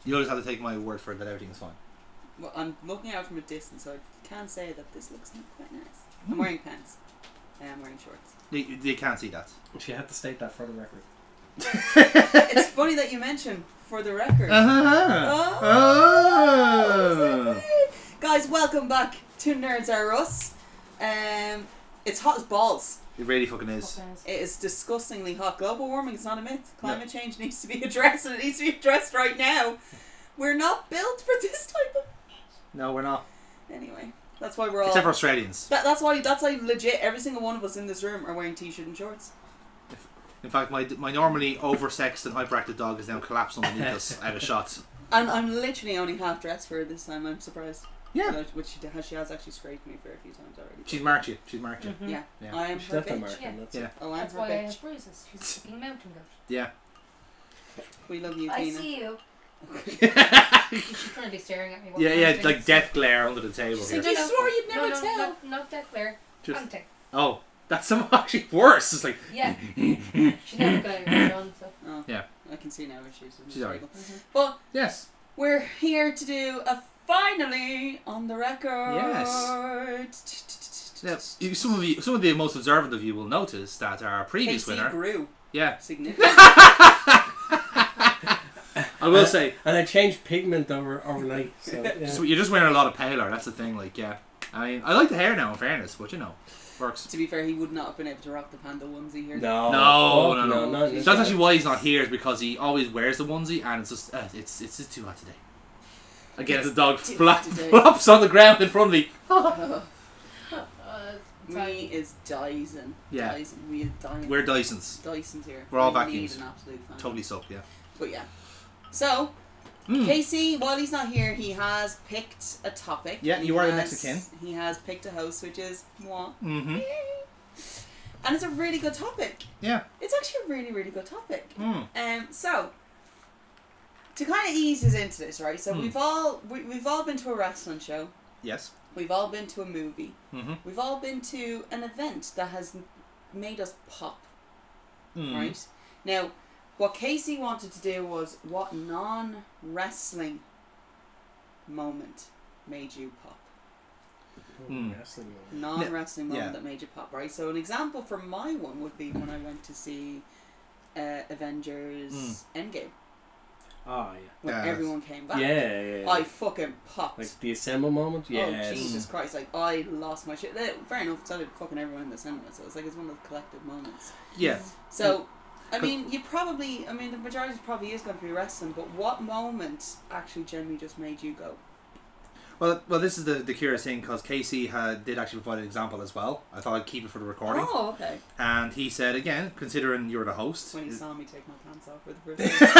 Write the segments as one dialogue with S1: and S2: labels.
S1: You always have to take my word for it that everything is fine.
S2: Well, I'm looking out from a distance, so I can say that this looks quite nice. I'm wearing pants. I'm wearing shorts.
S1: You can't see that.
S3: She had to state that for the record.
S2: It's funny that you mention for the record. Guys, welcome back to Nerds Are Us. It's hot as balls.
S1: It really fucking is.
S2: It is disgustingly hot. Global warming is not a myth. Climate change needs to be addressed, and it needs to be addressed right now. We're not built for this type of heat.
S1: No, we're not.
S2: Anyway, that's why we're all...
S1: Except for Australians.
S2: That's why legit every single one of us in this room are wearing t-shirt and shorts.
S1: In fact, my normally oversexed and hyperactive dog is now collapsed underneath us out of shot.
S2: And I'm literally only half dressed for her this time. I'm surprised.
S1: Yeah.
S2: Which she has actually scraped me for a few times already.
S1: She's marked you. She's marked you.
S2: Yeah. I am
S3: She's
S2: her
S3: definitely
S2: bitch.
S3: marked.
S4: Yeah.
S2: Oh, I'm
S4: That's
S2: her
S4: why I
S2: bitch.
S4: have bruises. She's a fucking mountain goat.
S1: Yeah.
S2: We love you,
S4: I
S2: Tina.
S4: see you. She's currently staring at me.
S1: Yeah, like death glare under the table
S2: So
S1: here.
S2: you swore you'd never tell.
S4: No, death glare.
S1: Just,
S4: Panting.
S1: oh, that's actually worse. It's like...
S4: Yeah. She's never going to run, so...
S2: Oh,
S1: yeah.
S2: I can see now if she's
S1: alright.
S2: But
S1: yes,
S2: we're here to do a finally on the record.
S1: Yes. Now, some of the most observant of you will notice that our previous
S2: Casey
S1: winner...
S2: grew.
S1: Yeah.
S2: Significantly.
S1: I will say...
S3: And I changed pigment overnight. So, yeah.
S1: So you're just wearing a lot of paler, that's the thing, like, yeah. I mean, I like the hair now, in fairness, but you know, works.
S2: To be fair, he would not have been able to rock the panda onesie here.
S1: No. That's actually why he's not here, is because he always wears the onesie, and it's just just too hot today. Again, the dog flops on the ground in front of me.
S2: Me is Dyson.
S1: Yeah.
S2: Dyson. We is Dyson.
S1: We're Dysons.
S2: Dysons here.
S1: We're all
S2: We
S1: vacuums.
S2: need an absolute fan.
S1: Totally sucked, yeah.
S2: But yeah. So, Casey, while he's not here, he has picked a topic.
S1: Yeah, you are the next of kin.
S2: He has picked a host, which is moi.
S1: Mm-hmm.
S2: And it's a really good topic.
S1: Yeah.
S2: It's actually a really, really good topic.
S1: Mm.
S2: So, to kind of ease us into this, right? So we've all been to a wrestling show.
S1: Yes.
S2: We've all been to a movie.
S1: Mm-hmm.
S2: We've all been to an event that has made us pop. Right? Now, what Casey wanted to do was, what non-wrestling moment made you pop? Non-wrestling moment that made you pop, right? So an example for my one would be when I went to see Avengers Endgame.
S3: Oh, yeah.
S2: When everyone came back.
S3: Yeah.
S2: I fucking popped.
S3: Like the assemble moment? Yeah.
S2: Oh, Jesus Christ. Like, I lost my shit. Fair enough, so did fucking everyone in the cinema, so it's like, it's one of the collective moments.
S1: Yeah.
S2: So, I mean, the majority probably is going to be wrestling, but what moment actually generally just made you go?
S1: Well, this is the curious thing, because Casey did actually provide an example as well. I thought I'd keep it for the recording.
S2: Oh, okay.
S1: And he said, again, considering you're the host...
S2: When he saw me take my pants off for the first time.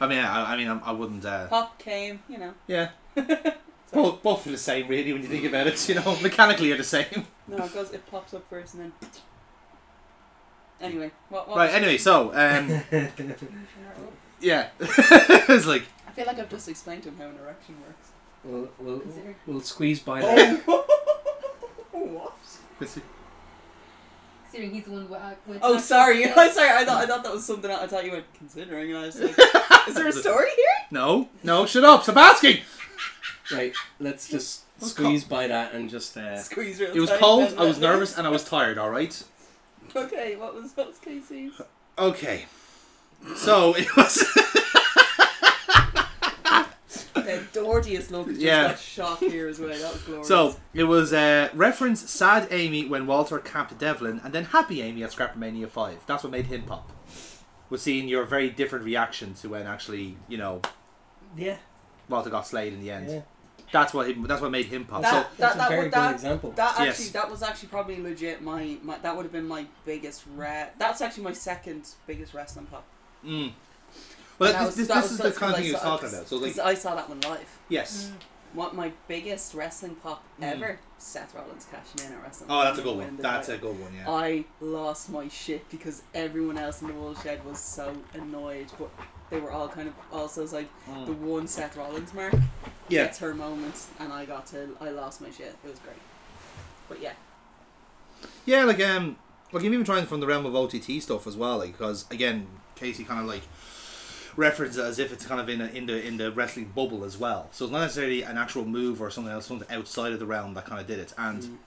S1: I mean, I wouldn't...
S2: Pop came, you know.
S1: Yeah. both are the same, really, when you think about it. You know, mechanically are the same.
S2: No, it pops up first and then... Anyway, what
S1: right, anyway, so... yeah. It's like...
S2: I feel like I've just explained to him how an erection works.
S3: We'll squeeze by that.
S2: What?
S4: Considering he's the one with
S2: oh, sorry. I thought that was something else. I thought you were considering, and I was like, is there a story here?
S1: No, shut up, stop asking!
S3: Right, let's just squeeze by that and just...
S2: Squeeze real
S1: It was
S2: tight,
S1: cold, I was nervous, and I was tired, alright?
S2: Okay, what was Casey's?
S1: Okay. So, it was...
S2: The Dortiest look just got shock here as well. That was glorious.
S1: So, it was reference Sad Amy when Walter capped Devlin, and then Happy Amy at Scrappermania 5. That's what made him pop. Was seeing your very different reaction to when actually, you know...
S3: Yeah.
S1: Walter got slayed in the end.
S3: Yeah.
S1: That's what made him pop.
S3: That's a very good example.
S2: That was actually probably legit my that would have been my biggest that's actually my second biggest wrestling pop.
S1: Well, this is the kind of thing you're talking about. So, like,
S2: I saw that one live.
S1: Yes.
S2: What my biggest wrestling pop ever? Seth Rollins cashing in at wrestling.
S1: Oh, that's a good one. That's a good one. Yeah.
S2: I lost my shit because everyone else in the woolshed was so annoyed, but they were all kind of also like the one Seth Rollins mark.
S1: Yeah.
S2: It's her moment, and I lost my shit. It was great. But yeah.
S1: Yeah, like you're even trying from the realm of OTT stuff as well, like, because again, Casey kind of like reference it as if it's kind of in the wrestling bubble as well. So it's not necessarily an actual move or something else, something outside of the realm that kind of did it. And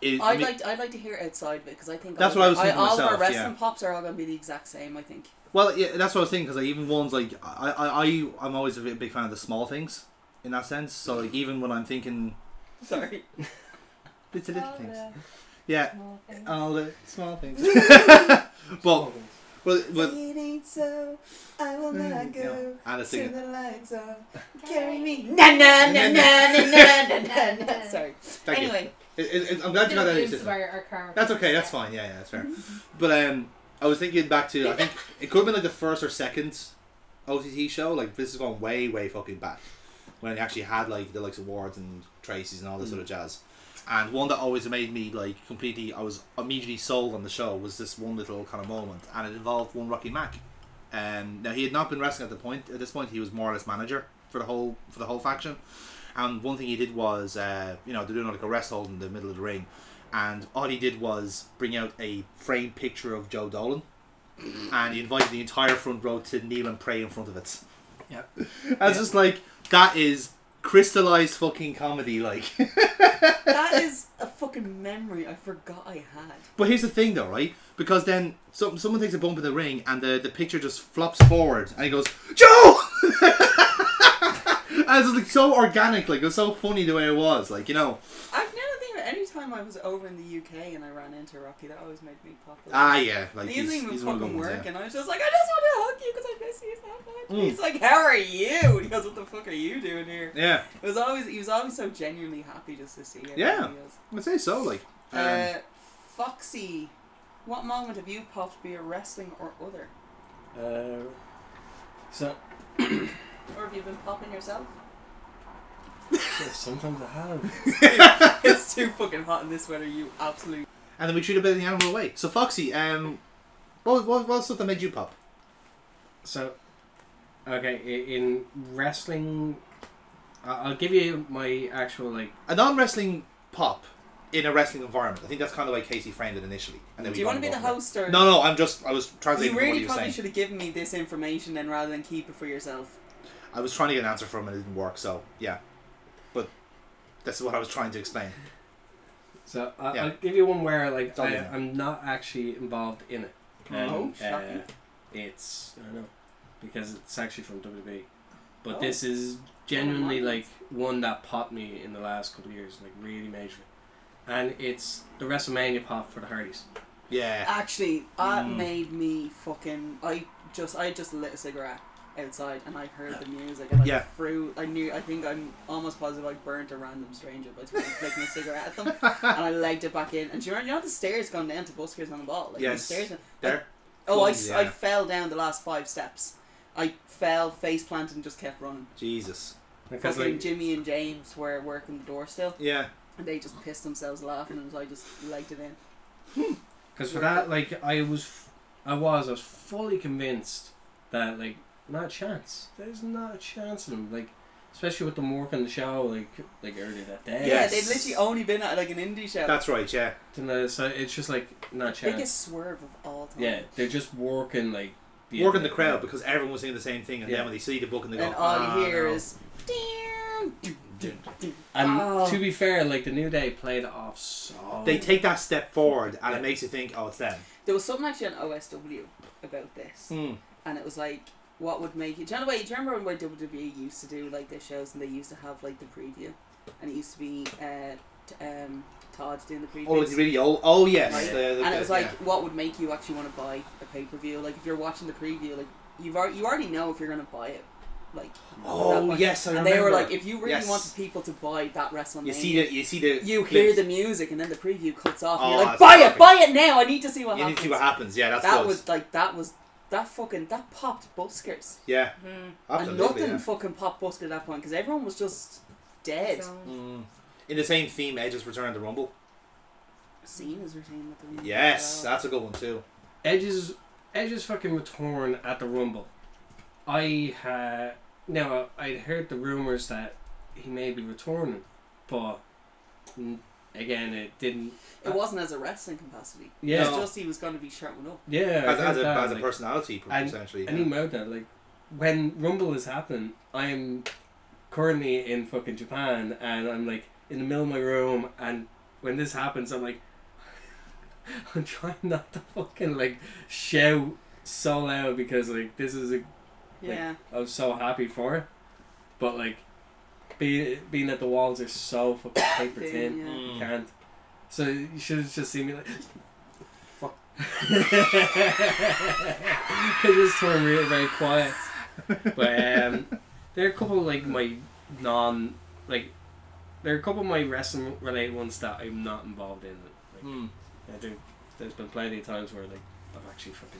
S2: I'd like to hear outside of it because I think
S1: that's what I was thinking
S2: all
S1: myself.
S2: of our wrestling pops are all going to be the exact same. I think.
S1: Well, yeah, that's what I was thinking, because like, even ones like I'm always a big fan of the small things in that sense. So like even when I'm thinking,
S2: sorry,
S1: it's the little
S4: All
S1: things.
S4: the
S1: Yeah,
S4: small things.
S1: all the small things. but
S2: it ain't so. I will not go.
S1: And it's singing.
S2: The lights off. Carry me. Na na na na na na na. Sorry.
S1: Thank you.
S2: Anyway,
S1: I'm glad you got that in your
S4: Use of
S1: system.
S4: our car.
S1: That's okay. That's fine. Yeah, that's fair. But I was thinking back to, I think it could have been like the first or second OTT show. Like this is going way fucking back when it actually had like the likes of Wards and Tracy's and all this sort of jazz. And one that always made me like completely, I was immediately sold on the show, was this one little kind of moment, and it involved one Rocky Mack. Now he had not been wrestling at this point. He was more or less manager for the whole faction. And one thing he did was, they're doing like a rest hold in the middle of the ring, and all he did was bring out a framed picture of Joe Dolan, and he invited the entire front row to kneel and pray in front of it.
S3: Yeah,
S1: I was just like, that is crystallized fucking comedy, like.
S2: that is a fucking memory I forgot I had.
S1: But here's the thing, though, right? Because then someone takes a bump in the ring, and the picture just flops forward, and he goes, Joe! And it's just like so organic, like it was so funny the way it was, like,
S2: I've never think about any time I was over in the UK and I ran into Rocky, that always made me pop up.
S1: Ah, yeah, like
S2: he didn't even
S1: he's one of the
S2: fucking
S1: ones,
S2: work,
S1: yeah.
S2: and I was just like, I just want to hug you because I miss you so much. He's like, how are you? And he goes, what the fuck are you doing here?
S1: Yeah.
S2: He was always so genuinely happy just to see him.
S1: Yeah, I'd say so, like.
S2: Foxy, what moment have you popped, be it wrestling or other?
S3: So.
S2: Or have you been popping yourself?
S3: Yeah, sometimes I have.
S2: It's too fucking hot in this weather, you absolute.
S1: And then we treat a bit of the animal away. So Foxy, what's stuff that made you pop?
S3: So, okay, in wrestling, I'll give you my actual like
S1: a non-wrestling pop in a wrestling environment. I think that's kind of like Casey framed it initially. And then
S2: do you want to be the host or?
S1: No, I was translating.
S2: You
S1: what
S2: really
S1: you were
S2: probably
S1: saying.
S2: should have given me this information then rather than keep it for yourself.
S1: I was trying to get an answer from it, it didn't work. So yeah, but that's what I was trying to explain.
S3: So I'll give you one where like
S1: Sorry.
S3: I'm not actually involved in it.
S2: Oh, shocking.
S3: It's I don't know because it's actually from WWE, but this is genuinely like one that popped me in the last couple of years, like really majorly, and it's the WrestleMania pop for the Hardys.
S1: Yeah.
S2: Actually, that made me fucking. I just lit a cigarette outside and I heard the music and I think I'm almost positive I burnt a random stranger by flicking a cigarette at them and I legged it back in. And you know the stairs going down to Buskers on the ball? Like
S1: yes.
S2: the stairs,
S1: There.
S2: I fell down the last 5 steps. I fell, face planted and just kept running.
S1: Jesus.
S3: Because
S2: fucking
S3: like
S2: Jimmy and James were working the door still.
S1: Yeah.
S2: And they just pissed themselves laughing and I just legged it in.
S3: Because for that, like I was fully convinced that like not a chance. There's not a chance in them. Like especially with them working the show like earlier that day.
S2: Yeah, they'd literally only been at like an indie show.
S1: That's right. Yeah.
S3: So it's just like not a chance.
S2: Biggest swerve of all time.
S3: Yeah, they're just working like
S1: Working the crowd because everyone was saying the same thing, and then when they see the book and they
S2: and
S1: go,
S2: all you hear
S1: no.
S2: is.
S3: And to be fair, like the New Day played it off so.
S1: They take that step forward, and it makes you think, oh, it's them.
S2: There was something actually on OSW about this, and it was like, what would make you? Do you remember when WWE used to do like their shows and they used to have like the preview, and it used to be Todd doing the preview.
S1: Oh, it's really old. Oh, yes.
S2: Right? And it was like, what would make you actually want to buy a pay-per-view? Like if you're watching the preview, like you already know if you're going to buy it. Like
S1: yes, I
S2: and
S1: remember.
S2: They were like, if you really wanted people to buy that WrestleMania, you hear the music and then the preview cuts off. And you're like, buy it now! I need to see what happens.
S1: You need to see what happens. Yeah,
S2: that popped Buskers.
S1: Yeah, absolutely.
S2: And nothing fucking popped Buskers at that point because everyone was just dead.
S4: So,
S1: in the same theme, Edge's return to Rumble.
S2: Cena's return at the Rumble.
S1: Yes, that's a good one too.
S3: Edge's fucking return at the Rumble. I'd heard the rumours that he may be returning, but again, it didn't.
S2: It wasn't as a wrestling capacity.
S3: Yeah,
S2: it's just he was going to be showing up.
S3: Yeah,
S1: as a personality, essentially.
S3: And he made that like when Rumble is happening, I'm currently in fucking Japan, and I'm like in the middle of my room, and when this happens, I'm like, I'm trying not to fucking like shout so loud because like this is a
S2: Yeah.
S3: I was so happy for it, but like being that the walls are so fucking paper thin,
S2: Yeah.
S3: you can't. So you should have just seen me like. Fuck. I just turned really very quiet. But there are a couple like my there are a couple of my wrestling related ones that I'm not involved in. Like, there's been plenty of times where like I've actually fucking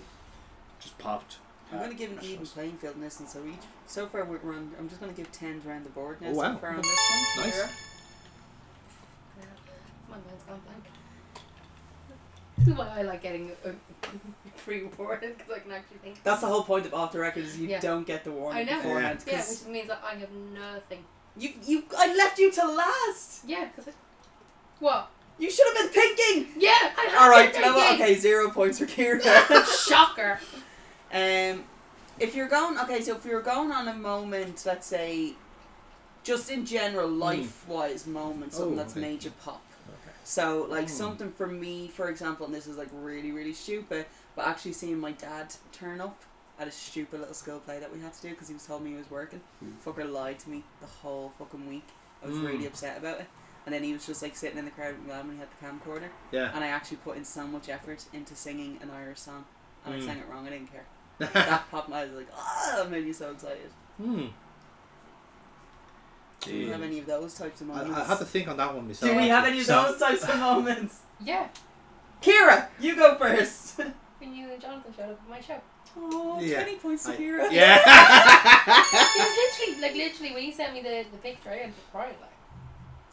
S3: just popped.
S2: I'm going to give an even playing field in this one, so far we're on, I'm just going to give 10s around the board now.
S1: Oh, wow.
S2: So far on this one.
S1: Nice.
S2: Kira?
S4: My mind's gone blank. This is why I like getting pre-recorded, because I can actually think.
S2: That's the whole point of off the record, is you
S4: Yeah.
S2: don't get the
S4: I
S2: warning
S4: know.
S2: beforehand.
S4: Yeah,
S2: 'Cause
S4: which means that I have nothing.
S2: I left you till last.
S4: Yeah, because what?
S2: You should have been thinking.
S4: Yeah, I have
S2: All right,
S4: been
S2: you know what?
S4: thinking.
S2: Okay, 0 points for Kira.
S4: Shocker.
S2: If you're going on a moment, let's say, just in general, life-wise moment, something that's
S1: okay.
S2: made you pop.
S3: Okay.
S2: So, like, something for me, for example, and this is, like, really, really stupid, but actually seeing my dad turn up at a stupid little school play that we had to do because he was told me he was working. Fucker lied to me the whole fucking week. I was really upset about it. And then he was just, like, sitting in the crowd with me when he had the camcorder.
S1: Yeah.
S2: And I actually put in so much effort into singing an Irish song. And I sang it wrong, I didn't care. That popped my eyes, like, that made me so excited. Do we have any of those types of moments?
S1: I have to think on that one myself.
S2: Do we have any of
S3: So-
S2: those types of moments?
S4: Yeah.
S2: Kira, you go first.
S4: When you and Jonathan showed up at my show.
S2: Oh,
S1: Yeah.
S2: 20 points to Kira.
S1: Yeah.
S4: It was literally, when you sent me the picture, I ended up crying, like.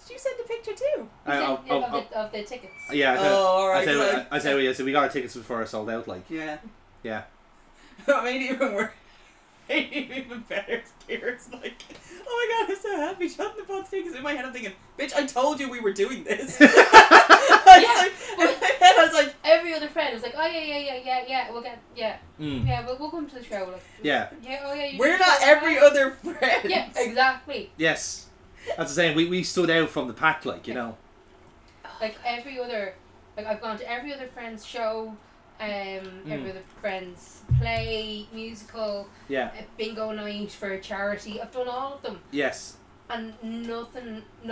S2: Did you send the picture too?
S4: Of the tickets.
S1: Yeah.
S2: Alright.
S1: I say we got our tickets before it sold out. Like.
S2: Yeah.
S1: Yeah.
S2: What made it even worse? Made it even better. Kira's like, oh my god, I'm so happy. Jonathan bought tickets. In my head, I'm thinking, bitch, I told you we were doing this. In my head, I was like,
S4: Every other friend was like, oh yeah, we'll get, yeah, we'll come to the show. Like,
S1: Yeah.
S4: Yeah, oh yeah. You
S2: we're
S4: do
S2: not
S4: the show,
S2: every
S4: right?
S2: other friend.
S4: Yeah, exactly.
S1: Yes. That's the same. We stood out from the pack, like, you know.
S4: Like every other, like I've gone to every other friend's show, every other friend's play, musical,
S1: Yeah.
S4: bingo night for a charity. I've done all of them,
S1: Yes.
S4: and no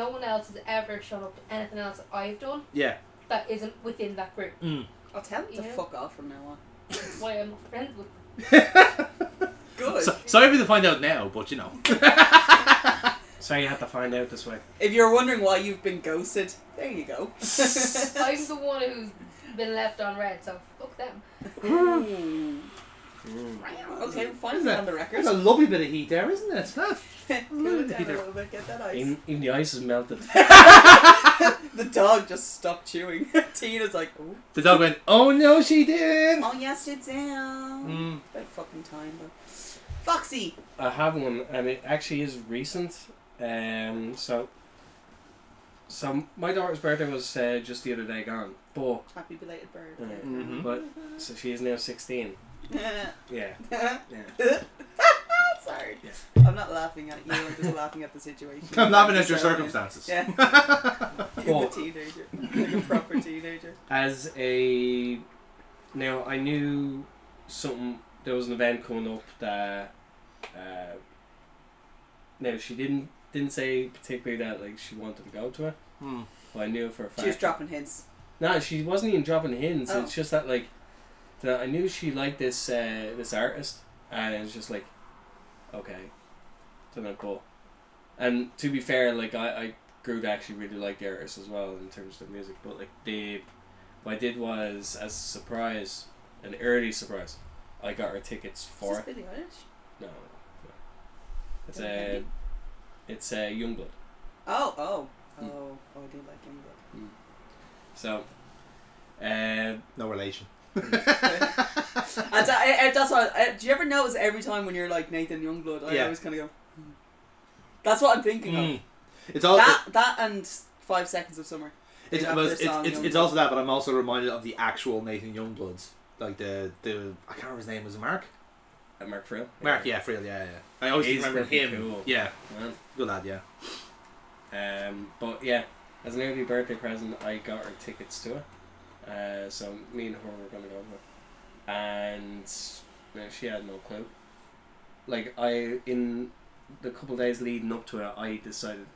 S4: one else has ever shown up to anything else that I've done
S1: Yeah.
S4: that isn't within that group.
S2: I'll tell them to
S4: Yeah.
S2: fuck off from now on.
S4: That's why I'm not friends with them.
S2: Good.
S1: Sorry for you to find out now, but you know.
S3: So you had to find out this way.
S2: If you're wondering why you've been ghosted, there you go.
S4: I'm the one who's been left on red, so fuck them.
S2: Okay, finally on the record.
S1: There's a lovely bit of heat there, isn't it? Huh?
S2: Cool it down a little bit, get that ice.
S3: Even the ice is melted.
S2: The dog just stopped chewing. Tina's like, oh.
S1: The dog went, oh no, she didn't.
S2: Oh yes, it's down. About fucking time though. Foxy.
S3: I have one, and it actually is recent. So my daughter's birthday was just the other day gone, but
S2: Happy belated birthday.
S3: but so she is now 16. Yeah.
S2: Sorry.
S3: Yeah.
S2: I'm not laughing at you, I'm just laughing at the situation.
S1: I'm laughing at your
S2: So,
S1: circumstances.
S2: Yeah. You're a teenager. Like a proper teenager.
S3: Now I knew there was an event coming up that now she didn't say particularly that like she wanted to go to it, but I knew for a fact.
S2: She was dropping hints.
S3: No, she wasn't even dropping hints.
S2: Oh.
S3: It's just that like that I knew she liked this artist, and it was just like, okay, so then cool. And to be fair, like I grew to actually really like the artist as well in terms of the music. But like what I did was, as a surprise, an early surprise, I got her tickets for
S2: Is
S3: it.
S2: this Billie Eilish?
S3: No. It's Youngblood.
S2: Oh, I do like Youngblood.
S3: So,
S1: No relation.
S2: That's why. Do you ever notice every time when you're like Nathan Youngblood, I always kind of go. That's what I'm thinking of.
S1: It's all
S2: that and 5 Seconds of Summer.
S1: it's also that, but I'm also reminded of the actual Nathan Youngbloods, like the I can't remember his name. Was it Mark?
S3: Mark Frill.
S1: Mark, yeah, Frill, yeah. I always
S3: He's
S1: remember
S3: fucking
S1: him.
S3: cool.
S1: Yeah,
S3: Man.
S1: good lad, yeah.
S3: But yeah, as an early birthday present, I got her tickets to it. So me and her were gonna go to it, and she had no clue. Like in the couple of days leading up to it, I decided,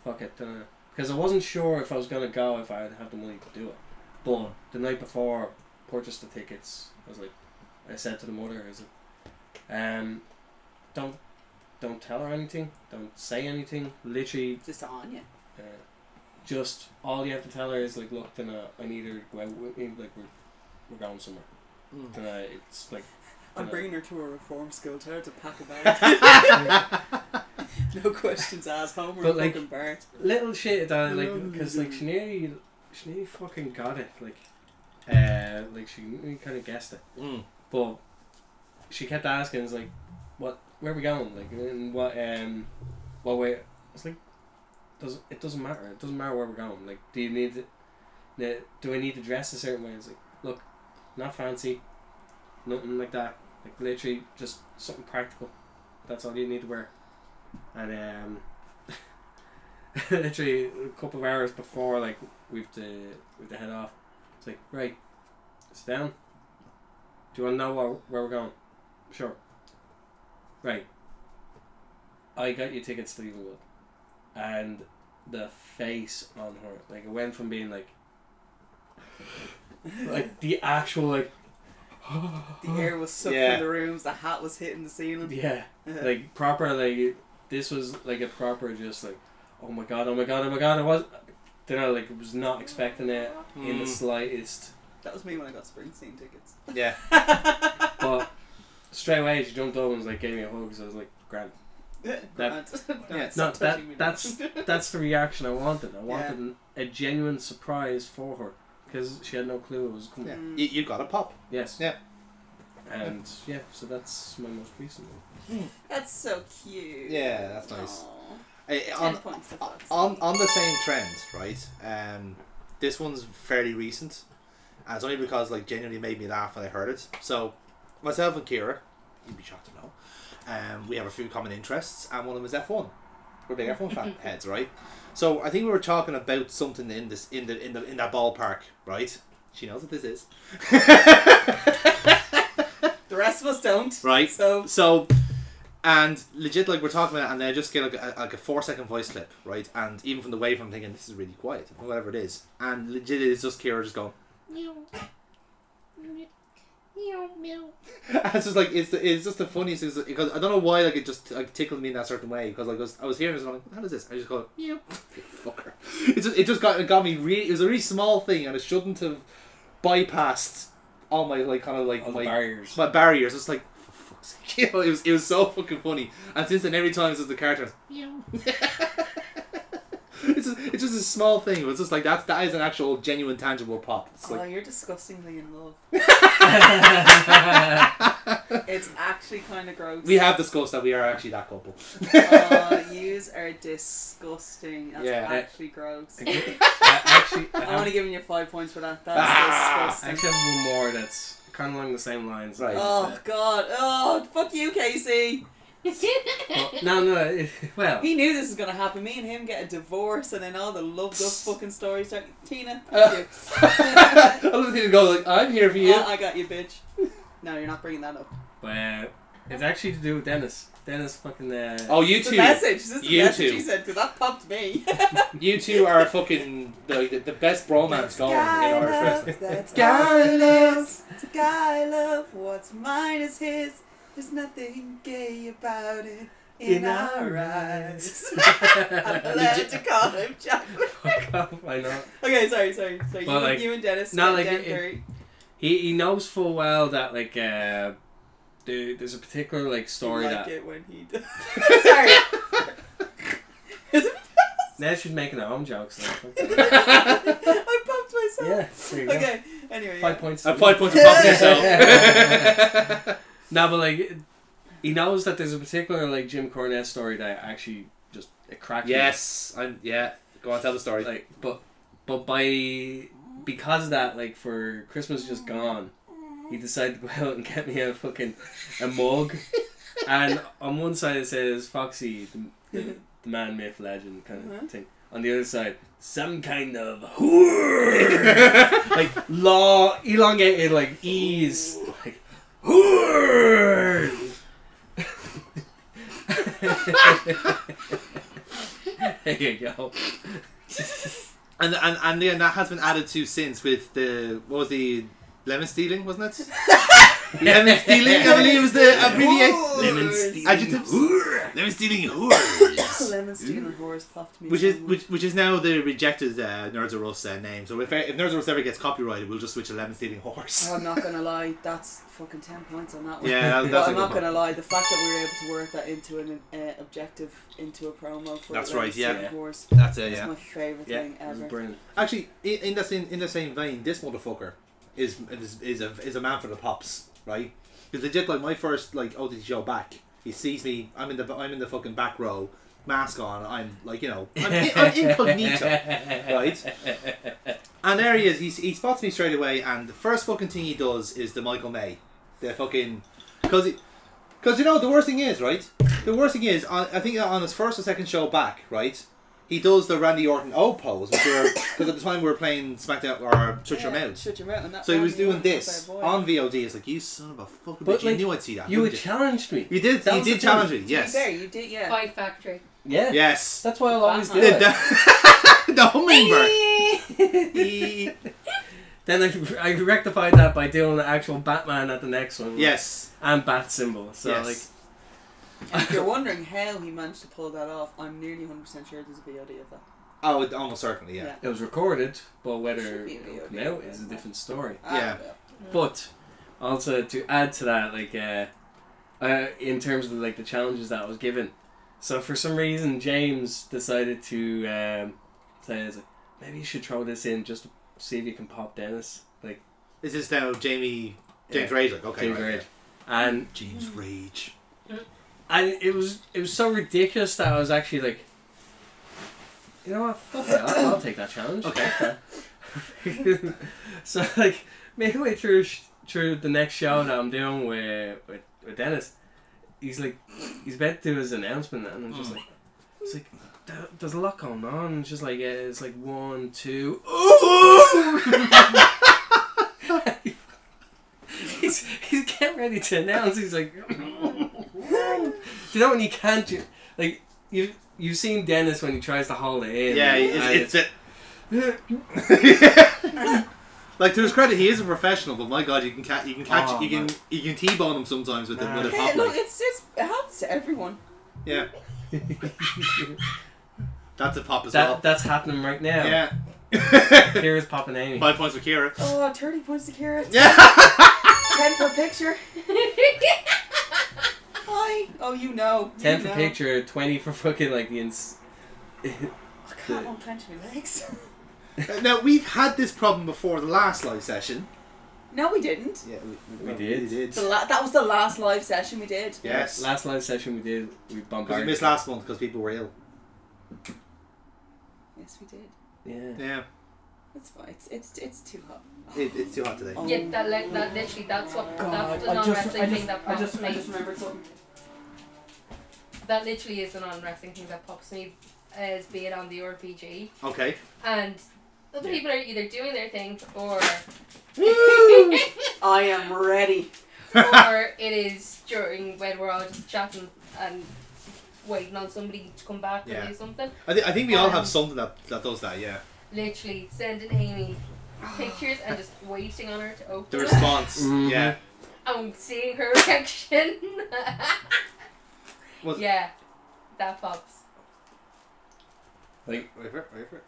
S3: fuck it, because I wasn't sure if I was gonna go if I'd have the money to do it. But the night before, purchased the tickets. I said to the mother, I was like, don't tell her anything, don't say anything. Literally,
S2: Just on you.
S3: just all you have to tell her is like, look, then I need her to go out with me. Like we're going somewhere. It's like.
S2: I'm bringing her to a reform school. Tell her to pack a bag. No questions asked. Homer and
S3: like,
S2: fucking Bart.
S3: Little shit that because like she nearly fucking got it. Like she kind of guessed it. But she kept asking, it's like, where are we going? Like, in what way? It's like, it doesn't matter. It doesn't matter where we're going. Like, do I need to dress a certain way? It's like, look, not fancy, nothing like that. Like, literally just something practical. That's all you need to wear. And literally a couple of hours before, like, we've to head off. It's like, right, sit down. Do you want to know where we're going? Sure. Right. I got you tickets to Eaglewood. And the face on her, like, it went from being like the actual, like,
S2: the air was sucked from the rooms, the hat was hitting the ceiling.
S3: Yeah. Like, proper, like, this was like a proper just like, oh my god. I was, like, was not expecting it in the slightest.
S2: That was me when I got Springsteen tickets.
S1: Yeah.
S3: But straight away she jumped over and was like, gave me a hug, so I was like, grand. That's the reaction I wanted. I wanted a genuine surprise for her because she had no clue it was coming.
S1: Yeah. You got a pop.
S3: Yes.
S1: Yeah.
S3: And so that's my most recent one.
S2: That's so cute.
S1: Yeah, that's nice.
S2: 10 points to Fox.
S1: On the same trend, right? This one's fairly recent, and it's only because like genuinely made me laugh when I heard it. So, myself and Kira, you'd be shocked to know, we have a few common interests, and one of them is F1. We're big F1 fan heads, right? So I think we were talking about something in that ballpark, right? She knows what this is.
S2: The rest of us don't.
S1: Right.
S2: So
S1: and legit, like, we're talking about it, and then I just get like a 4-second voice clip, right? And even from the wave, I'm thinking, this is really quiet, whatever it is. And legit, it's just Kira just going, meow. It's just like, it's just the funniest thing, because I don't know why, like, it just like tickled me in that certain way, because like I was hearing it, and I was like, what is this? I just go, meow. Fucker. It just got me really. It was a really small thing, and it shouldn't have bypassed all my, like, kind of like
S3: all my barriers.
S1: My barriers. It's like, for fuck's sake, you know, it was so fucking funny. And since then, every time it's just the character, it's just a small thing. It's just like that is an actual genuine tangible pop. It's like,
S2: you're disgustingly in love. It's actually kind of gross.
S1: We have discussed that we are actually that couple.
S2: Yous are disgusting. That's
S1: Yeah.
S2: actually gross.
S3: Actually,
S2: I'm only giving you 5 points for that. That's
S3: I
S2: disgusting.
S3: actually have one more that's kind of along the same lines.
S1: Right.
S2: Oh god. Oh, fuck you, Casey.
S3: But, no. Well,
S2: He knew this was gonna happen. Me and him get a divorce, and then all the loved up fucking stories start. Tina, thank you.
S1: I love to go like, I'm here for you.
S2: I got you, bitch. No, you're not bringing that up.
S3: but it's actually to do with Dennis. Dennis fucking.
S1: Oh, you
S2: It's
S1: two.
S2: the message. This is the
S1: You
S2: message
S1: two.
S2: he said, because that popped me.
S1: You two are fucking the best bromance going in Irish wrestling.
S2: That's
S1: Guy love.
S2: It's a guy love. What's mine is his. There's nothing gay about it in our eyes. I'm allowed to call him chocolate.
S3: Fuck off, I know.
S2: Okay, sorry.
S3: Well, like,
S2: you and Dennis.
S3: no, like,
S2: Dan Curry.
S3: He knows full well that like there's a particular like story
S2: like
S3: that
S2: it when he does. Sorry.
S3: now she's making her own jokes. Like,
S2: I popped myself.
S3: yeah, there you go.
S2: Okay. Anyway.
S3: 5 points.
S1: 5 points for popping yourself.
S3: No, but like he knows that there's a particular like Jim Cornette story that actually just it cracked me.
S1: Yes, go on, tell the story.
S3: Like, but because of that, like for Christmas just gone, he decided to go out and get me a mug, and on one side it says Foxy, the man, myth, legend kind of thing. On the other side, some kind of whore, like law elongated, like E's, like whore. There you go.
S1: And then that has been added to since with the what was the lemon stealing, wasn't it? Lemon stealing, I believe was the abbreviation.
S3: Lemon stealing
S1: Adjectives. Lemon stealing whores.
S2: Lemon stealing whores popped me.
S1: Which is now the rejected Nerds of Us name. So if Nerds of Us ever gets copyrighted, we'll just switch to lemon stealing horse.
S2: Oh, I'm not gonna lie, that's fucking 10 points on that one.
S1: Yeah,
S2: but
S1: that's
S2: I'm not gonna lie, the fact that we were able to work that into an objective, into a promo for
S1: That's
S2: Lemon
S1: right, yeah.
S2: Stealing Horse.
S1: That's it,
S2: It's
S1: yeah.
S2: my favourite thing
S3: It was
S2: ever.
S3: brilliant.
S1: Actually, in the same vein, this motherfucker is a man for the pops, right? Because legit, like my first like OTT show back, he sees me. I'm in the fucking back row, mask on. I'm like, you know, I'm incognito, right? And there he is. He spots me straight away, and the first fucking thing he does is the Michael May, the fucking because you know the worst thing is, right? The worst thing is, I think on his first or second show back, right? He does the Randy Orton O pose, because at the time we were playing SmackDown or Shut Your Mouth.
S2: Shut your mouth. And that
S1: So he was
S2: Randy
S1: doing
S2: Orton
S1: this
S2: was our boy.
S1: on VOD. It's like, you son of a fucking
S3: But,
S1: bitch. You
S3: like,
S1: knew I'd see that.
S3: You had
S1: didn't
S3: challenged me.
S1: you did.
S3: That
S1: You
S3: was the
S1: did challenge me.
S2: To be
S1: Yes.
S2: fair, you did, yeah.
S4: Fight Factory.
S3: Yeah.
S1: Yes.
S3: That's why I'll always do
S1: The,
S3: it.
S1: the hummingbird.
S3: Then I rectified that by doing the actual Batman at the next one.
S1: Yes.
S3: And Bat symbol. So
S1: Yes.
S2: And if you're wondering how he managed to pull that off, I'm nearly 100% sure there's a VOD of that.
S1: Oh, almost certainly. Yeah.
S3: it was recorded, but whether
S2: Should be a
S3: it'll come
S2: VOD,
S3: out is a different story.
S1: Yeah.
S3: But also to add to that, like in terms of like the challenges that I was given, so for some reason James decided to say, like, maybe you should throw this in just to see if you can pop Dennis. Like,
S1: Is this now James
S3: Yeah.
S1: Rage? Like, okay,
S3: James
S1: right,
S3: Rage. And
S1: James Rage.
S3: it was so ridiculous that I was actually like, you know what? Okay, I'll take that challenge.
S1: Okay.
S3: So like midway through the next show that I'm doing with Dennis, he's about to do his announcement, and I'm just like, it's like there's a lot going on. It's just like it's like 1, 2. he's getting ready to announce. He's like, do you know when you can't do, like you've seen Dennis when he tries to hold it in.
S1: Yeah, it's it. Like, to his credit, he is a professional, but my God, you can catch, you can T-bone him sometimes with the pop.
S2: Hey, look,
S1: Like.
S2: it happens to everyone.
S1: Yeah. That's a pop as well.
S3: That's happening right now.
S1: Yeah.
S3: Kira's popping Amy.
S1: 5 points for Kira.
S2: Oh, 30 points to Kira.
S1: Yeah.
S2: 10 per picture. Hi. Oh, you know.
S3: 10 for picture, 20 for fucking like the
S2: I can't unclench my legs.
S1: Now, we've had this problem before the last live session.
S2: No, we didn't.
S1: Yeah,
S3: We did.
S2: That was the last live session we did.
S1: Yes.
S3: Last live session we did, we
S1: Because
S3: bombarded.
S1: we missed last month because people were ill.
S2: Yes, we did.
S3: Yeah.
S1: Yeah.
S2: It's fine. It's too hot.
S1: It's too hot today.
S2: Oh.
S4: Yeah, that literally, that's what, that's the non-wrestling thing that pops me.
S2: remembered something.
S4: That literally is the non-wrestling thing that pops me, as being on the RPG.
S1: Okay.
S4: And other people are either doing their thing, or
S2: I am ready.
S4: or it is during when we're all just chatting and waiting on somebody to come back
S1: Yeah.
S4: or do something.
S1: I think we all have something that does that, yeah.
S4: Literally sending Amy pictures and just waiting on her to open
S1: The
S4: it.
S1: response,
S3: Mhm.
S1: yeah.
S4: And seeing her reaction.
S1: Was-
S4: Yeah, that pops.
S3: Like,
S1: Wait for it.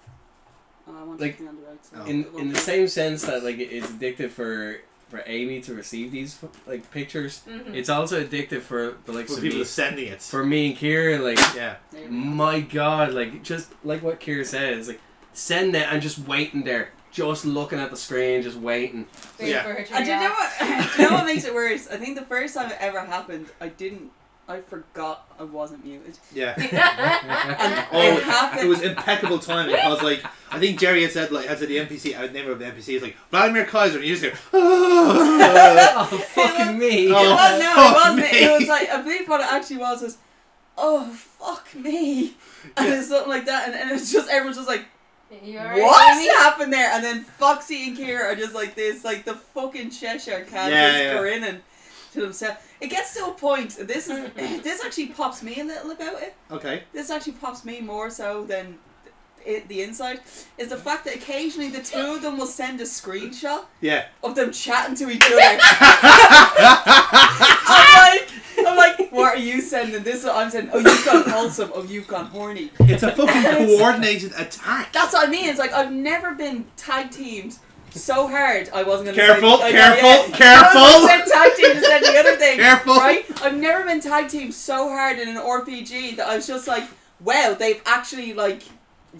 S2: Oh, I want
S3: Like,
S2: to be on the right side.
S1: Oh.
S3: in the same sense that like it's addictive for Amy to receive these like pictures,
S4: Mm-hmm.
S3: it's also addictive for the likes
S1: For
S3: of
S1: people
S3: me,
S1: sending it.
S3: for me and Kira. Like,
S1: Yeah.
S2: There we go.
S3: my God, like just like what Kira says, like send it and just waiting there, just looking at the screen, just waiting.
S4: Waiting
S1: Yeah.
S4: for her to
S2: And do you know
S4: react.
S2: what? Do you know what makes it worse? I think the first time it ever happened, I forgot I wasn't muted.
S1: Yeah.
S2: And
S1: Oh,
S2: it happened.
S1: it was impeccable timing because, like, I think Jerry had said the NPC, name of the NPC is like Vladimir Kaiser, and you just hear, "Ah!"
S3: Oh, fucking me.
S2: It
S1: Oh,
S2: was, no,
S1: fuck
S2: it wasn't.
S1: me.
S2: It was like, I believe what it actually was, oh, fuck me. And it's something like that. And it's just, everyone's just like,
S4: You alright,
S2: what
S4: Amy?
S2: happened there? And then Foxy and Kira are just like this, like the fucking Cheshire cat just grinning to themselves. It gets to a point, this actually pops me a little about it.
S1: Okay.
S2: This actually pops me more so than the inside, is the fact that occasionally the two of them will send a screenshot of them chatting to each other. I'm like, what are you sending? This is what I'm sending. Oh, you've gone wholesome. Oh, you've gone horny.
S1: It's a fucking coordinated attack.
S2: That's what I mean. It's like, I've never been tag teamed so hard. I wasn't going to
S1: Careful,
S2: say...
S1: careful.
S2: I said tag team to said the other thing.
S1: Careful.
S2: Right? I've never been tag teamed so hard in an RPG that I was just like, wow, they've actually, like...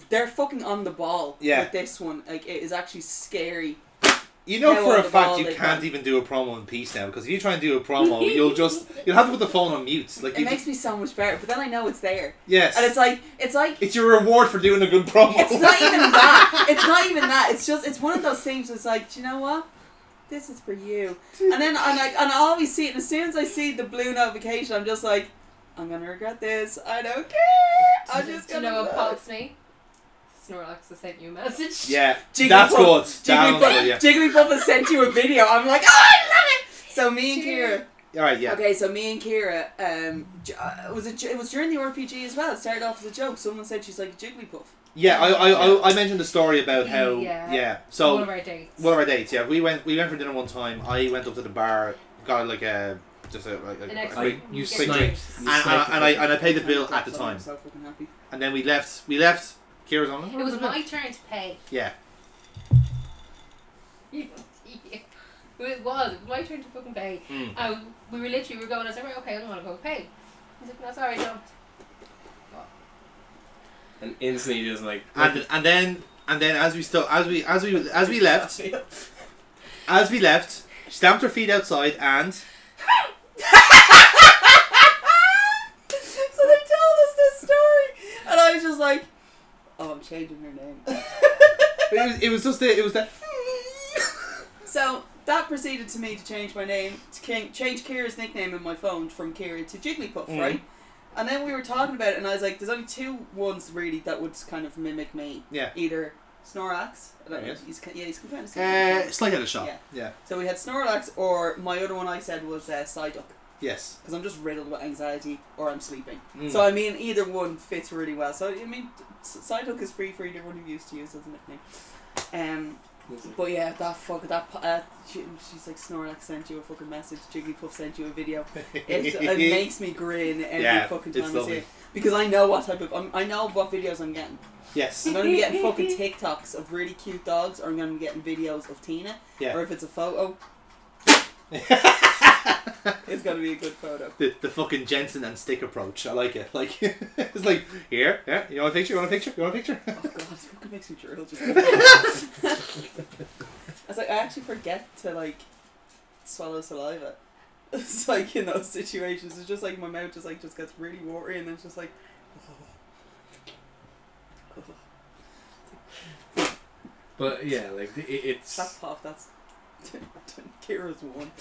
S2: They're fucking on the ball with this one. Like, it is actually scary.
S1: You know for a fact you can't even do a promo in peace now, because if you try and do a promo, you'll have to put the phone on mute. Like,
S2: it makes me so much better, but then I know it's there.
S1: Yes.
S2: And it's like
S1: it's your reward for doing a good promo.
S2: It's not even that. It's not even that. It's just, it's one of those things that's like, do you know what? This is for you. And then I always see it, and as soon as I see the blue notification, I'm just like, I'm gonna regret this. I don't care. I'm just gonna.
S4: Do you know what pops me? Snorlax has sent you a message.
S1: Yeah, that's good.
S2: Jigglypuff has sent you a video. I'm like, oh, I love it. So me and Kira.
S1: Alright, yeah.
S2: Okay, so me and Kira, it was during the RPG as well. It started off as a joke. Someone said she's like a Jigglypuff.
S1: Yeah, I mentioned the story about how so
S4: one of our dates.
S1: One of our dates, yeah. We went for dinner one time. I went up to the bar, got like a quick drink, and I paid the bill at the time.
S2: So fucking happy.
S1: And then we left. Kira's on it.
S4: It was my turn to pay.
S1: Yeah.
S4: It was my turn to fucking pay. We were going, I was like, right, okay, I'm gonna go pay. He's like, that's alright, don't.
S3: And instantly just like
S1: and then as we left, she stamped her feet outside and
S2: So they told us this story, and I was just like, oh, I'm changing her name.
S1: it was that.
S2: So that proceeded to me to change my name, to change Kira's nickname in my phone from Kira to Jigglypuff, right? And then we were talking about it, and I was like, there's only two ones really that would kind of mimic me. Yeah. Either Snorlax. I don't know. He's kind of
S1: Slight out of shot. Yeah.
S2: So we had Snorlax, or my other one I said was Psyduck.
S1: Yes.
S2: Because I'm just riddled with anxiety, or I'm sleeping. So I mean, either one fits really well. So I mean, Psyduck is free for either one of you to use as a nickname. But yeah, she's like, Snorlax sent you a fucking message, Jigglypuff sent you a video. It makes me grin every fucking time I see it. Because I know what type of, I know what videos I'm getting.
S1: Yes.
S2: I'm going to be getting fucking TikToks of really cute dogs, or I'm going to be getting videos of Tina. Yeah. Or if it's a photo, it's going to be a good photo.
S1: The fucking Jensen and stick approach. I like it. Like, it's like, here, yeah, you want a picture? Oh god,
S2: it fucking makes me drool. It's like, I actually forget to like swallow saliva. It's like in those situations, it's just like my mouth just gets really watery, and then it's just like,
S3: But yeah, like it's
S2: that's pop. That's Kira's one.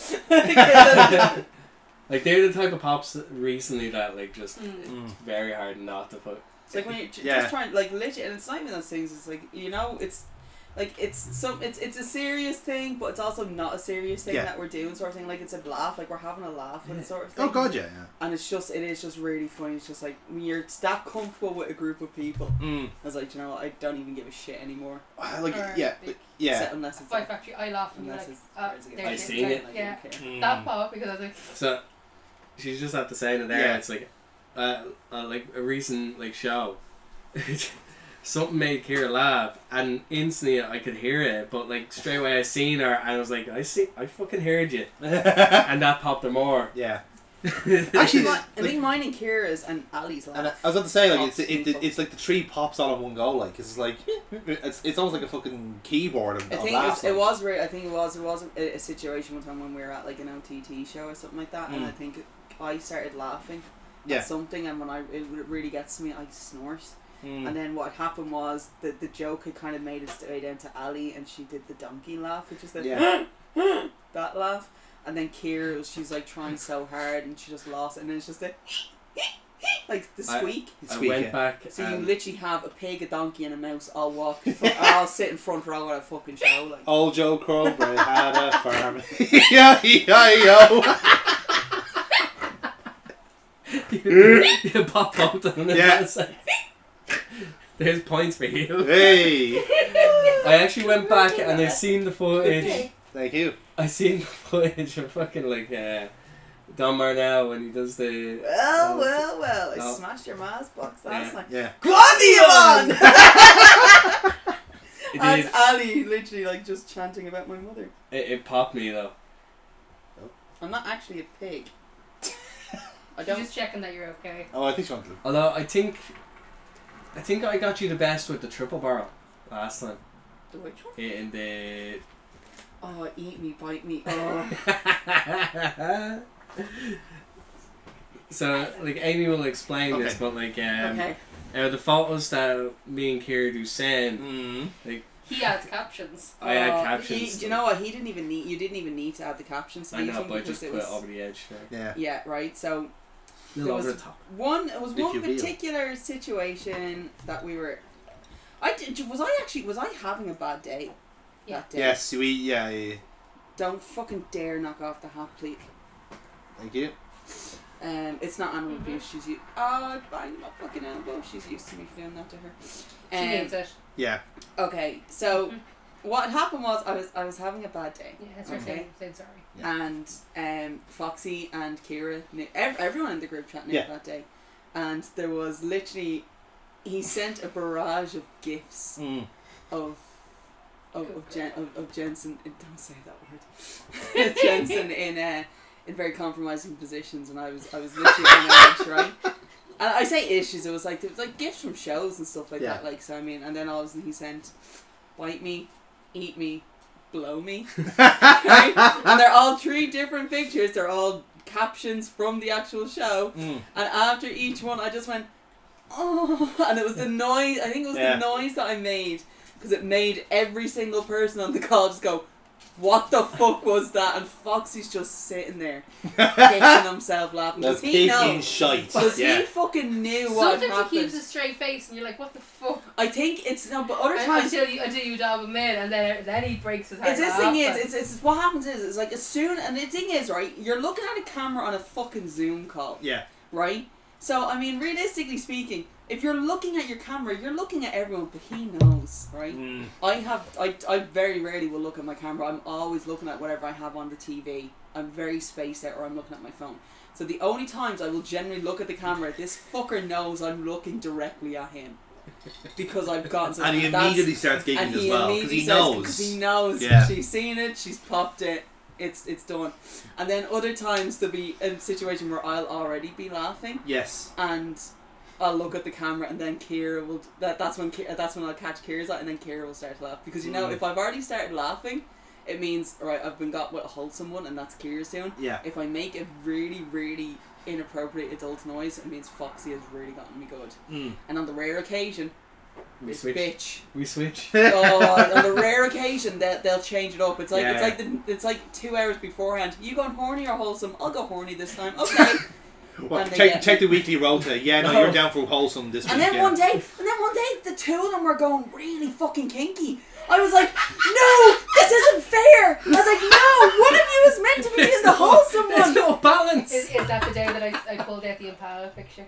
S3: Like they're the type of pops that recently that like just it's very hard not to put.
S2: It's like when you're just trying, like, legit, and it's not even those things. It's like, you know, it's like it's a serious thing, but it's also not a serious thing that we're doing, sort of thing. Like, it's a laugh, like we're having a laugh with it, sort of thing.
S1: Oh god, yeah.
S2: And it is just really funny. It's just like when you're that comfortable with a group of people. I was like, you know what, I don't even give a shit anymore.
S1: Like,
S2: Unless it's
S4: Five Factory, I laughed and like,
S3: I seen it.
S4: Yeah, that pop because I was like.
S3: So, she's just at the saying it there. Yeah. It's like a recent like show. Something made Kira laugh, and instantly I could hear it, but like straight away I seen her, and I was like, I fucking heard you, and that popped her more.
S1: Yeah.
S2: Actually, I think mine and Kira's and Ali's laugh.
S1: And I was about to say, like, it's like the three pops all in one go. Like, it's like it's almost like a fucking keyboard. I think
S2: it was a situation one time when we were at like an OTT show or something like that, and I think I started laughing at something, and when it really gets to me, I snort. And then what happened was the joke had kind of made its way down to Ali, and she did the donkey laugh, which is the that laugh, and then Kira, she's like trying so hard and she just lost it, and then it's just like the squeak.
S3: I went back.
S2: So you literally have a pig, a donkey, and a mouse all all sit in front row at a fucking show. Like.
S1: Old Joe Crowborough had a farm. Yo.
S3: You pop up and then there's points for you.
S1: Hey.
S3: I actually went back and I've seen the footage.
S1: Thank you.
S3: I seen the footage of fucking like Don Marnell when he does the.
S2: Well. I smashed your ma's box last night.
S1: Yeah.
S2: Go on, Dion! And
S3: did.
S2: Ali literally like just chanting about my mother.
S3: It popped me though.
S2: I'm not actually a pig. I
S4: I'm
S2: don't.
S4: just checking that you're okay.
S1: Oh, I think she wanted to.
S3: Although I think I got you the best with the triple barrel last time.
S2: The which one?
S3: In the.
S2: Oh, eat me, bite me. Oh.
S3: So like Amy will explain this, but like the photos that me and Kira do send, like
S4: He adds captions.
S3: I add captions.
S2: Do you know what? You didn't even need to add the captions. To
S3: I know,
S2: these
S3: but I just put it over the edge.
S1: Yeah.
S2: Yeah, right. So
S3: Little over the top.
S2: one
S1: If you feel.
S2: particular situation that we were. Was I having a bad day?
S4: Yeah.
S2: That day?
S1: Yes, yeah.
S2: Don't fucking dare knock off the hat, please.
S1: Thank you.
S2: It's not animal abuse. She's oh, bang my fucking elbow. She's used to me doing that to her.
S4: She needs it.
S1: Yeah.
S2: Okay, so what happened was I was having a bad day.
S4: Yeah, that's right. Saying sorry.
S1: Yeah.
S2: And Foxy and Kira knew, everyone in the group chat knew that day, and there was literally he sent a barrage of gifs of Jensen. Don't say that word. Jensen in very compromising positions, and I was literally on edge, right? And I say issues. It was like gifts from shows and stuff like that. Like, so I mean, and then all of a sudden he sent, bite me, eat me, blow me, right? And they're all 3 different pictures. They're all captions from the actual show. And after each one, I just went, oh, and it was the noise. I think it was the noise that I made, because it made every single person on the call just go, what the fuck was that? And Foxy's just sitting there kicking himself laughing because he knows. Because he fucking knew what
S4: Sometimes
S2: happened.
S4: he keeps a straight face and you're like, what the fuck?
S2: I think it's no, but other times
S4: until you dab him in, and then he breaks his heart.
S2: This thing is, it's what happens is, it's like as soon, and the thing is, right, you're looking at a camera on a fucking Zoom call.
S1: Yeah.
S2: Right? So, I mean, realistically speaking, if you're looking at your camera, you're looking at everyone, but he knows, right? I very rarely will look at my camera. I'm always looking at whatever I have on the TV. I'm very spaced out, or I'm looking at my phone. So the only times I will generally look at the camera, this fucker knows I'm looking directly at him. Because I've gotten something.
S1: And he immediately starts giggling as well, because he knows.
S2: Because he knows.
S1: Yeah.
S2: She's seen it, she's popped it. It's done. And then other times there'll be a situation where I'll already be laughing.
S1: Yes.
S2: And I'll look at the camera, and then Kira will. That's when I'll catch Kira's eye, and then Kira will start to laugh, because you know if I've already started laughing, it means right I've been got with a wholesome one, and that's Kira's doing.
S1: Yeah.
S2: If I make a really really inappropriate adult noise, it means Foxy has really gotten me good. And on the rare occasion,
S3: we
S2: switch. Bitch.
S3: We switch.
S2: Oh, on the rare occasion they'll change it up. It's like it's like 2 hours beforehand. You going horny or wholesome? I'll go horny this time. Okay.
S1: Well, check the weekly rota. Yeah, no, you're down for wholesome this week.
S2: And then one day, the 2 of them were going really fucking kinky. I was like, no, this isn't fair. I was like, no, one of you is meant to be doing the wholesome one.
S3: There's no balance.
S4: Is that the day that I pulled out the Impala picture?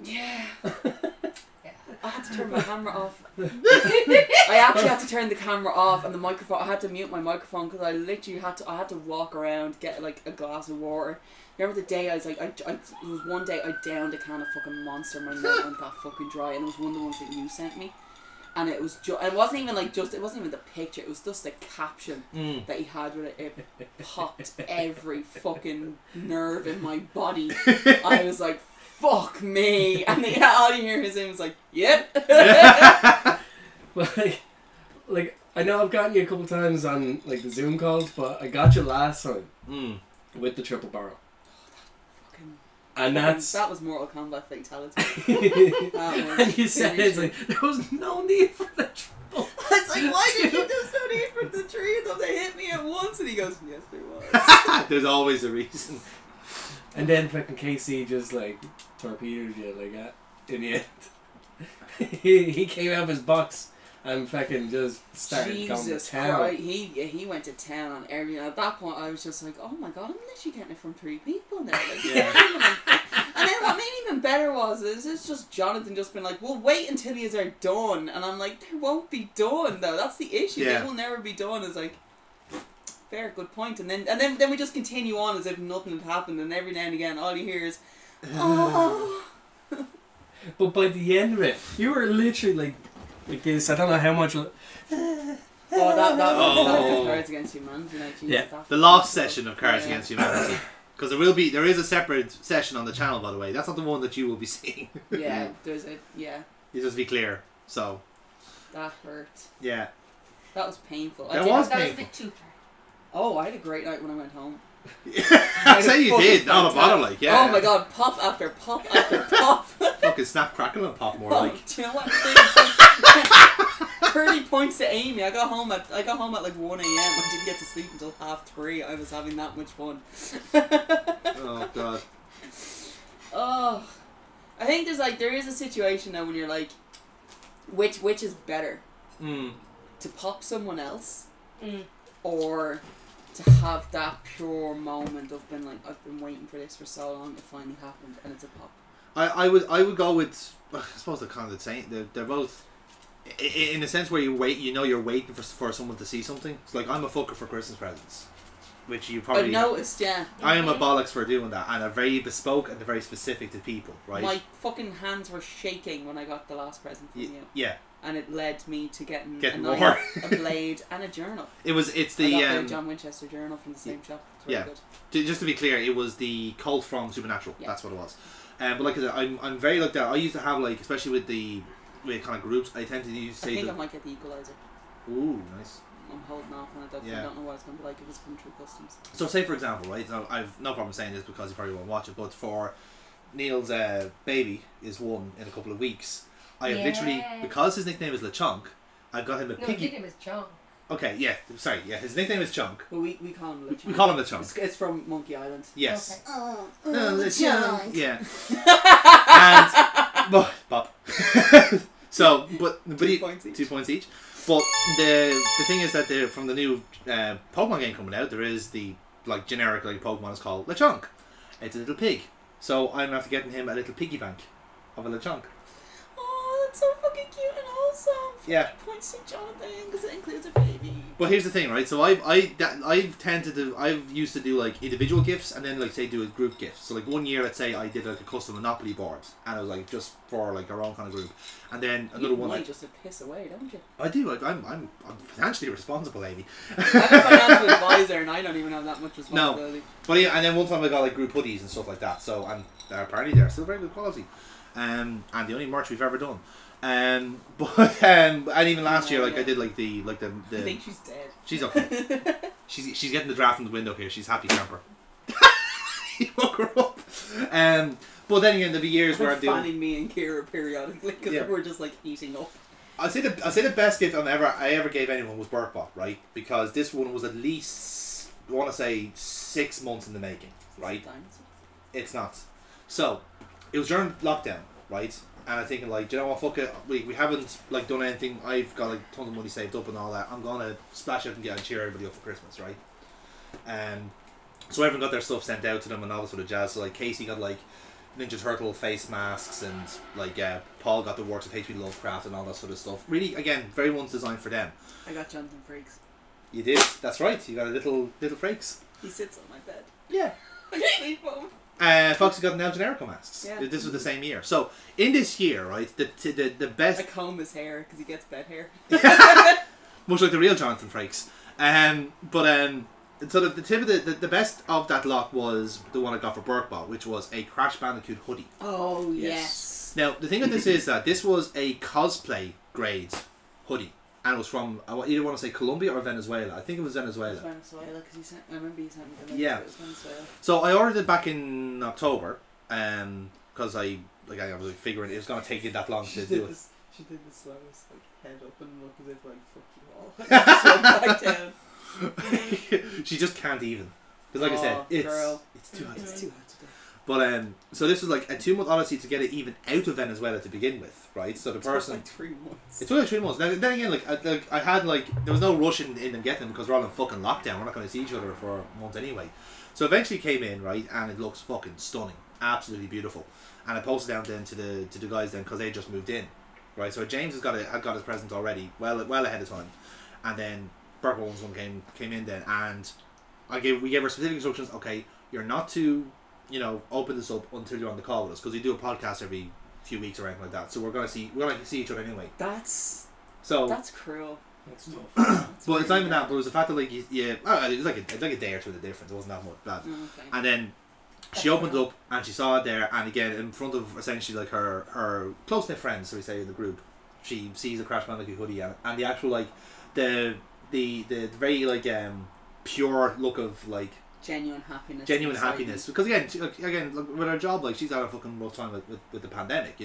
S2: Yeah.
S4: Yeah.
S2: I had to turn my camera off. I actually had to turn the camera off and the microphone. I had to mute my microphone because I literally had to walk around, get like a glass of water. Remember the day I was like, it was one day I downed a can of fucking Monster. My mouth went that fucking dry, and it was one of the ones that you sent me. And it was it wasn't even the picture. It was just the caption that he had with it. It popped every fucking nerve in my body. I was like, fuck me. And all you hear is him was like, yep.
S3: Well, like I know I've gotten you a couple times on like the Zoom calls, but I got you last time with the triple barrel. And that
S2: was Mortal Kombat fatality.
S3: And you said it's like there was no need for the triple.
S2: It's like, why did you? There's no need for with the three of them, they hit me at once, and he goes, yes, there was.
S1: There's always a reason.
S3: And then fucking Casey just like torpedoed you like that in the end. he came out of his box and fucking just started going to town.
S2: Christ. He went to town on everything. At that point, I was just like, oh my god, I'm literally getting it from three people now. Like,
S1: Yeah.
S2: And then what made it even better was it's just Jonathan just been like, well, wait until these are done. And I'm like, they won't be done though. That's the issue.
S1: Yeah.
S2: They will never be done. It's like, fair, good point. And then we just continue on as if nothing had happened. And every now and again, all you hear is, oh.
S3: But by the end of it, you were literally like this. I don't know how much.
S2: Oh, that was Cards Against Humanity.
S3: Yeah.
S1: The last session of Cards Against Humanity. Because there is a separate session on the channel, by the way. That's not the one that you will be seeing.
S2: Yeah, there's a, yeah.
S1: Just to be clear. So.
S2: That hurt.
S1: Yeah.
S2: That was painful.
S1: That was
S4: That was a
S1: painful.
S4: bit too far.
S2: Oh, I had a great night when I went home.
S1: I'd say you did. Not a bother, like, yeah.
S2: Oh my god, pop after pop after pop.
S1: Fucking snap, crackle, and pop more
S2: Oh,
S1: like.
S2: do you know what? 30 points to Amy. I got home at like 1 a.m. I didn't get to sleep until 3:30. I was having that much fun.
S1: Oh god.
S2: Oh, I think there is a situation now when you're like, which is better, to pop someone else, or to have that pure moment of being like, I've been waiting for this for so long, it finally happened, and it's a pop.
S1: I would go with, I suppose they're kind of the same. They're both in a sense where you're waiting for someone to see something. It's like, I'm a fucker for Christmas presents, which you probably
S2: I've noticed, yeah.
S1: I am a bollocks for doing that, and they're very bespoke and they're very specific to people, right?
S2: My fucking hands were shaking when I got the last present from you.
S1: Yeah.
S2: And it led me to getting a
S1: more.
S2: knife, a blade, and a journal.
S1: It's the
S2: I got the John Winchester journal from the same shop. It's really good.
S1: Just to be clear, it was the Cult from Supernatural.
S2: Yeah.
S1: That's what it was. But like I said, I'm very like that. I used to have, like, especially with kind of groups, I tend to use
S2: I think I might get the Equalizer.
S1: Ooh, nice.
S2: I'm holding off on it. I don't know what it's going to be like if it's from True Customs.
S1: So say for example, right? So I've no problem saying this because you probably won't watch it, but for Neil's baby is one in a couple of weeks. I have literally, because his nickname is LeChonk, I've got him a piggy.
S4: His nickname is John.
S1: Okay, yeah, sorry, yeah, his nickname is Chunk.
S2: Well, we call him LeChonk.
S1: We call him LeChonk.
S2: It's from Monkey Island.
S1: Yes.
S4: Okay.
S2: Oh,
S1: LeChonk. Yeah. And Bob. So, but
S2: 2 points each.
S1: 2 points each. But the thing is that from the new Pokemon game coming out, there is the generic Pokemon is called LeChonk. It's a little pig. So I'm after getting him a little piggy bank of a LeChonk.
S2: Oh, that's so fucking cute and wholesome.
S1: Yeah.
S2: Points to Jonathan because it includes a baby.
S1: But here's the thing, right? So I've used to do individual gifts and then say do a group gift. So 1 year, let's say I did a custom Monopoly board and it was just for our own kind of group. And then another one.
S2: You just to piss away, don't you?
S1: I do. I'm financially responsible, Amy.
S2: I'm a financial advisor and I don't even have that much responsibility.
S1: No. But yeah, and then one time I got group hoodies and stuff like that. So and apparently they're still very good quality. And the only merch we've ever done. And even last year, I did the.
S2: I think she's dead.
S1: She's okay. she's getting the draft from the window here. She's happy camper. You woke her up. But then again, there'll be years where I'm doing.
S2: Fanning me and Kira periodically because we're just eating up.
S1: I'd say the best gift I ever gave anyone was BurtBot, right? Because this one was at least, I want to say, 6 months in the making, right? It's not. So it was during lockdown, right? And I'm thinking, do you know what, fuck it, we haven't done anything. I've got tons of money saved up and all that. I'm gonna splash out and cheer everybody up for Christmas, right? So everyone got their stuff sent out to them and all this sort of jazz. So Casey got Ninja Turtle face masks and Paul got the works of H.P. Lovecraft and all that sort of stuff. Really, again, very one's designed for them.
S2: I got Jonathan Frakes.
S1: You did. That's right. You got a little Frakes.
S2: He sits on my bed.
S1: Yeah.
S2: I can sleep on him.
S1: Foxy got Neo Generico masks.
S2: Yeah.
S1: This was the same year. So in this year, right, the best.
S2: I comb his hair because he gets bed hair.
S1: Much like the real Jonathan Frakes. So the tip of the best of that lot was the one I got for BurtBot, which was a Crash Bandicoot hoodie.
S2: Oh yes.
S1: Now the thing with this is that this was a cosplay grade hoodie. And it was from, I either want to say Colombia or Venezuela. I think it was Venezuela.
S2: It was Venezuela because I remember you sent me the link.
S1: Yeah.
S2: It was Venezuela.
S1: So I ordered it back in October, because I was figuring it was going to take you that long to do it.
S2: She did the slowest, like, head up and look as if, like, fuck you all. Just went back down.
S1: She just can't even. Because like I said, it's too hot.
S2: It's too hot today.
S1: But so this was like a 2-month odyssey to get it even out of Venezuela to begin with, right? So the person,
S2: It took like 3 months.
S1: it took like 3 months. Now, then again, I had there was no rush in them getting them because we're all in fucking lockdown. We're not going to see each other for a month anyway. So eventually came in, right, and it looks fucking stunning, absolutely beautiful. And I posted down then to the guys then because they just moved in, right? So James had got his present already, well ahead of time, and then Burke Owens one came in then, and we gave her specific instructions. Okay, you're not to, open this up until you're on the call with us because we do a podcast every few weeks or anything like that. So we're gonna see each other anyway.
S2: That's cruel.
S3: That's tough.
S1: But it's not even that. But it was the fact that it was like a day or two of the difference. It wasn't that much bad.
S2: Okay.
S1: And then she opened it up and she saw it there, and again in front of essentially like her close knit friends, so we say in the group, she sees a Crash Bandicoot hoodie and the actual like the very like pure look of like
S2: genuine happiness.
S1: Because again, with her job, like she's had a fucking rough time with the pandemic.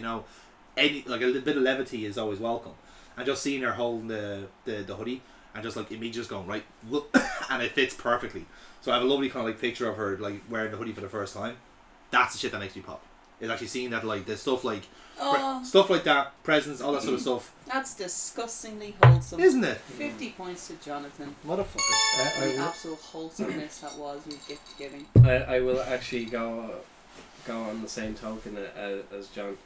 S1: Any like a little bit of levity is always welcome. And just seeing her holding the hoodie and just like immediately just going right, and it fits perfectly. So I have a lovely kind of like picture of her like wearing the hoodie for the first time. That's the shit that makes me pop. Is actually seeing that like the stuff like stuff like that, presents, all that sort of stuff.
S2: That's disgustingly wholesome,
S1: isn't it?
S2: 50 points to Jonathan.
S1: Motherfuckers.
S2: The absolute wholesomeness that was your gift giving.
S3: I will actually go on the same token as John.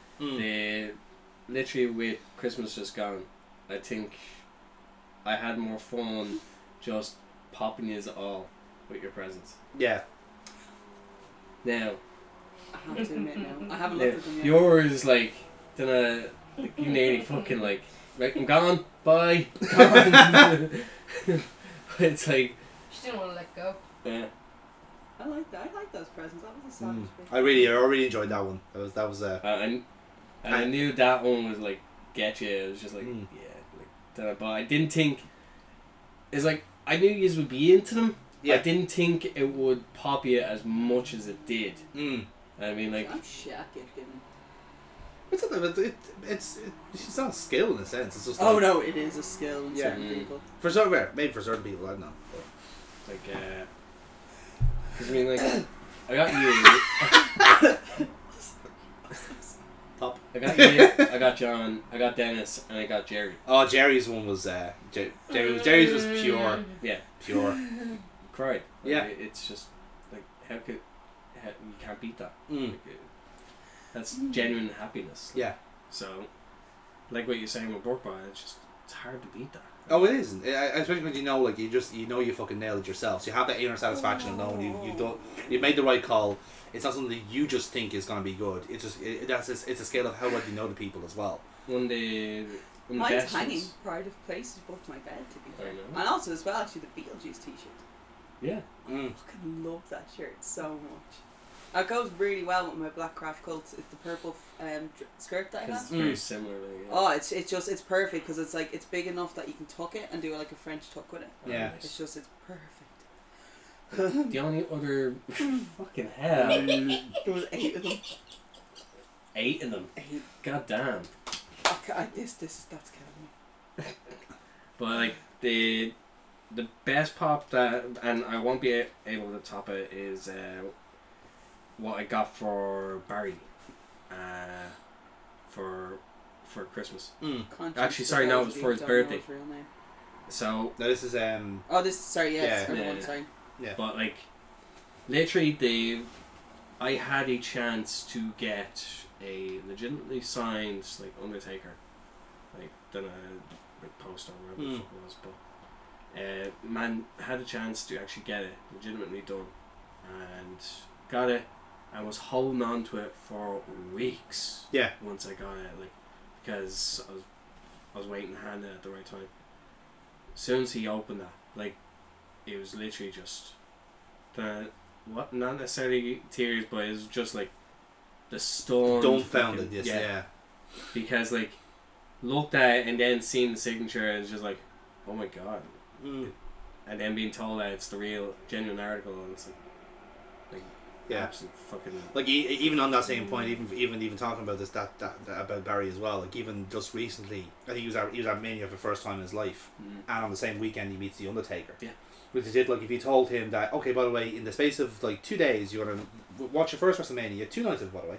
S3: Literally with Christmas just gone, I think I had more fun just popping yous all with your presents.
S1: Yeah.
S3: Now,
S2: I have to admit now, I haven't looked at them yet.
S3: yours like you nearly fucking like right, I'm gone, bye. Gone. It's like
S4: She didn't want to let go.
S3: yeah.
S2: I like that. I like those presents. That was a savage bit.
S1: I really enjoyed that one. That was
S3: And I knew that one was like get you. It was just like but I didn't think it's like I knew you would be into them.
S1: Yeah.
S3: I didn't think it would pop you as much as it did. I mean, like
S2: I'm shit at gift giving.
S1: It's not a skill in a sense. It's just
S2: No, it is a skill in
S1: Yeah.
S2: certain people.
S1: maybe for certain people, I don't know.
S3: like because I mean like I got you.
S1: Top.
S3: I got you. I got John. I got Dennis, and I got Jerry.
S1: Oh, Jerry's one was Jerry's was pure.
S3: Yeah.
S1: Pure.
S3: Cried. Like,
S1: Yeah.
S3: It's just like how you can't beat that.
S1: Mm.
S3: Like, that's genuine happiness.
S1: Yeah.
S3: So, like what you're saying with Dorkbot, it's hard to beat that.
S1: Oh, it isn't. Especially when you fucking nailed it yourself. So you have that inner satisfaction of knowing you made the right call. It's not something that you just think is going to be good. It's just it's a scale of how well you know the people as well.
S3: One day,
S2: Mine's hanging pride of places above my bed, to be fair.
S3: I know.
S2: And also as well, actually, the Beetlejuice t-shirt.
S3: Yeah.
S2: I fucking love that shirt so much. It goes really well with my black craft coats. It's the purple skirt that I
S3: Because it's
S2: have.
S3: very similar. Like,
S2: Oh, it's perfect because it's like it's big enough that you can tuck it and do like a French tuck with it.
S1: Yeah.
S2: It's perfect.
S3: The only other fucking hell.
S2: There was 8 of them.
S3: 8 of them.
S2: 8.
S3: God damn.
S2: That's killing me.
S3: But like the best pop that, and I won't be able to top it, is what I got for Barry for Christmas. Actually, sorry, no, it was for his birthday. So
S1: now this is
S2: sorry, yes,
S3: yeah.
S2: sorry.
S1: Yeah.
S3: But like literally I had a chance to get a legitimately signed like Undertaker, like done a poster or whatever the fuck it was, but man had a chance to actually get it legitimately done and got it and was holding on to it for weeks.
S1: Yeah.
S3: Once I got it, like because I was waiting to hand it at the right time. As soon as he opened that, like it was literally just not necessarily tears, but it was just like the storm.
S1: dumbfounded. Yes, yeah.
S3: Because like looked at it and then seeing the signature and it's just like, oh my god. And then being told that it's the real genuine article and it's like
S1: Yeah.
S3: Absolute fucking.
S1: Like even on that same point, even talking about this that about Barry as well. Like even just recently, I think he was at Mania for the first time in his life, and on the same weekend he meets the Undertaker.
S3: Yeah.
S1: Which is it. Like if you told him that, okay, by the way, in the space of like 2 days, you're gonna watch your first WrestleMania, 2 nights of it, by the way,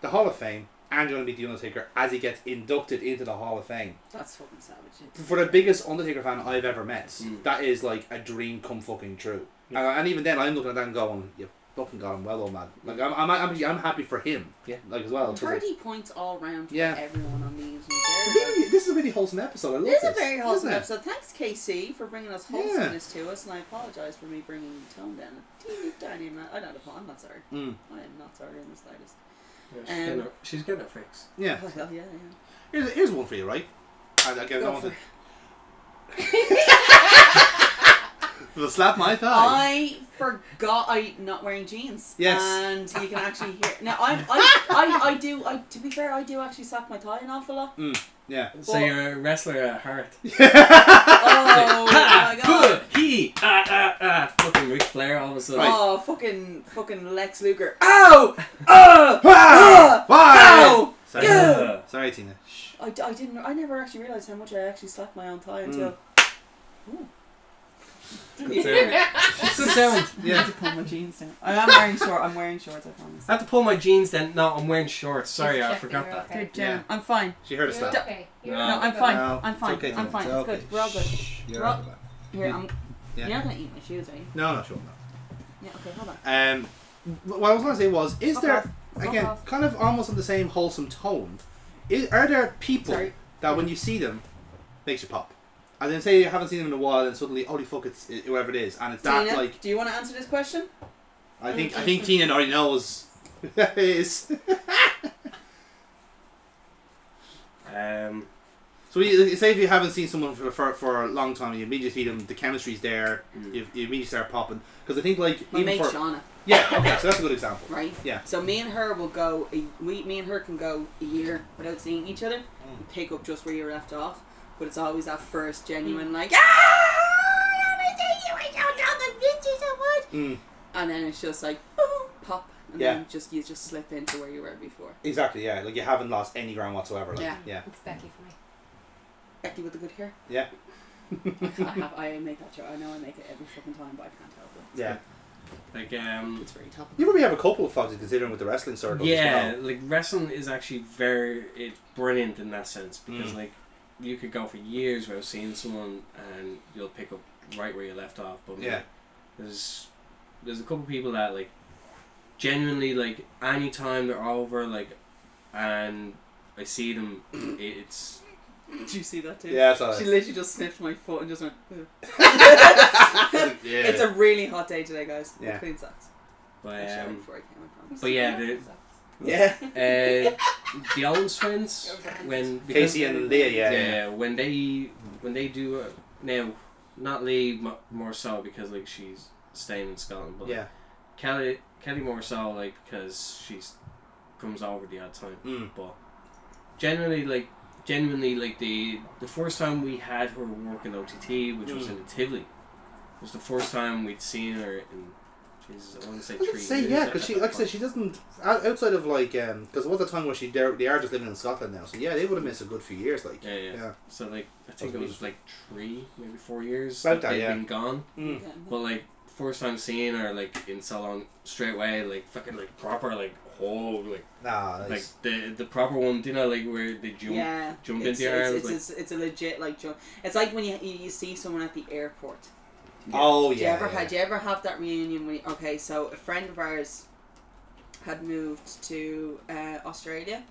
S1: the Hall of Fame, and you're gonna meet the Undertaker as he gets inducted into the Hall of Fame.
S2: That's fucking savage.
S1: For the biggest Undertaker fan I've ever met, that is like a dream come fucking true.
S3: Yeah.
S1: And even then, I'm looking at that and going, "You fucking got him well, old man." Like I'm happy for him.
S3: Yeah.
S1: Like as well.
S2: Hardy points all round for
S1: Yeah.
S2: everyone on these.
S1: This is a really wholesome episode. I love
S2: This
S1: this.
S2: is a very wholesome
S1: isn't it?
S2: episode. Thanks, KC, for bringing us wholesomeness to us, and I apologise for me bringing the tone down a teeny tiny amount. I'm not sorry. I am not sorry in the slightest.
S3: Yeah, she's getting her fix.
S1: Yeah.
S2: Oh, hell yeah.
S1: Here's one for you, right?
S2: Go for it.
S1: Will slap my thigh.
S2: I forgot I'm not wearing jeans.
S1: Yes.
S2: And you can actually hear. Now I do. To be fair, I do actually slap my thigh an awful lot.
S1: Yeah.
S3: So you're a wrestler at heart.
S2: Oh my god.
S3: Fucking Ric Flair all of a sudden.
S1: Right.
S2: Oh fucking Lex Luger. Ow!
S1: Why?
S2: Ow!
S1: Sorry.
S2: Yeah.
S1: Sorry, Tina. Shh.
S2: I never actually realised how much I actually slapped my own thigh until. Ooh.
S3: Good sound.
S2: I have to pull my jeans down. I'm wearing shorts, I promise.
S3: I have to pull my jeans then. No, I'm wearing shorts. Sorry, I forgot that.
S4: Okay.
S1: Yeah.
S2: I'm fine.
S1: She heard a
S4: You're
S1: slap.
S4: okay. You're
S3: No.
S2: No, I'm fine.
S1: No,
S2: I'm fine.
S1: it's okay,
S2: I'm
S1: Tina.
S2: fine.
S1: It's
S2: It's
S1: okay.
S2: good. We're all good.
S1: Shh, you're
S2: We're all-
S1: all right.
S2: Here,
S1: Yeah.
S2: you're not gonna eat my shoes, are you?
S1: No, sure not.
S2: Yeah. Okay. Hold on.
S1: What I was going to say was, is
S2: Fuck
S1: there
S2: off. Fuck
S1: again
S2: off.
S1: kind of almost on the same wholesome tone? Are there people
S2: Sorry.
S1: that when you see them makes you pop? And then say you haven't seen them in a while, and suddenly, holy fuck, it's whoever it is, and it's that
S2: Tina,
S1: like.
S2: do you want to answer this question?
S1: I think Tina already knows. It is. So say if you haven't seen someone for a long time, you immediately see them, the chemistry's there, you immediately start popping. Because I think like
S2: My mate Shauna.
S1: Yeah, okay, so that's a good example.
S2: Right.
S1: Yeah.
S2: So me and her will go. Me and her can go a year without seeing each other. And pick up just where you left off, but it's always that first genuine like I don't know the bitches so much. And then it's just like boom, pop, and then you just slip into where you were before.
S1: Exactly. Yeah. Like you haven't lost any ground whatsoever. Like, yeah.
S4: It's Becky for me.
S2: Becky with the good hair.
S1: Yeah.
S2: I make that joke. I know I make it every fucking time, but I can't help it.
S1: Yeah.
S3: Like
S2: It's very tough.
S1: You probably have a couple of thoughts considering with the wrestling circle.
S3: yeah,
S1: as well.
S3: like wrestling is actually it's brilliant in that sense because like you could go for years without seeing someone and you'll pick up right where you left off. But
S1: Yeah.
S3: like, there's a couple of people that like genuinely like anytime they're over like and I see them, it's.
S2: Did you see that too?
S1: Yeah, I saw it.
S2: She literally just sniffed my foot and just went.
S1: Yeah.
S2: It's a really hot day today, guys.
S1: Yeah.
S2: Clean socks.
S3: But
S2: I showered before I came, I promise.
S3: but yeah,
S2: Yeah.
S3: the Owens twins when
S1: Casey and Leah, yeah.
S3: when they do now, not Lee more so because like she's staying in Scotland, but
S1: Yeah.
S3: Kelly more so like because she's comes over the odd time, but genuinely like the first time we had her work in OTT, which was in the Tivoli, was the first time we'd seen her in. Jesus, I want to say 3 years.
S1: Yeah, because she, like I said, she doesn't outside of like because what the time was they are just living in Scotland now, so yeah, they would have missed a good few years, like
S3: Yeah. So like I think it was like 3, maybe 4 years
S1: About that,
S3: they've
S1: yeah.
S3: been gone. But like first time seeing her like in so long straight away, like fucking like proper like like
S1: nice.
S3: like the proper one, you know, like where they jump into your arms.
S2: It's a legit like jump. It's like when you see someone at the airport.
S1: Oh
S2: Do you ever have that reunion when okay, so a friend of ours had moved to Australia,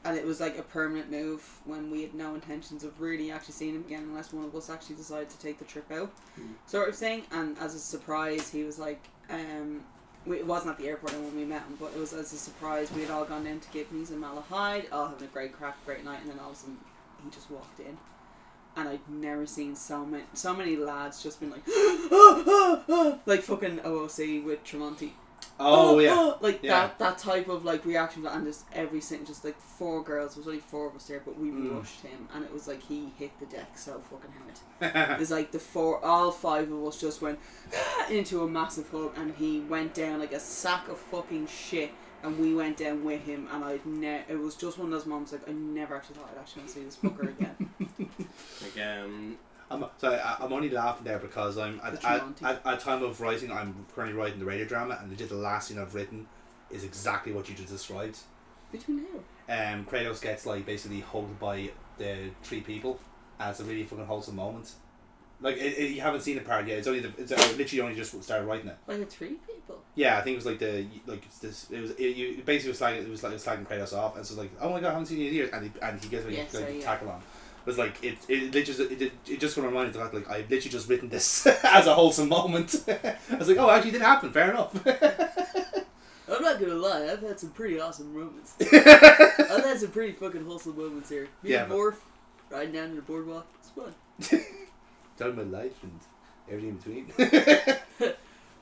S2: and it was like a permanent move when we had no intentions of really actually seeing him again unless one of us actually decided to take the trip out, sort of thing. And as a surprise, he was like, it wasn't at the airport when we met him, but it was as a surprise. We had all gone down to Gibney's in Malahide, all having a great crack, great night, and then all of a sudden he just walked in. And I'd never seen so many lads just been like, like fucking OOC with Tremonti.
S1: Oh, yeah.
S2: Like
S1: Yeah.
S2: that type of like reaction, and just every single, just like 4 girls. There was only 4 of us there, but we rushed him, and it was like he hit the deck so fucking hard. It's like all 5 of us just went into a massive hug, and he went down like a sack of fucking shit, and we went down with him, and it was just one of those moments like I never actually thought I'd actually see this fucker again.
S1: I'm only laughing there because I'm at time of writing. I'm currently writing the radio drama, and legit the last scene I've written is exactly what you just described.
S2: Between who?
S1: Kratos gets like basically hugged by the 3 people, and it's a really fucking wholesome moment. Like you haven't seen the part yet. It's literally only just started writing it.
S2: Like the 3 people.
S1: Yeah, I think it was like you basically was slagging Kratos off, and so like, oh my god, I haven't seen you in years, and he gets like tackle on. It was like it just gonna remind me of the fact like I've literally just written this as a wholesome moment. I was like, oh, actually, it did happen. Fair enough.
S2: I'm not gonna lie, I've had some pretty awesome moments. I've had some pretty fucking wholesome moments here. Me and Morph riding down to the boardwalk. It's fun.
S1: Talking about life and everything in between.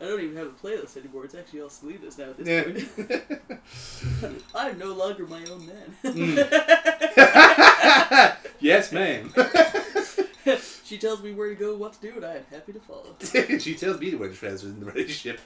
S2: I don't even have a playlist anymore. It's actually all Selena's now at this point. I'm no longer my own man.
S1: Yes, ma'am.
S2: She tells me where to go, what to do, and I am happy to follow.
S1: She tells me where to transfer in the relationship.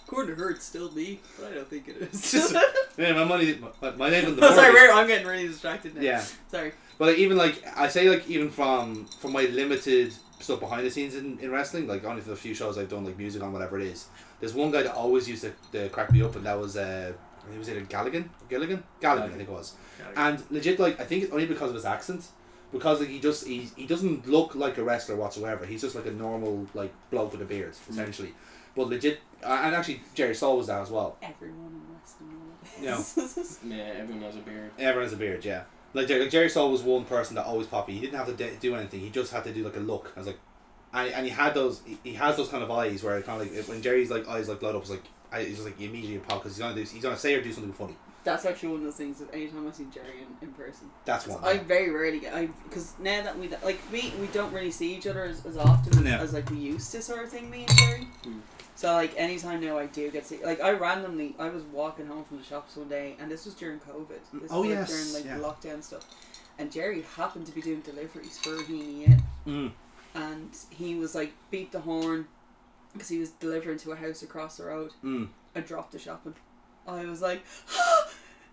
S2: According to her, it's still me, but I don't think it is.
S1: My name on the
S2: Oh, sorry, I'm getting really distracted now.
S1: Yeah.
S2: Sorry.
S1: But like, even like I say, like even from my limited stuff behind the scenes in wrestling, like only for the few shows I've done, like music on whatever it is. There's one guy that always used to crack me up, and that was was either Gilligan, I think it was. And legit, like I think it's only because of his accent, because like he doesn't look like a wrestler whatsoever. He's just like a normal like bloke with a beard, essentially. But legit, and actually Jerry Saul was that as well.
S2: Everyone in wrestling nowadays.
S3: Yeah, everyone has a beard.
S1: Everyone has a beard, yeah. Like Jerry Saul was one person that always popped. He didn't have to do anything. He just had to do like a look. I was like, and he had those. He has those kind of eyes where it kind of like when Jerry's like eyes like light up, it's like it's just like you immediately pop because he's gonna say or do something funny.
S2: That's actually one of those things that anytime I see Jerry in person,
S1: that's one.
S2: I very rarely get because now that we don't really see each other as often as like we used to, sort of thing. Me and Jerry. So like anytime now I do get to see, like I was walking home from the shops one day, and this was during COVID. This was during like the lockdown stuff, and Jerry happened to be doing deliveries for Heaney Inn, and he was like beat the horn because he was delivering to a house across the road. I dropped the shopping. I was like,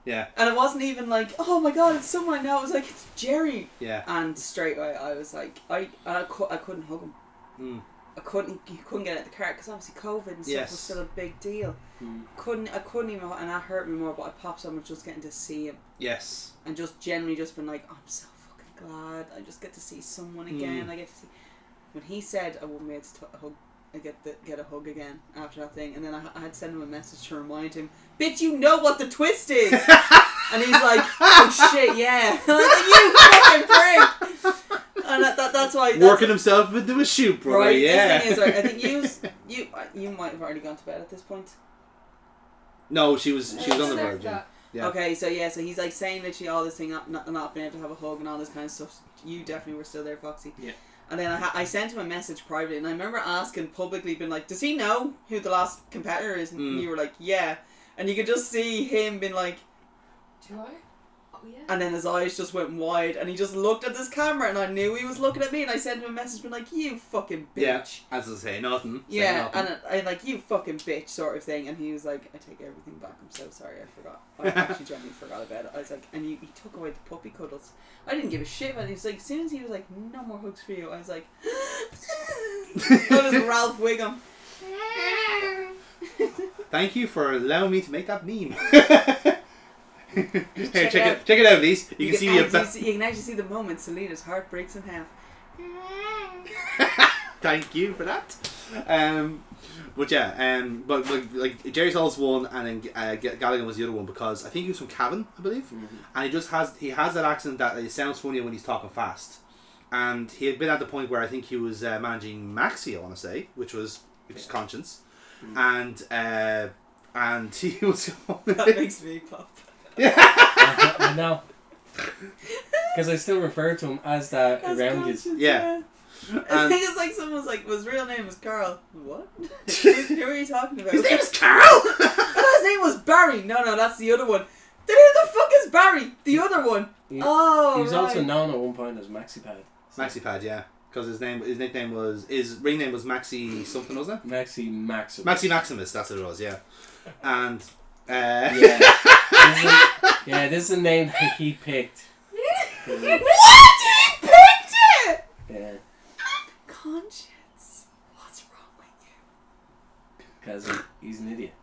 S1: yeah, and
S2: it wasn't even like, oh my god, it's someone I know. It was like, it's Jerry.
S1: Yeah, and
S2: straight away I was like, I couldn't hug him. You couldn't get out of the car because obviously COVID and stuff was still a big deal. I couldn't even, and that hurt me more. But I popped so much just getting to see him.
S1: Yes.
S2: And just generally just been like, I'm so fucking glad I just get to see someone again. I get to see. When he said I wouldn't be able to hug, I get a hug again after that thing, and then I had to send him a message to remind him, bitch, you know what the twist is. And he's like, oh shit, yeah. And I was like, you fucking prick. And that's why
S1: working himself into a shoot, bro.
S2: Right.
S1: Yeah.
S2: The thing is, right, I think you might have already gone to bed at this point.
S1: No, she was on the verge. Yeah. Okay,
S2: so he's like saying literally all this thing, not being able to have a hug and all this kind of stuff. You definitely were still there, Foxy.
S3: Yeah.
S2: And then I sent him a message privately, and I remember asking publicly, being like, does he know who the last competitor is? And you were like, yeah. And you could just see him being like,
S4: do I? Oh, yeah.
S2: And then his eyes just went wide, and he just looked at this camera, and I knew he was looking at me, and I sent him a message being like, you fucking bitch.
S1: Yeah, as I say, nothing.
S2: Yeah, and I like, you fucking bitch sort of thing, and he was like, I take everything back, I'm so sorry, I forgot. I actually genuinely forgot about it. I was like, and he took away the puppy cuddles. I didn't give a shit, but he was like, as soon as he was like, no more hugs for you, I was like, I was Ralph Wiggum.
S1: Thank you for allowing me to make that meme. Here, check it out, Lise. You can see
S2: you can actually see the moment Selena's heart breaks in half.
S1: Thank you for that. But yeah, but like Jerry Saul's one, and then Gallagher was the other one, because I think he was from Cavan, I believe, and he has that accent that it sounds funny when he's talking fast, and he had been at the point where I think he was managing Maxi, I want to say, which was Conscience, and he was.
S2: That makes me pop.
S3: Yeah. I know. Because I still refer to him as that around you.
S1: Yeah.
S2: I think it's like someone's like, his real name was Carl. What? Who are you talking about?
S1: His name is Carl!
S2: His name was Barry. No, that's the other one. Then who the fuck is Barry? The other one.
S3: He
S2: Oh,
S3: was
S2: right.
S3: also known at one point as MaxiPad.
S1: MaxiPad, yeah. Because his nickname was, his ring name was Maxi something, wasn't it?
S3: Maxi Maximus.
S1: Maxi Maximus, that's what it was, yeah. And,
S3: this is a name that he picked.
S2: What? He picked it!
S3: Yeah.
S2: Conscience. What's wrong with you?
S3: Because he's an idiot.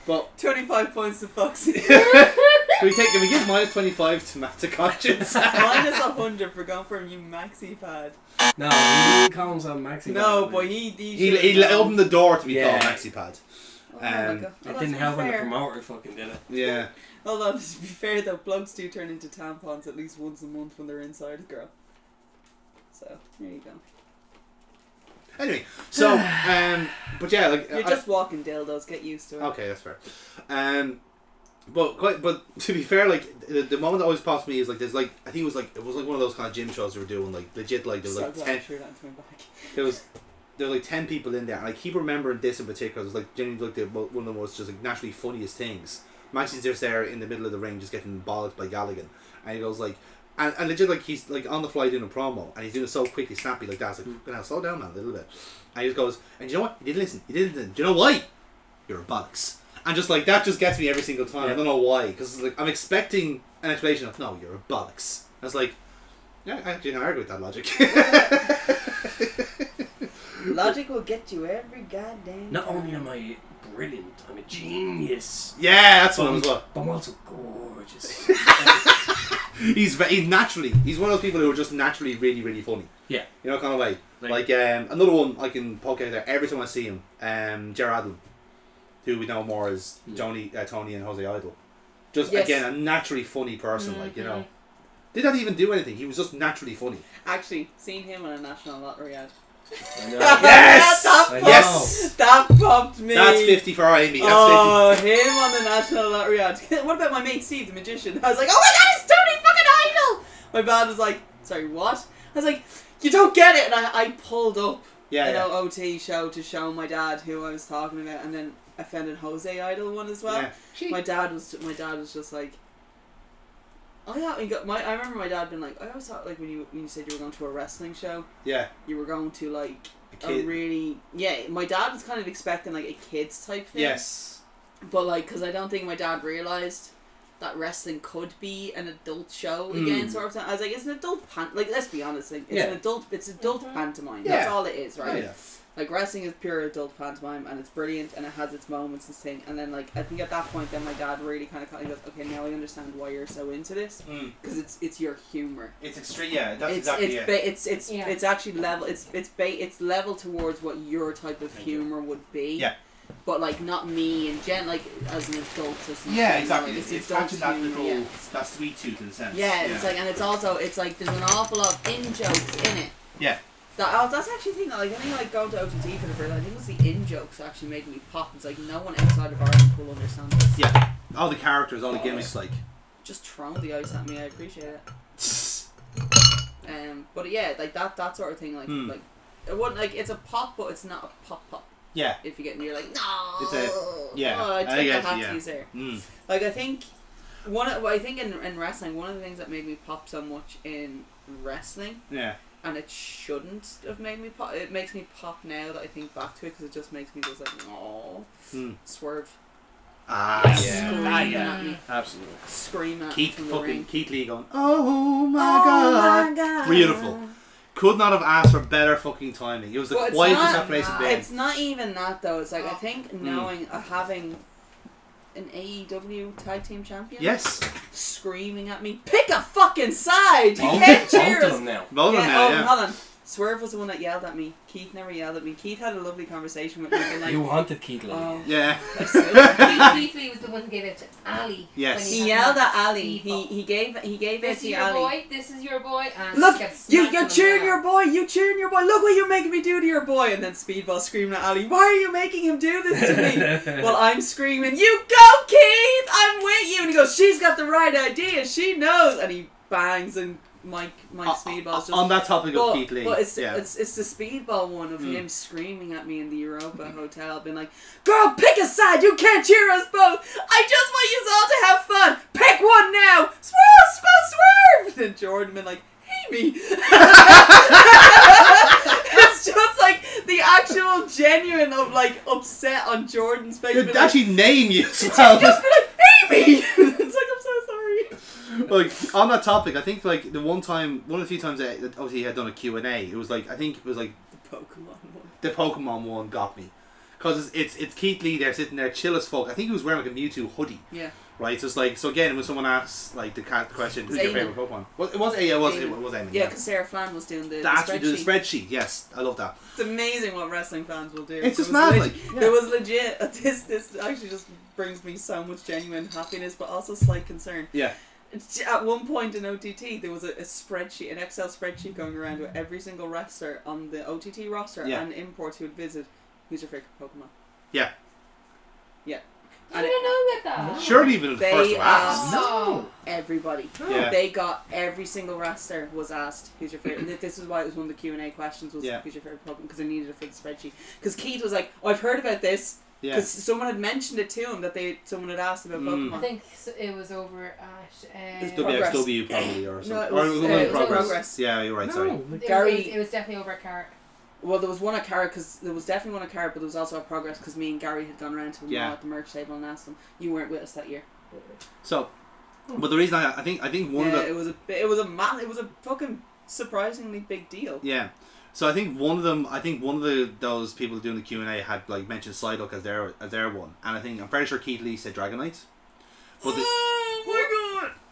S1: But
S2: 25 points to Foxy.
S1: can we give minus 25 to Conscience?
S2: Minus 100 for going for a new maxi pad.
S3: No, he didn't call himself MaxiPad.
S2: No, but
S1: He opened the door to be called MaxiPad.
S2: Oh my God.
S3: It didn't help when the promoter fucking did it.
S1: Yeah.
S2: Hold on, to be fair though, blokes do turn into tampons at least once a month when they're inside a girl. So, there you go.
S1: Anyway, so, but yeah, like...
S2: You're just walking dildos, get used to it.
S1: Okay, that's fair. But to be fair, like, the moment that always pops me is, like, there's, like, I think it was like one of those kind of gym shows they were doing, like, legit, like, there was, like, 10... There was like 10 people in there, and I keep remembering this in particular. It was, like, genuinely, like, one of the most, just, like, naturally funniest things. Maxi's just there in the middle of the ring, just getting bollocked by Galligan, and he goes, like... And legit, like, he's, like, on the fly doing a promo, and he's doing it so quickly, snappy, like that. It's like, gonna slow down, man, a little bit. And he just goes, and you know what? He didn't listen. Do you know why? You're a bollocks. And just, like, that just gets me every single time. I don't know why. Because, like, I'm expecting an explanation of, no, you're a bollocks. I was like, yeah, I actually didn't argue with that logic.
S2: Logic will get you every goddamn
S3: Not
S2: time.
S3: only am I brilliant, I'm a genius.
S1: Yeah, that's what it was. What.
S3: But I'm also gorgeous.
S1: He's naturally, he's one of those people who are just naturally really, really funny.
S3: Yeah.
S1: You know, kind of way. Like another one I can poke out there every time I see him, Gerard, who we know more as Tony and Jose Idol. Just, again, a naturally funny person, like, you know. Did not even do anything, he was just naturally funny.
S2: Actually, seen him on a national lottery ad.
S3: I know.
S1: Yes!
S2: Yes! That popped me.
S1: That's 50 for Amy. That's 50.
S2: Oh, him on the national lottery ad. What about my mate Steve, the magician? I was like, oh my god, it's Tony fucking Idol! My dad was like, sorry, what? I was like, you don't get it! And I pulled up an OT show to show my dad who I was talking about, and then I found a Jose Idol one as well.
S1: Yeah.
S2: My dad was just like, oh yeah, I remember my dad being like, I always thought, like, when you said you were going to a wrestling show, you were going to, like, a really, my dad was kind of expecting, like, a kids type thing.
S1: Yes.
S2: But, like, because I don't think my dad realised that wrestling could be an adult show again, sort of thing. I was like, it's an adult like, let's be honest, like, it's adult pantomime. That's all it is, right?
S1: Yeah.
S2: Like, wrestling is pure adult pantomime, and it's brilliant, and it has its moments and thing. And then, like, I think at that point, then my dad really kind of goes, okay, now I understand why you're so into this, because it's your humor.
S1: It's extreme, that's exactly it.
S2: It's actually level. It's level towards what your type of humor would be.
S1: Yeah.
S2: But, like, not me and Jen, like, as an adult or something.
S1: Yeah, exactly.
S2: Like,
S1: it's actually that little, that sweet tooth in a sense.
S2: Yeah, it's like, and it's also, it's like, there's an awful lot of in-jokes in it.
S1: Yeah.
S2: That's actually the thing that, like, I think, like, going to OTT for the first time, I think it was the in-jokes actually making me pop. It's like, no one outside of Ireland will understand this.
S1: Yeah. All the characters, all the gimmicks, like...
S2: Just thrown the ice at me, I appreciate it. But yeah, like, that sort of thing, like, like, it wouldn't, like, it's a pop, but it's not a pop.
S1: Yeah.
S2: If you get me, you're like, no!
S1: It's a... Yeah.
S2: Oh, I take the hat
S1: there.
S2: Like, I think... in wrestling, one of the things that made me pop so much in wrestling...
S1: Yeah.
S2: And it shouldn't have made me pop. It makes me pop now that I think back to it, because it just makes me just like, oh, Swerve. Screaming at me.
S3: Absolutely.
S2: Screaming at me from the ring.
S1: Keith Lee going, oh my god. Beautiful. Could not have asked for better fucking timing. It was the quietest that place had been.
S2: It's not even that though. It's like, I think knowing, having an AEW tag team champion.
S1: Yes.
S2: Screaming at me, pick a fucking side! You can't cheer us!
S1: Hold on.
S2: Swerve was the one that yelled at me. Keith never yelled at me. Keith had a lovely conversation with me. Like,
S3: you wanted Keith Lee.
S1: Yeah.
S4: Keith Lee was the one who gave it to Ali.
S1: Yes.
S2: He yelled at Ali. He gave it to Ali.
S4: This is your boy. This is your boy. And
S2: look, you're cheering your boy. You cheering your boy. Look what you're making me do to your boy. And then Speedball screaming at Ali. Why are you making him do this to me? Well, I'm screaming, you go, Keith. I'm with you. And he goes, she's got the right idea. She knows. And he bangs and Mike Speedball's just...
S1: On that topic of Keith Lee.
S2: But it's the Speedball one of him screaming at me in the Europa Hotel, being like, "Girl, pick a side, you can't cheer us both! I just want you all to have fun! Pick one now! Swerve! And then Jordan been like, Amy! It's just like the actual genuine of like upset on Jordan's face.
S1: They'd actually name you as well.
S2: Just be like, Amy! It's like, I'm so sorry.
S1: Like, on that topic, I think like one of the few times that obviously he had done a Q&A, it was like, I think it was like the Pokemon one got me. Because it's Keith Lee there sitting there chill as fuck. I think he was wearing like a Mewtwo hoodie.
S2: Yeah.
S1: Right, so it's like, so again, when someone asks like the question, who's your favourite Pokemon? It was Eamon.
S2: Yeah, because Sarah Flan was doing the
S1: spreadsheet.
S2: spreadsheet.
S1: The spreadsheet, yes, I love that.
S2: It's amazing what wrestling fans will do.
S1: It's just mad, like,
S2: There was legit, this actually just brings me so much genuine happiness, but also slight concern.
S1: Yeah.
S2: At one point in OTT, there was a spreadsheet, an Excel spreadsheet going around with every single wrestler on the OTT roster and imports who would visit. Who's your favourite Pokemon?
S1: Yeah.
S2: Yeah.
S4: I didn't know about that.
S1: Surely even the first one asked.
S2: No. Everybody.
S1: Yeah.
S2: They got every single wrestler was asked who's your favourite. This is why it was one of the Q&A questions was who's your favourite Pokemon, because they needed it for the spreadsheet. Because Keith was like, I've heard about this. Because someone had mentioned it to him that someone had asked about Pokemon.
S4: I think it was over at
S1: it's WXW probably or something.
S2: No, it was Progress.
S1: Yeah, you're right. Sorry.
S4: It was definitely over at Carrot.
S2: Well, there was one at Carrot, because there was definitely one at Carrot, but there was also at Progress, because me and Gary had gone around to him at the merch table and asked him. You weren't with us that year. So,
S1: but the reason I think one of the
S2: it was a fucking surprisingly big deal.
S1: Yeah. So I think one of those people doing the Q&A had like mentioned Psyduck as their one, and I'm pretty sure Keith Lee said Dragonite. But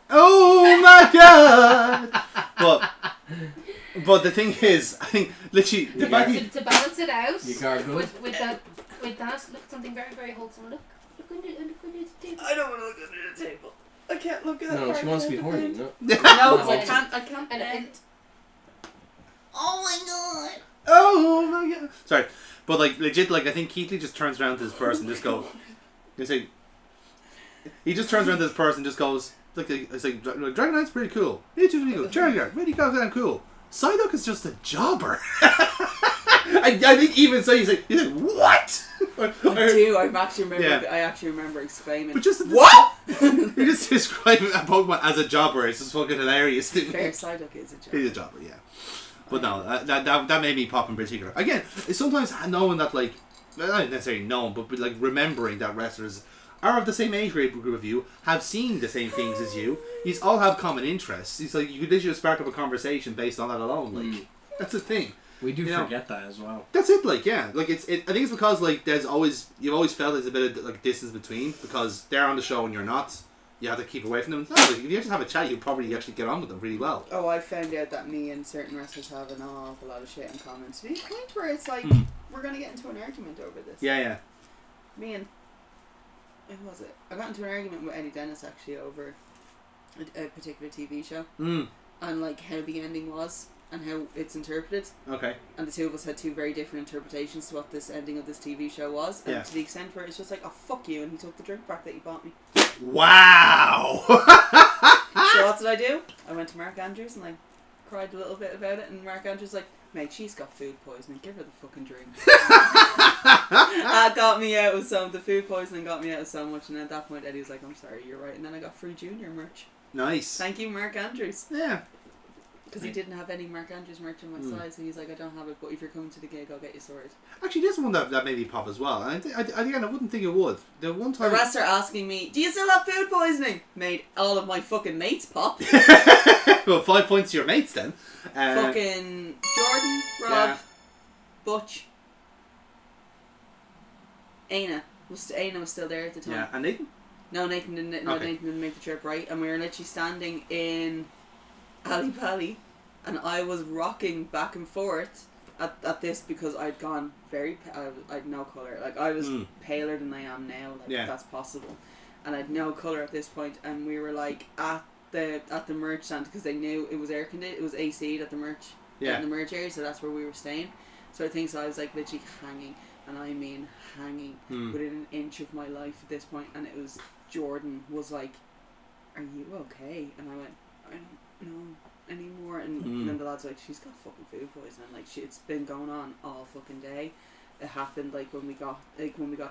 S1: oh my god! But the thing is, I think literally
S4: to balance it out with that look at something very, very wholesome. Look under the table.
S2: I don't want to look under the table. I can't look at that.
S3: No, she wants to be horny. No,
S2: I can't.
S1: Oh my god! Sorry, but like legit, like I think Keith Lee just turns around to this person, and just goes, he just turns around to this person, and just goes, it's like Dragonite's pretty cool. Mewtwo's really cool. Charizard, really goddamn cool. Psyduck is just a jobber. I think even so, you said what?
S2: I actually remember exclaiming.
S1: But just
S2: what?
S1: You're just describing a Pokemon as a jobber. It's just fucking hilarious.
S2: Fair, Psyduck is a jobber.
S1: He's a jobber, yeah. But no, that made me pop in particular. Again, it's sometimes knowing that, like, not necessarily knowing, but like remembering that wrestlers are of the same age group of you, have seen the same things as you. You all have common interests. It's like you could literally spark up a conversation based on that alone. Like that's the thing.
S3: We do forget that as well.
S1: That's it. Like I think it's because like you've always felt there's a bit of like distance between because they're on the show and you're not. You have to keep away from them. No, like, if you just have a chat, you'll probably actually get on with them really well.
S2: Oh, I found out that me and certain wrestlers have an awful lot of shit in common. To the point where it's like we're gonna get into an argument over this.
S1: Yeah.
S2: Me and who was it? I got into an argument with Eddie Dennis actually over a particular TV show and like how the ending was and how it's interpreted. Okay. And the two of us had two very different interpretations to what this ending of this TV show was, and to the extent where it's just like, oh fuck you, and he took the drink back that you bought me.
S1: Wow.
S2: So what did I do? I went to Mark Andrews and I cried a little bit about it, and Mark Andrews was like, mate, she's got food poisoning, give her the fucking drink. That got me out of the food poisoning got me out of so much, and at that point Eddie was like, I'm sorry, you're right, and then I got free Junior merch.
S1: Nice.
S2: Thank you, Mark Andrews.
S1: Yeah.
S2: Because he didn't have any Mark Andrews merch in my size, so he's like, I don't have it, but if you're coming to the gig, I'll get you sorted.
S1: Actually, this one that made me pop as well. And again, I wouldn't think it would. The one time...
S2: A wrestler asking me, do you still have food poisoning? Made all of my fucking mates pop.
S1: Well, 5 points to your mates then.
S2: Fucking Jordan, Rob, Butch, Aina. Aina was still there at the time.
S1: Yeah, and Nathan?
S2: No, Nathan didn't. No, Nathan didn't make the trip, right? And we were literally standing in Ali Pali, and I was rocking back and forth at this because I'd gone I had no colour. Like, I was paler than I am now. Like, that's possible. And I had no colour at this point, and we were like at the merch stand because they knew it was air conditioned. It was AC'd at the merch. Yeah. In the merch area, so that's where we were staying. So I was like literally hanging, and I mean hanging within an inch of my life at this point. And it was Jordan was like, "Are you okay?" And I went, I don't know anymore. And then the lad's like, she's got fucking food poisoning. Like, it's been going on all fucking day. It happened like when we got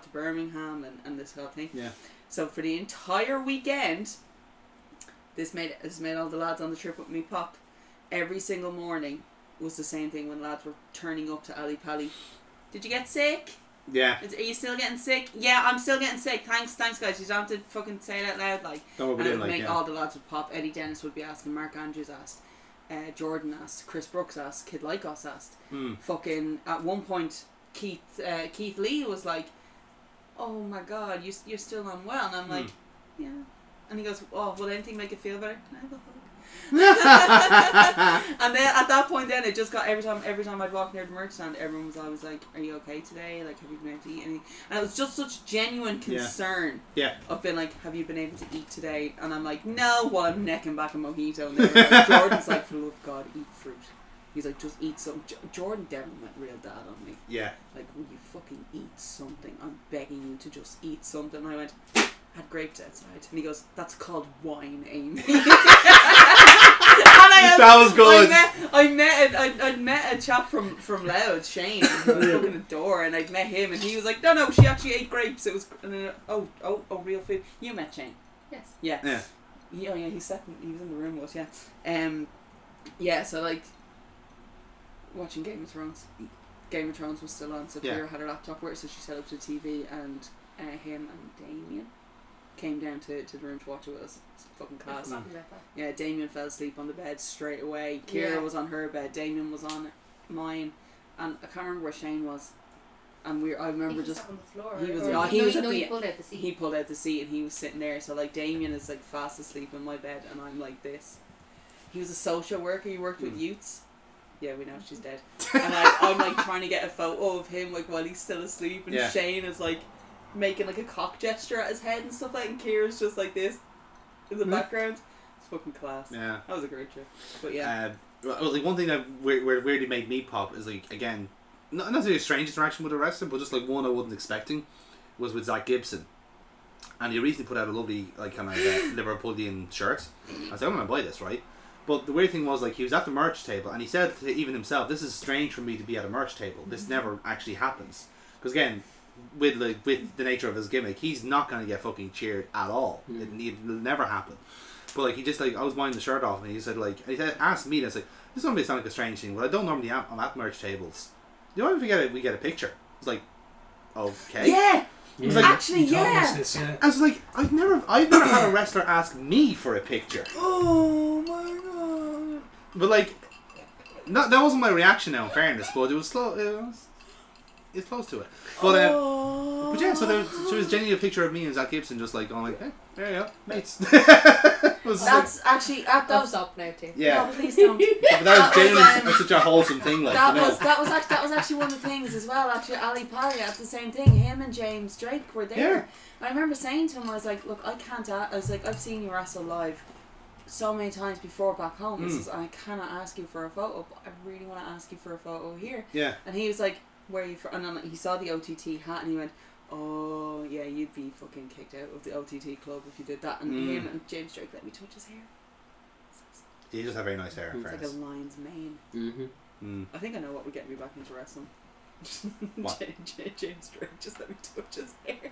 S2: to Birmingham and this whole thing.
S1: Yeah.
S2: So for the entire weekend, this made all the lads on the trip with me pop. Every single morning was the same thing when lads were turning up to Ali Pali. Did you get sick?
S1: Yeah.
S2: Are you still getting sick? Yeah, I'm still getting sick. Thanks guys. You don't have to fucking say it out loud, like.
S1: Don't
S2: and it would make all the lads would pop. Eddie Dennis would be asking, Mark Andrews asked, Jordan asked, Chris Brooks asked, Kid Lycos asked. Fucking at one point, Keith Lee was like, "Oh my God, you're still unwell," and I'm like, "Yeah," and he goes, "Oh, will anything make it feel better? Can I have a hug?" And then at that point, then it just got every time I'd walk near the merch stand, everyone was always like, "Are you okay today? Like, have you been able to eat anything?" And it was just such genuine concern.
S1: Yeah.
S2: Of being like, "Have you been able to eat today?" And I'm like, "No," while I'm necking back a mojito. And like, Jordan's like, "For the love of God, eat fruit." He's like, "Just eat some." Jordan definitely went real dad on me.
S1: Yeah.
S2: Like, will you fucking eat something? I'm begging you to just eat something. And I went, "Had grapes outside." And he goes, "That's called wine, Amy."
S1: That was good.
S2: I met a chap from Loud, Shane, who was looking at the door, and I'd met him, and he was like, "No, she actually ate grapes." It was, and then, oh, real food. You met Shane?
S4: Yes.
S2: Yeah.
S1: Yeah.
S2: He was in the room with us. Yeah. Yeah. So like, watching Game of Thrones. Game of Thrones was still on, so Claire had her laptop with her, so she set up the TV, and him and Damien came down to the room to watch it with us. It's fucking class. Yeah, Damien fell asleep on the bed straight away. Kira was on her bed. Damien was on mine, and I can't remember where Shane was. And I remember just
S4: on the floor.
S2: He was. He pulled out the seat. He pulled out the seat, and he was sitting there. So like, Damien is like fast asleep in my bed, and I'm like this. He was a social worker. He worked with youths. Yeah, we know she's dead. And I'm like trying to get a photo of him like while he's still asleep, and Shane is like making like a cock gesture at his head and stuff like, and Kira's just like this in the background. It's fucking class. Yeah, that was a great trip. But yeah,
S1: well, like one thing that weirdly made me pop is like, again, not necessarily a strange interaction with the wrestler, but just like one I wasn't expecting was with Zach Gibson. And he recently put out a lovely like kind of Liverpoolian shirt. I said, I'm gonna buy this, right? But the weird thing was, like, he was at the merch table, and he said to even himself, "This is strange for me to be at a merch table. This never actually happens." Because again, with the nature of his gimmick, he's not going to get fucking cheered at all. It'll never happen. But like, he just like, I was buying the shirt off, and he said like, and he asked me, and I was like, "This is going to sound like a strange thing, but I don't normally I'm at merch tables. Do you want if we get a picture?" I was like, "Okay."
S2: Yeah.
S1: Yeah. Like,
S2: actually, yeah.
S3: This, yeah.
S1: I was like, I've never had a wrestler ask me for a picture.
S2: Oh my God.
S1: But like, that wasn't my reaction now, in fairness, but it was close. It's close to it. But yeah, so there was genuinely a picture of me and Zach Gibson just like going like, "Hey, there you go, mates."
S2: That's actually that was
S4: up now too.
S1: Yeah.
S2: No, please don't.
S1: But that was genuinely such a wholesome thing, like,
S2: that
S1: you know.
S2: was actually one of the things as well. Actually, Ali Pali had the same thing. Him and James Drake were there.
S1: Yeah.
S2: I remember saying to him, I was like, "Look, I can't." I was like, "I've seen you wrestle live so many times before back home. I cannot ask you for a photo, but I really want to ask you for a photo here."
S1: Yeah.
S2: And he was like, "Where are you from?" And then he saw the OTT hat, and he went, "Oh yeah, you'd be fucking kicked out of the OTT club if you did that." And him and James Drake let me touch his hair.
S1: You just have very nice hair.
S2: It's like a lion's mane. I think I know what would get me back into wrestling. James Drake just let me touch his hair.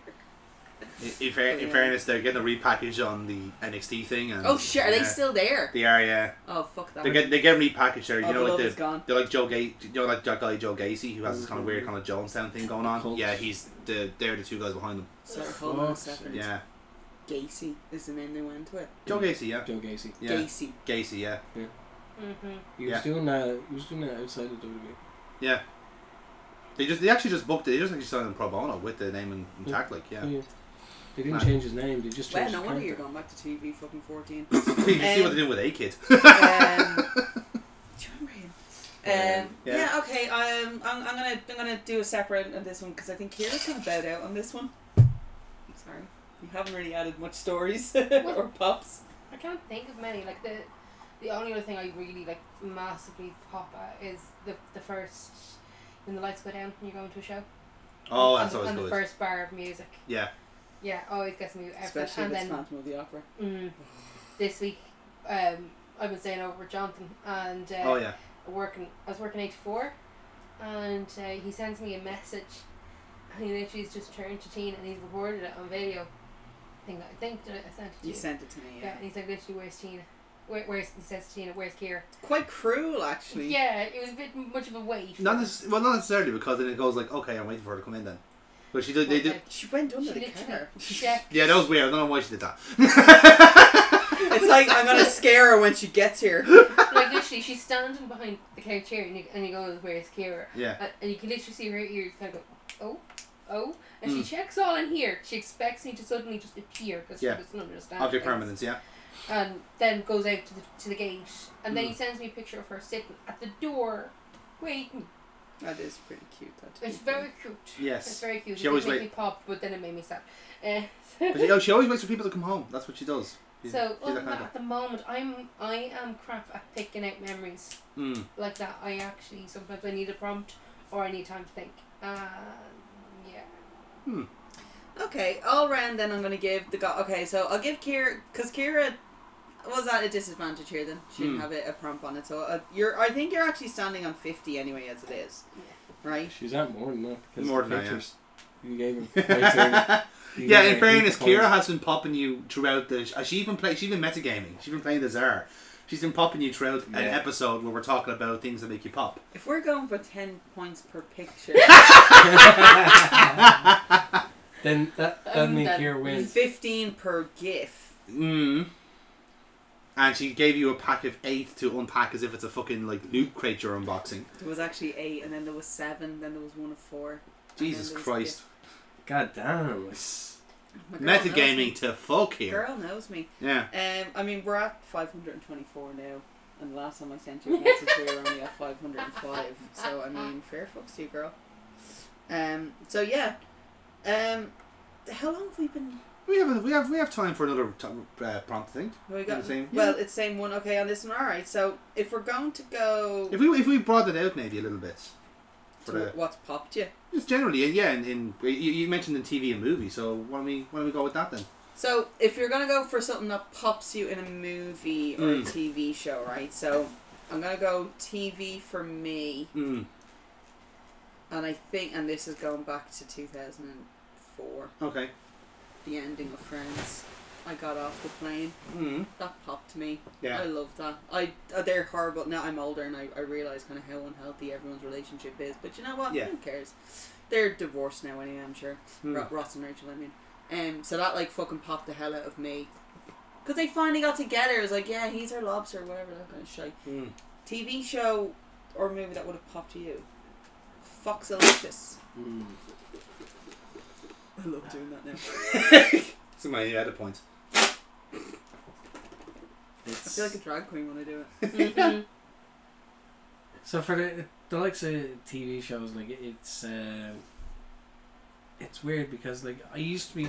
S1: In fairness, they're getting a repackage on the NXT thing. And,
S2: oh shit, are they still there?
S1: They are, yeah.
S2: Oh fuck that.
S1: They get repackaged there. You know, like
S2: they're
S1: like Joe Gacy. You know, like that guy Joe Gacy, who has this kind of weird kind of Jonestown thing going on. Yeah, they're the two guys behind them.
S2: Sorry, hold on a second.
S1: Yeah.
S2: Gacy is the name they went with.
S1: Joe Gacy, yeah.
S3: Joe Gacy.
S1: Yeah. Gacy, yeah.
S3: He was doing that. He was doing that outside of WWE.
S1: Yeah. They actually just booked it. They just actually signed him pro bono with the name intact, like, yeah.
S3: They didn't change his name. They just changed.
S2: Well, no wonder you're going back to TV, fucking 14.
S1: You see what they're doing with A-Kid.
S2: Do you remember him? Yeah. Okay. I'm gonna do a separate on this one because I think Kira's gonna bow out on this one. Sorry, you haven't really added much stories or pops.
S4: I can't think of many. Like the only other thing I really like massively pop at is the first when the lights go down and you're going to a show.
S1: Oh, that's always
S4: good.
S1: good.
S4: The first bar of music.
S1: Yeah.
S4: Yeah, always gets me.
S2: Especially if it's Phantom of the Opera.
S4: This week, I I've been staying over with Jonathan, and
S1: Oh yeah.
S4: I was working 8 to 4, and he sends me a message, and he literally has just turned to teen, and he's recorded it on video. I think that I sent it to you.
S2: You sent it to me,
S4: Yeah, and he's like, literally, where's Tina? He says to Tina, where's Kira?
S2: Quite cruel, actually.
S4: Yeah, it was a bit much of a wait.
S1: Not necessarily, because then it goes like, okay, I'm waiting for her to come in then. But she did. They did.
S2: She went under
S4: She
S2: the
S4: literally
S2: car.
S4: checked.
S1: Yeah, that was weird. I don't know why she did that.
S2: It's like, I'm gonna scare her when she gets here.
S4: Like, literally, she's standing behind the couch here, and he goes, where's Kira?
S1: Yeah.
S4: And you can literally see her ears kind of go, oh. And she checks all in here. She expects me to suddenly just appear, because she doesn't understand.
S1: Object
S4: things.
S1: permanence, yeah.
S4: And then goes out to the gate. And then he sends me a picture of her sitting at the door, waiting.
S2: That is pretty cute.
S4: It's very cute.
S1: Yes.
S4: It's very cute.
S1: She
S4: It
S1: always
S4: made
S1: wait.
S4: me pop, but then it made me sad.
S1: But she always waits for people to come home. That's what she does. She's
S4: So
S1: that kind of
S4: at the moment, I am crap at picking out memories like that. I actually sometimes I need a prompt or I need time to think. Yeah.
S2: Okay, all round then I'm going to give okay, so I'll give Kira, because Kira was at a disadvantage here then. She didn't have a prompt on it, so I think you're actually standing on 50 anyway as it is.
S4: Yeah.
S2: Right?
S3: She's at more than that. Because
S1: More
S3: of
S1: than
S3: the
S1: that,
S3: pictures you gave him.
S1: Yeah, in fairness, Kira has been popping you throughout the. She's been metagaming. She's been playing the Tsar. She's been popping you throughout an episode where we're talking about things that make you pop.
S2: If we're going for 10 points per picture,
S3: then that means Kira wins.
S2: 15 per GIF.
S1: And she gave you a pack of 8 to unpack as if it's a fucking like loot crate you're unboxing.
S2: There was actually 8, and then there was 7, then there was 1 of 4.
S1: Jesus Christ.
S3: God damn.
S1: Metagaming to fuck here.
S2: Girl knows me.
S1: Yeah.
S2: I mean, we're at 524 now, and the last time I sent you a message we were only at 505. So I mean, fair fucks to you, girl. So yeah. How long have we been?
S1: We have time for another prompt thing.
S2: We got,
S1: the same,
S2: well, it's same one. Okay, on this one. All right. So if we're going to go,
S1: if we broaden it out maybe a little bit.
S2: to what's popped you?
S1: Just generally, yeah. You mentioned in TV and movie, so why don't we go with that then?
S2: So if you're gonna go for something that pops you in a movie or a TV show, right? So I'm gonna go TV for me, and I think, and this is going back to 2004.
S1: Okay.
S2: The ending of Friends. I got off the plane. That popped me.
S1: Yeah.
S2: I love that. They're horrible. Now I'm older and I realise kind of how unhealthy everyone's relationship is. But you know what?
S1: Yeah.
S2: Who cares? They're divorced now anyway, I'm sure. Ross and Rachel, I mean. So that like fucking popped the hell out of me. Because they finally got together. It was like, yeah, he's her lobster or whatever, that kind of shit. TV show or movie that would have popped to you? Foxalicious. I love doing that now.
S1: It's my edit point.
S2: I feel like a drag queen when I do it.
S3: So for the likes of TV shows, like it's weird because like I used to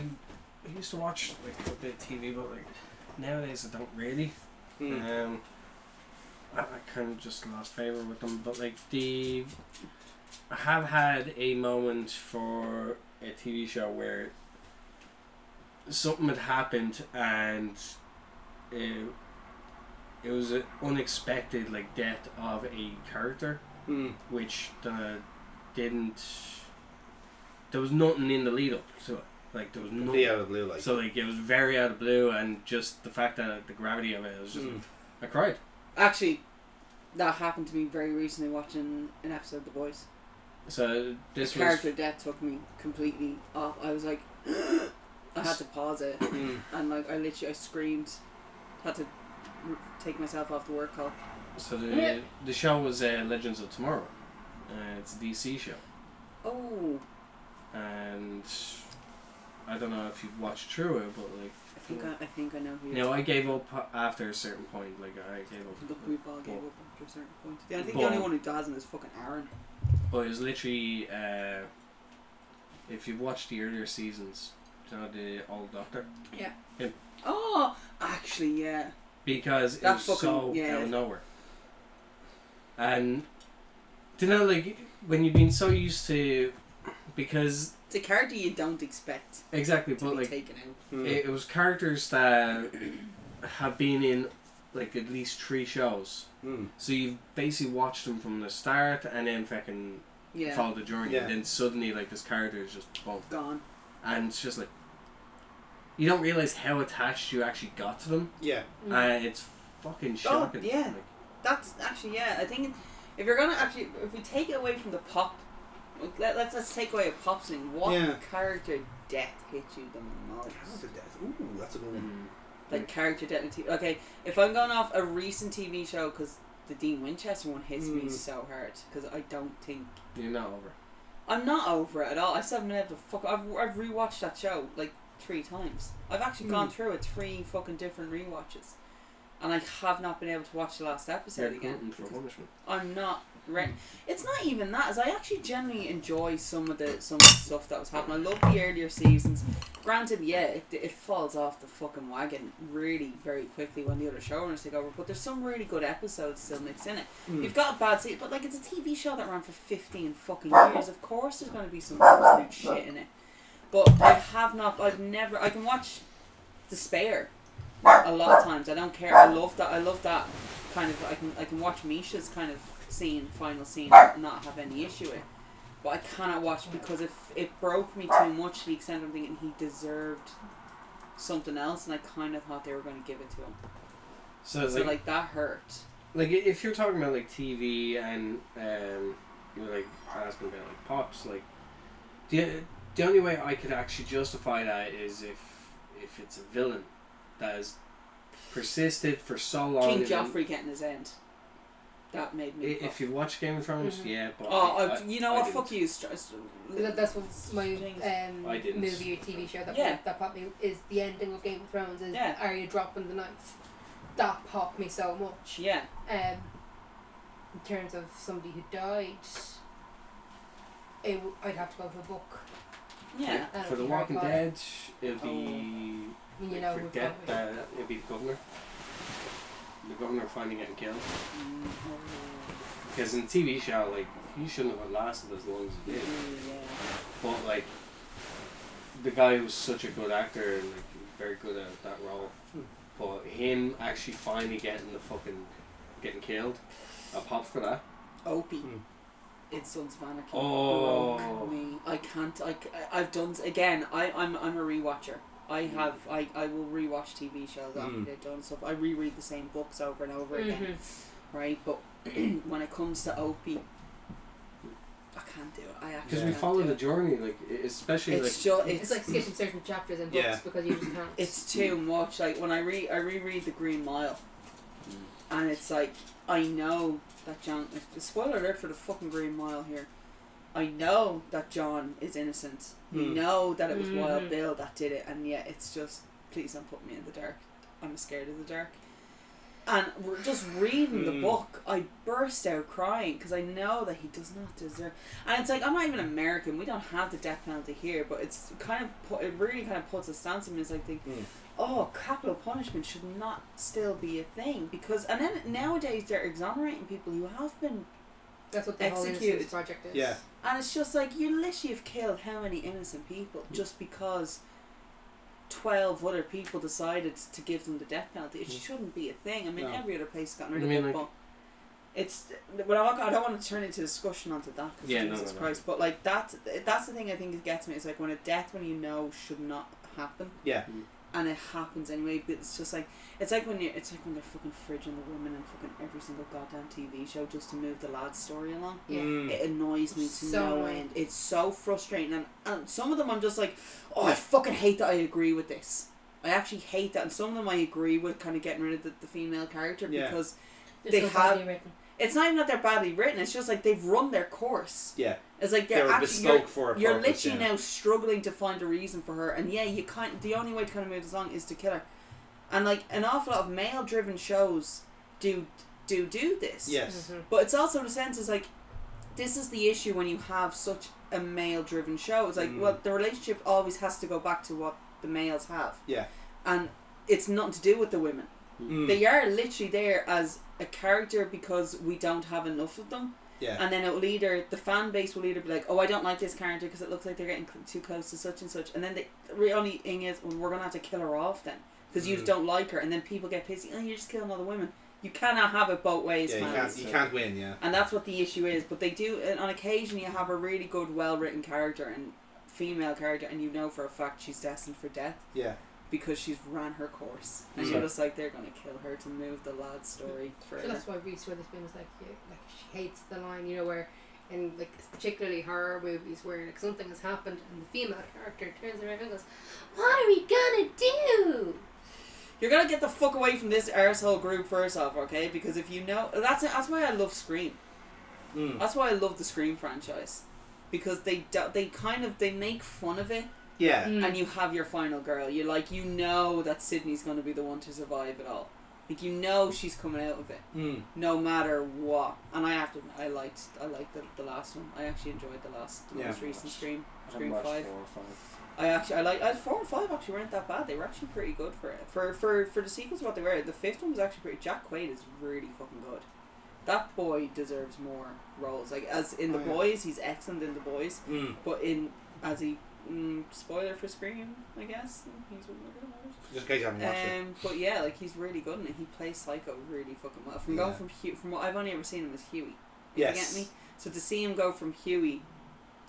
S3: watch like a bit of TV, but like nowadays I don't really. I kind of just lost favour with them, but like I have had a moment for a TV show where something had happened and it was an unexpected like death of a character, which didn't. There was nothing in the lead up to it. Like there was nothing
S1: out of blue, like.
S3: So like it was very out of blue, and just the fact that the gravity of it was just I cried.
S2: Actually, that happened to me very recently watching an episode of The Boys.
S3: So this
S2: the character death took me completely off. I was like, I had to pause it, and like I screamed, had to take myself off the work call.
S3: So the show was Legends of Tomorrow. It's a DC show.
S2: Oh.
S3: And I don't know if you've watched through it, but like
S2: I think I know who.
S3: You know, I gave up after a certain point. Like I gave up.
S2: Look, we've all gave up after a certain point. Yeah, I think the only one who doesn't is fucking Aaron.
S3: But it was literally, if you've watched the earlier seasons, you know the old Doctor.
S2: Yeah.
S3: Him.
S2: Oh, actually, yeah.
S3: Because it was so out of nowhere. And do you know, like when you've been so used to, because
S2: it's a character you don't expect.
S3: Exactly,
S2: to
S3: but
S2: be
S3: like
S2: taken out.
S3: it was characters that have been in like at least 3 shows.
S1: Mm.
S3: So you've basically watched them from the start and then fucking follow the journey.
S1: Yeah.
S3: And then suddenly like this character is just boom.
S2: Gone.
S3: And it's just like, you don't realise how attached you actually got to them.
S1: Yeah.
S3: And it's fucking shocking.
S2: yeah.
S3: Like,
S2: That's actually, yeah, I think if you're gonna actually, if we take it away from the pop, let's take away a pop scene. What character death hit you the most?
S1: Character death. Ooh, that's a good one.
S2: Like character death in TV. Okay, if I'm going off a recent TV show, because the Dean Winchester one hits me so hard, because I don't think
S3: you're not over.
S2: I'm not over it at all. I still haven't been able to fuck. I've rewatched that show like 3 times. I've actually gone through it 3 fucking different rewatches. And I have not been able to watch the last episode again.
S3: For punishment.
S2: I'm not ready. It's not even that. As I actually genuinely enjoy some of the stuff that was happening. I love the earlier seasons. Granted, yeah, it falls off the fucking wagon really very quickly when the other showrunners take over. But there's some really good episodes still mixed in it. You've got a bad season, but like it's a TV show that ran for 15 fucking years. Of course, there's going to be some absolute shit in it. But I've never. I can watch Despair a lot of times. I don't care. I love that kind of. I can watch Misha's kind of final scene and not have any issue with it. But I cannot watch because it broke me too much to the extent of thinking he deserved something else, and I kind of thought they were going to give it to him. So like that hurt.
S3: Like if you're talking about like TV and you're like asking about like pops, like the only way I could actually justify that is if it's a villain that has persisted for so long.
S2: King Joffrey getting his end. That made me.
S3: If you watch Game of Thrones, yeah. But
S2: you know what? Fuck you.
S4: That's what my movie or TV show that popped me is the ending of Game of Thrones. Is Arya dropping the knife. That popped me so much.
S2: Yeah.
S4: In terms of somebody who died, I'd have to go to a book.
S2: Yeah.
S3: For The Walking Dead, it'll be. Forget that. It'll be the governor. The governor finally getting killed. Because in the TV show, like, he shouldn't have lasted as long as he did. But like, the guy was such a good actor and like very good at that role. But him actually finally getting killed, I popped for that.
S2: Opie. In Sons of Anarchy.
S3: Oh.
S2: Me. I can't. I've done again. I'm a rewatcher. I will rewatch TV shows after they've done stuff. I reread the same books over and over again, right? But when it comes to Opie, I can't do it. I actually
S3: because we follow the journey, like especially
S2: it's
S4: like skipping certain chapters in books because you just can't.
S2: It's too much. Like when I reread The Green Mile, and it's like I know that John. Spoiler alert for the fucking Green Mile here. I know that John is innocent. We know that it was Wild Bill that did it, and yet it's just, please don't put me in the dark. I'm scared of the dark. And we're just reading the book, I burst out crying because I know that he does not deserve. And it's like, I'm not even American. We don't have the death penalty here, but it's kind of it really kind of puts a stance on me. It's like, capital punishment should not still be a thing because, and then nowadays they're exonerating people who have been.
S4: That's what the whole Innocence Project is.
S1: Yeah.
S2: And it's just like, you literally have killed how many innocent people just because 12 other people decided to give them the death penalty. It shouldn't be a thing. I mean, every other place has gotten rid of it, but it's... But I don't want to turn into a discussion onto that, because Jesus Christ. But, like, that's the thing I think it gets me. It's like when a death when you know should not happen.
S1: Yeah.
S2: And it happens anyway, but it's just like it's like when they're fucking fridging the women in fucking every single goddamn TV show just to move the lad's story along.
S4: Yeah.
S2: It annoys me to no end. It's so frustrating, and some of them I'm just like, oh, I fucking hate that I agree with this. I actually hate that, and some of them I agree with kind of getting rid of the female character because they have. It's not even that they're badly written. It's just like they've run their course. Yeah. It's like they're actually
S1: bespoke for a purpose.
S2: You're literally now struggling to find a reason for her, and you can't. The only way to kind of move this along is to kill her, and like an awful lot of male-driven shows do this.
S1: Yes.
S2: But it's also in a sense is like this is the issue when you have such a male-driven show. It's like well, the relationship always has to go back to what the males have.
S1: Yeah.
S2: And it's nothing to do with the women. They are literally there as a character because we don't have enough of them.
S1: Yeah.
S2: And then it will the fan base will either be like, oh, I don't like this character because it looks like they're getting too close to such and such. And then the only thing is, well, we're going to have to kill her off then. because you just don't like her, and then people get pissy. Oh, you're just killing all the women. You cannot have it both ways,
S1: yeah, you can't win, yeah.
S2: And that's what the issue is. But they do, on occasion, you have a really good, well-written character and female character, and you know for a fact she's destined for death.
S1: Yeah.
S2: Because she's ran her course, and you're just like, they're gonna kill her to move the lad's story further.
S4: So that's why Reese Witherspoon is like she hates the line, you know, where in like particularly horror movies where like something has happened and the female character turns around and goes, "What are we gonna do?"
S2: You're gonna get the fuck away from this arsehole group first off, okay? Because if you know, that's why I love Scream. That's why I love the Scream franchise, because they make fun of it.
S1: Yeah.
S2: And you have your final girl. You know that Sydney's going to be the one to survive it all. Like, you know she's coming out of it. No matter what. And I have to admit, I liked the last one. I actually enjoyed the most recent Scream 5.
S3: 4 or 5.
S2: I like 4 and 5 actually weren't that bad. They were actually pretty good for it. For the sequels, what they were. The 5th one was actually pretty. Jack Quaid is really fucking good. That boy deserves more roles. Like, as in The Boys, he's excellent in The Boys. But spoiler for Scream, I guess.
S1: Just in case you haven't watched it.
S2: But yeah, like, he's really good in it. He plays Psycho really fucking well. Going from what I've only ever seen him as Huey.
S1: Yes.
S2: You get me? So to see him go from Huey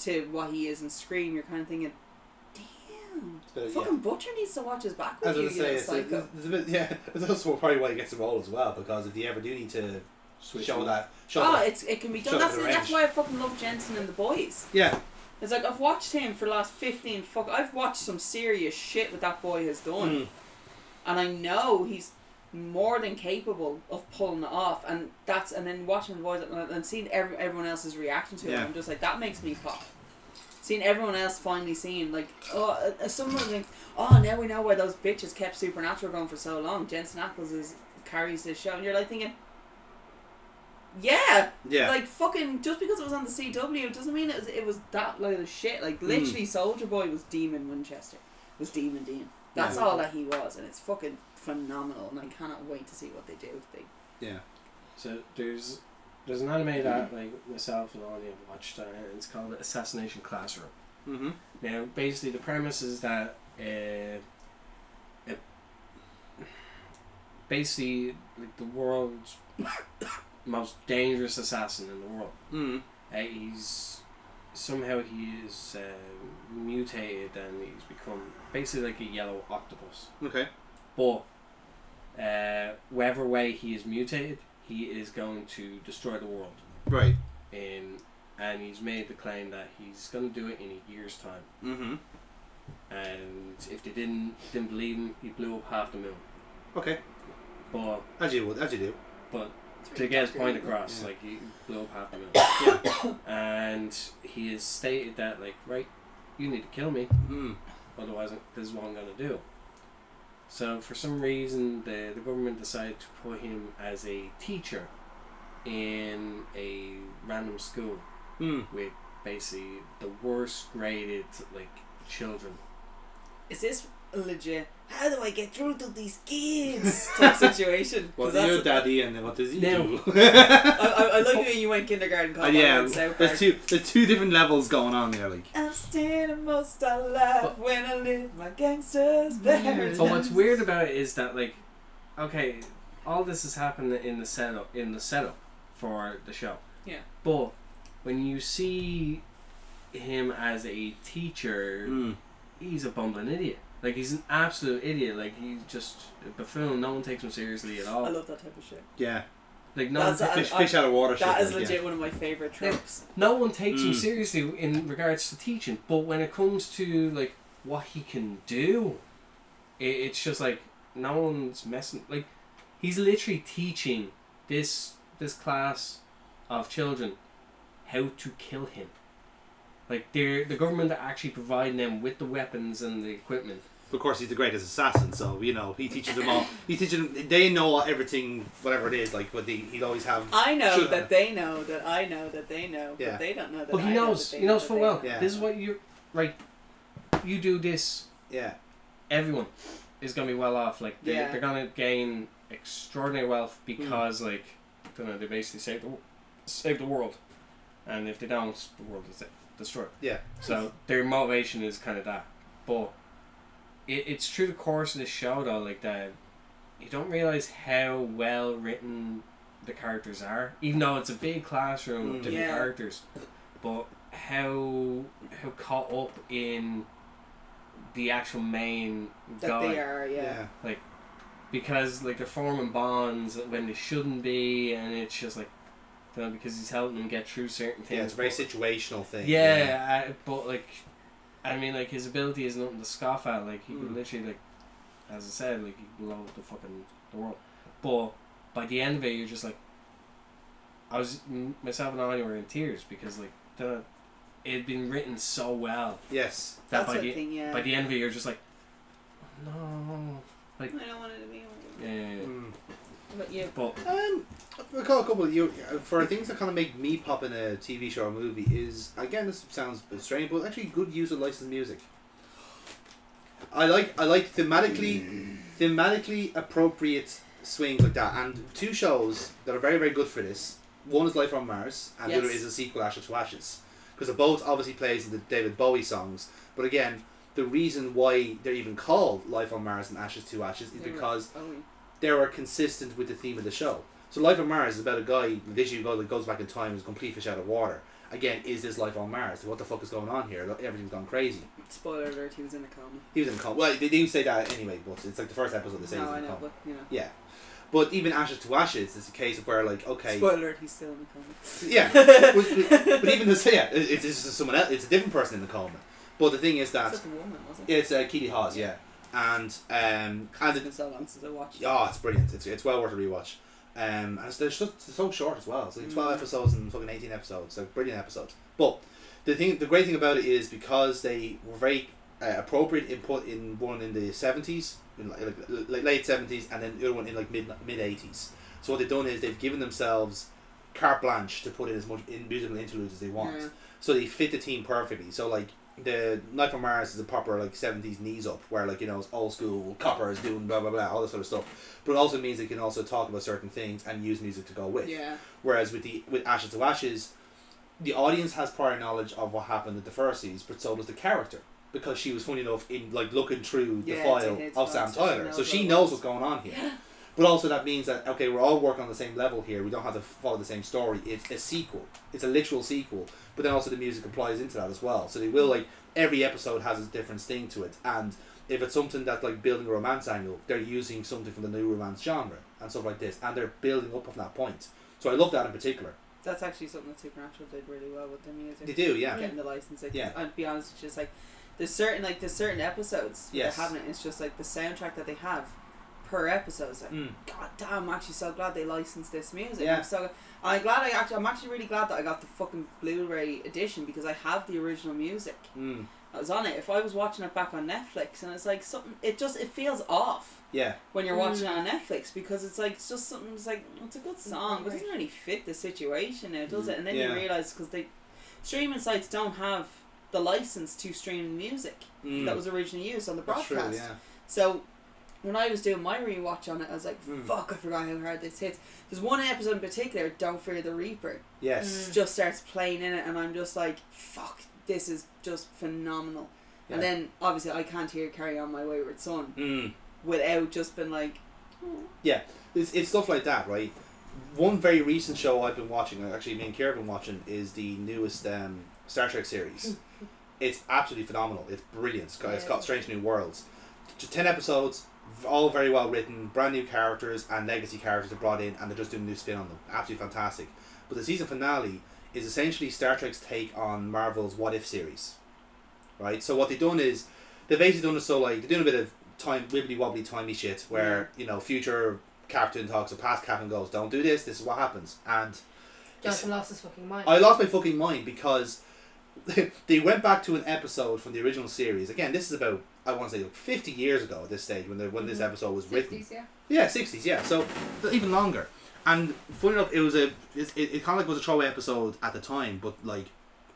S2: to what he is in Scream, you're kind of thinking, damn, fucking Butcher needs to watch his back with you, Psycho.
S1: It's a bit, yeah. It's also probably why he gets the role as well, because if you ever do need to show that.
S2: It can be done. That's why I fucking love Jensen and The Boys.
S1: Yeah.
S2: It's like, I've watched him for the last 15 I've watched some serious shit that that boy has done. And I know he's more than capable of pulling it off. And then watching The Boys and seeing everyone else's reaction to it, I'm just like, that makes me pop. Seeing everyone else finally seeing, like, someone thinks, now we know why those bitches kept Supernatural going for so long. Jensen Ackles carries this show. And you're like thinking, yeah, like fucking just because it was on the CW doesn't mean it was that load of shit. Like literally, Soldier Boy was Demon Winchester, was Demon Dean. That's all that he was, and it's fucking phenomenal. And I cannot wait to see what they do.
S3: So there's an anime that like myself and Ollie have watched, and it's called Assassination Classroom. Now, basically, the premise is that basically like the world's most dangerous assassin in the world. He is mutated and he's become basically like a yellow octopus.
S1: Okay.
S3: But whatever way he is mutated, he is going to destroy the world.
S1: Right.
S3: And he's made the claim that he's going to do it in a year's time. And if they didn't believe him, he blew up half the moon.
S1: Okay.
S3: But
S1: as you do.
S3: But to get his point across, like, he blew up half the moon. And he has stated that, like, right, you need to kill me, otherwise this is what I'm going to do. So for some reason the government decided to put him as a teacher in a random school with basically the worst graded, like, children.
S2: Is this legit? How do I get through to these kids? Type situation.
S1: What's your daddy and what does he do?
S2: I like when you went kindergarten.
S1: There's two different levels going on there. Like,
S2: I'm still the most alive when I live my gangster's paradise.
S3: But what's weird about it is that, like, okay, all this has happened in the setup for the show. Yeah. But when you see him as a teacher, he's a bumbling idiot. Like, he's an absolute idiot. Like, he's just a buffoon. No one takes him seriously at all.
S2: I love that type of shit.
S1: Yeah.
S3: Like, no
S1: fish out of water shit.
S2: That is legit one of my favourite tropes.
S3: No one takes him seriously in regards to teaching, but when it comes to, like, what he can do, it's just like, no one's messing. Like, he's literally teaching this class of children how to kill him. Like, the government are actually providing them with the weapons and the equipment.
S1: Of course, he's the greatest assassin, so, you know, he teaches them all. He teaches them, they know everything, whatever it is, like, but he'd always have...
S2: I know that they know that I know that they know, but they don't know that
S3: he knows. He knows full well.
S1: Yeah.
S3: This is what you... Like, you do this...
S1: Yeah.
S3: Everyone is going to be well off. Like, they're going to gain extraordinary wealth because, like, I don't know, they basically save the world. And if they don't, the world is destroyed.
S1: Yeah.
S3: So their motivation is kind of that. But it's through the course of the show though, like that, you don't realize how well written the characters are, even though it's a big classroom of different characters, but how caught up in the actual main guy
S2: they are,
S3: like, because like they're forming bonds when they shouldn't be, and it's just like, you know, because he's helping them get through certain things.
S1: Yeah, it's a very situational thing.
S3: But like, I mean, like, his ability is nothing to scoff at. Like, he can literally, like, as I said, like, he can blow up the world. But by the end of it, you're just like, myself and Anya were in tears because, like, it had been written so well.
S1: Yes.
S2: That's the thing,
S3: By the end of it, you're just like, no. Like,
S2: I don't want it to be.
S3: Yeah.
S2: But you.
S3: But
S1: a couple of you for things that kind of make me pop in a TV show or movie is, again, this sounds a bit strange, but actually good use of licensed music. I like thematically appropriate swings like that, and two shows that are very, very good for this. One is Life on Mars, and the other is a sequel, Ashes to Ashes, because it both obviously plays in the David Bowie songs. But again, the reason why they're even called Life on Mars and Ashes to Ashes is because they are consistent with the theme of the show. So Life on Mars is about a guy who literally goes back in time and is a complete fish out of water. Again, is this life on Mars? What the fuck is going on here? Everything's gone crazy.
S2: Spoiler alert, he was in a coma.
S1: He was in a coma. Well, they do say that anyway, but it's like the first episode they say he's in a coma.
S2: But, you know.
S1: Yeah. But even Ashes to Ashes is a case of where, like, okay...
S2: Spoiler alert, he's still in a coma.
S1: Yeah. but even to say it's someone else, it's a different person in the coma. But the thing is that...
S2: It's a woman, wasn't it?
S1: It's Keely Hawes, yeah. And
S2: it's been so long since I watched it.
S1: Oh, it's brilliant. It's well worth a rewatch. And it's so short as well. It's like 12 episodes and fucking 18 episodes. So brilliant episodes. But the great thing about it is because they were very appropriate input in one in the 70s, in like late 70s, and then the other one in like mid 80s. So what they've done is they've given themselves carte blanche to put in as much in musical interludes as they want. Yeah. So they fit the team perfectly. So like the Life on Mars is a proper like 70s knees up where, like, you know, it's old school coppers doing blah blah blah, all this sort of stuff. But it also means they can also talk about certain things and use music to go with.
S2: Yeah.
S1: Whereas with Ashes to Ashes, the audience has prior knowledge of what happened at the first series, but so does the character, because she was funny enough in like looking through the file of Sam Tyler, so she knows what's going on here. But also that means that, okay, we're all working on the same level here. We don't have to follow the same story. It's a sequel. It's a literal sequel. But then also the music applies into that as well. So they will, like, every episode has a different sting to it. And if it's something that's like building a romance angle, they're using something from the new romance genre and stuff like this. And they're building up from that point. So I love that in particular.
S2: That's actually something that Supernatural did really well with their music.
S1: They do, yeah.
S2: Getting the licensing.
S1: Yeah.
S2: And to be honest, it's just like there's certain episodes that have it. It's just like the soundtrack that they have per episode. It's like, God damn, I'm actually so glad they licensed this music.
S1: Yeah.
S2: I'm actually really glad that I got the fucking Blu-ray edition, because I have the original music. I was on it. If I was watching it back on Netflix, and it's like something, it feels off.
S1: Yeah.
S2: When you're watching it on Netflix, because it's like, it's just something. It's like, it's a good song, but it doesn't really fit the situation now, does it? And then you realise, because streaming sites don't have the license to stream music that was originally used on the broadcast.
S1: That's true, yeah.
S2: So when I was doing my rewatch on it, I was like, fuck, I forgot how hard this hits. There's one episode in particular, Don't Fear the Reaper.
S1: Yes.
S2: Just starts playing in it, and I'm just like, fuck, this is just phenomenal. Yeah. And then, obviously, I Can't Hear Carry On My Wayward Son without just being like...
S1: Yeah, it's stuff like that, right? One very recent show I've been watching, actually me and Kira have been watching, is the newest Star Trek series. It's absolutely phenomenal. It's brilliant. It's got Strange New Worlds. 10 episodes, all very well written, brand new characters and legacy characters are brought in, and they're just doing a new spin on them. Absolutely fantastic. But the season finale is essentially Star Trek's take on Marvel's What If series. Right? So what they've done is, they've basically done it so, like, they're doing a bit of wibbly wobbly timey shit where, you know, future captain talks, or past captain goes, don't do this, this is what happens. And
S4: Jonathan lost his fucking mind.
S1: I lost my fucking mind because they went back to an episode from the original series. Again, this is about, I want to say, 50 years ago at this stage when this episode was written.
S4: 60s, yeah.
S1: Yeah, 60s, yeah. So even longer. And funny enough, it kind of like was a throwaway episode at the time, but like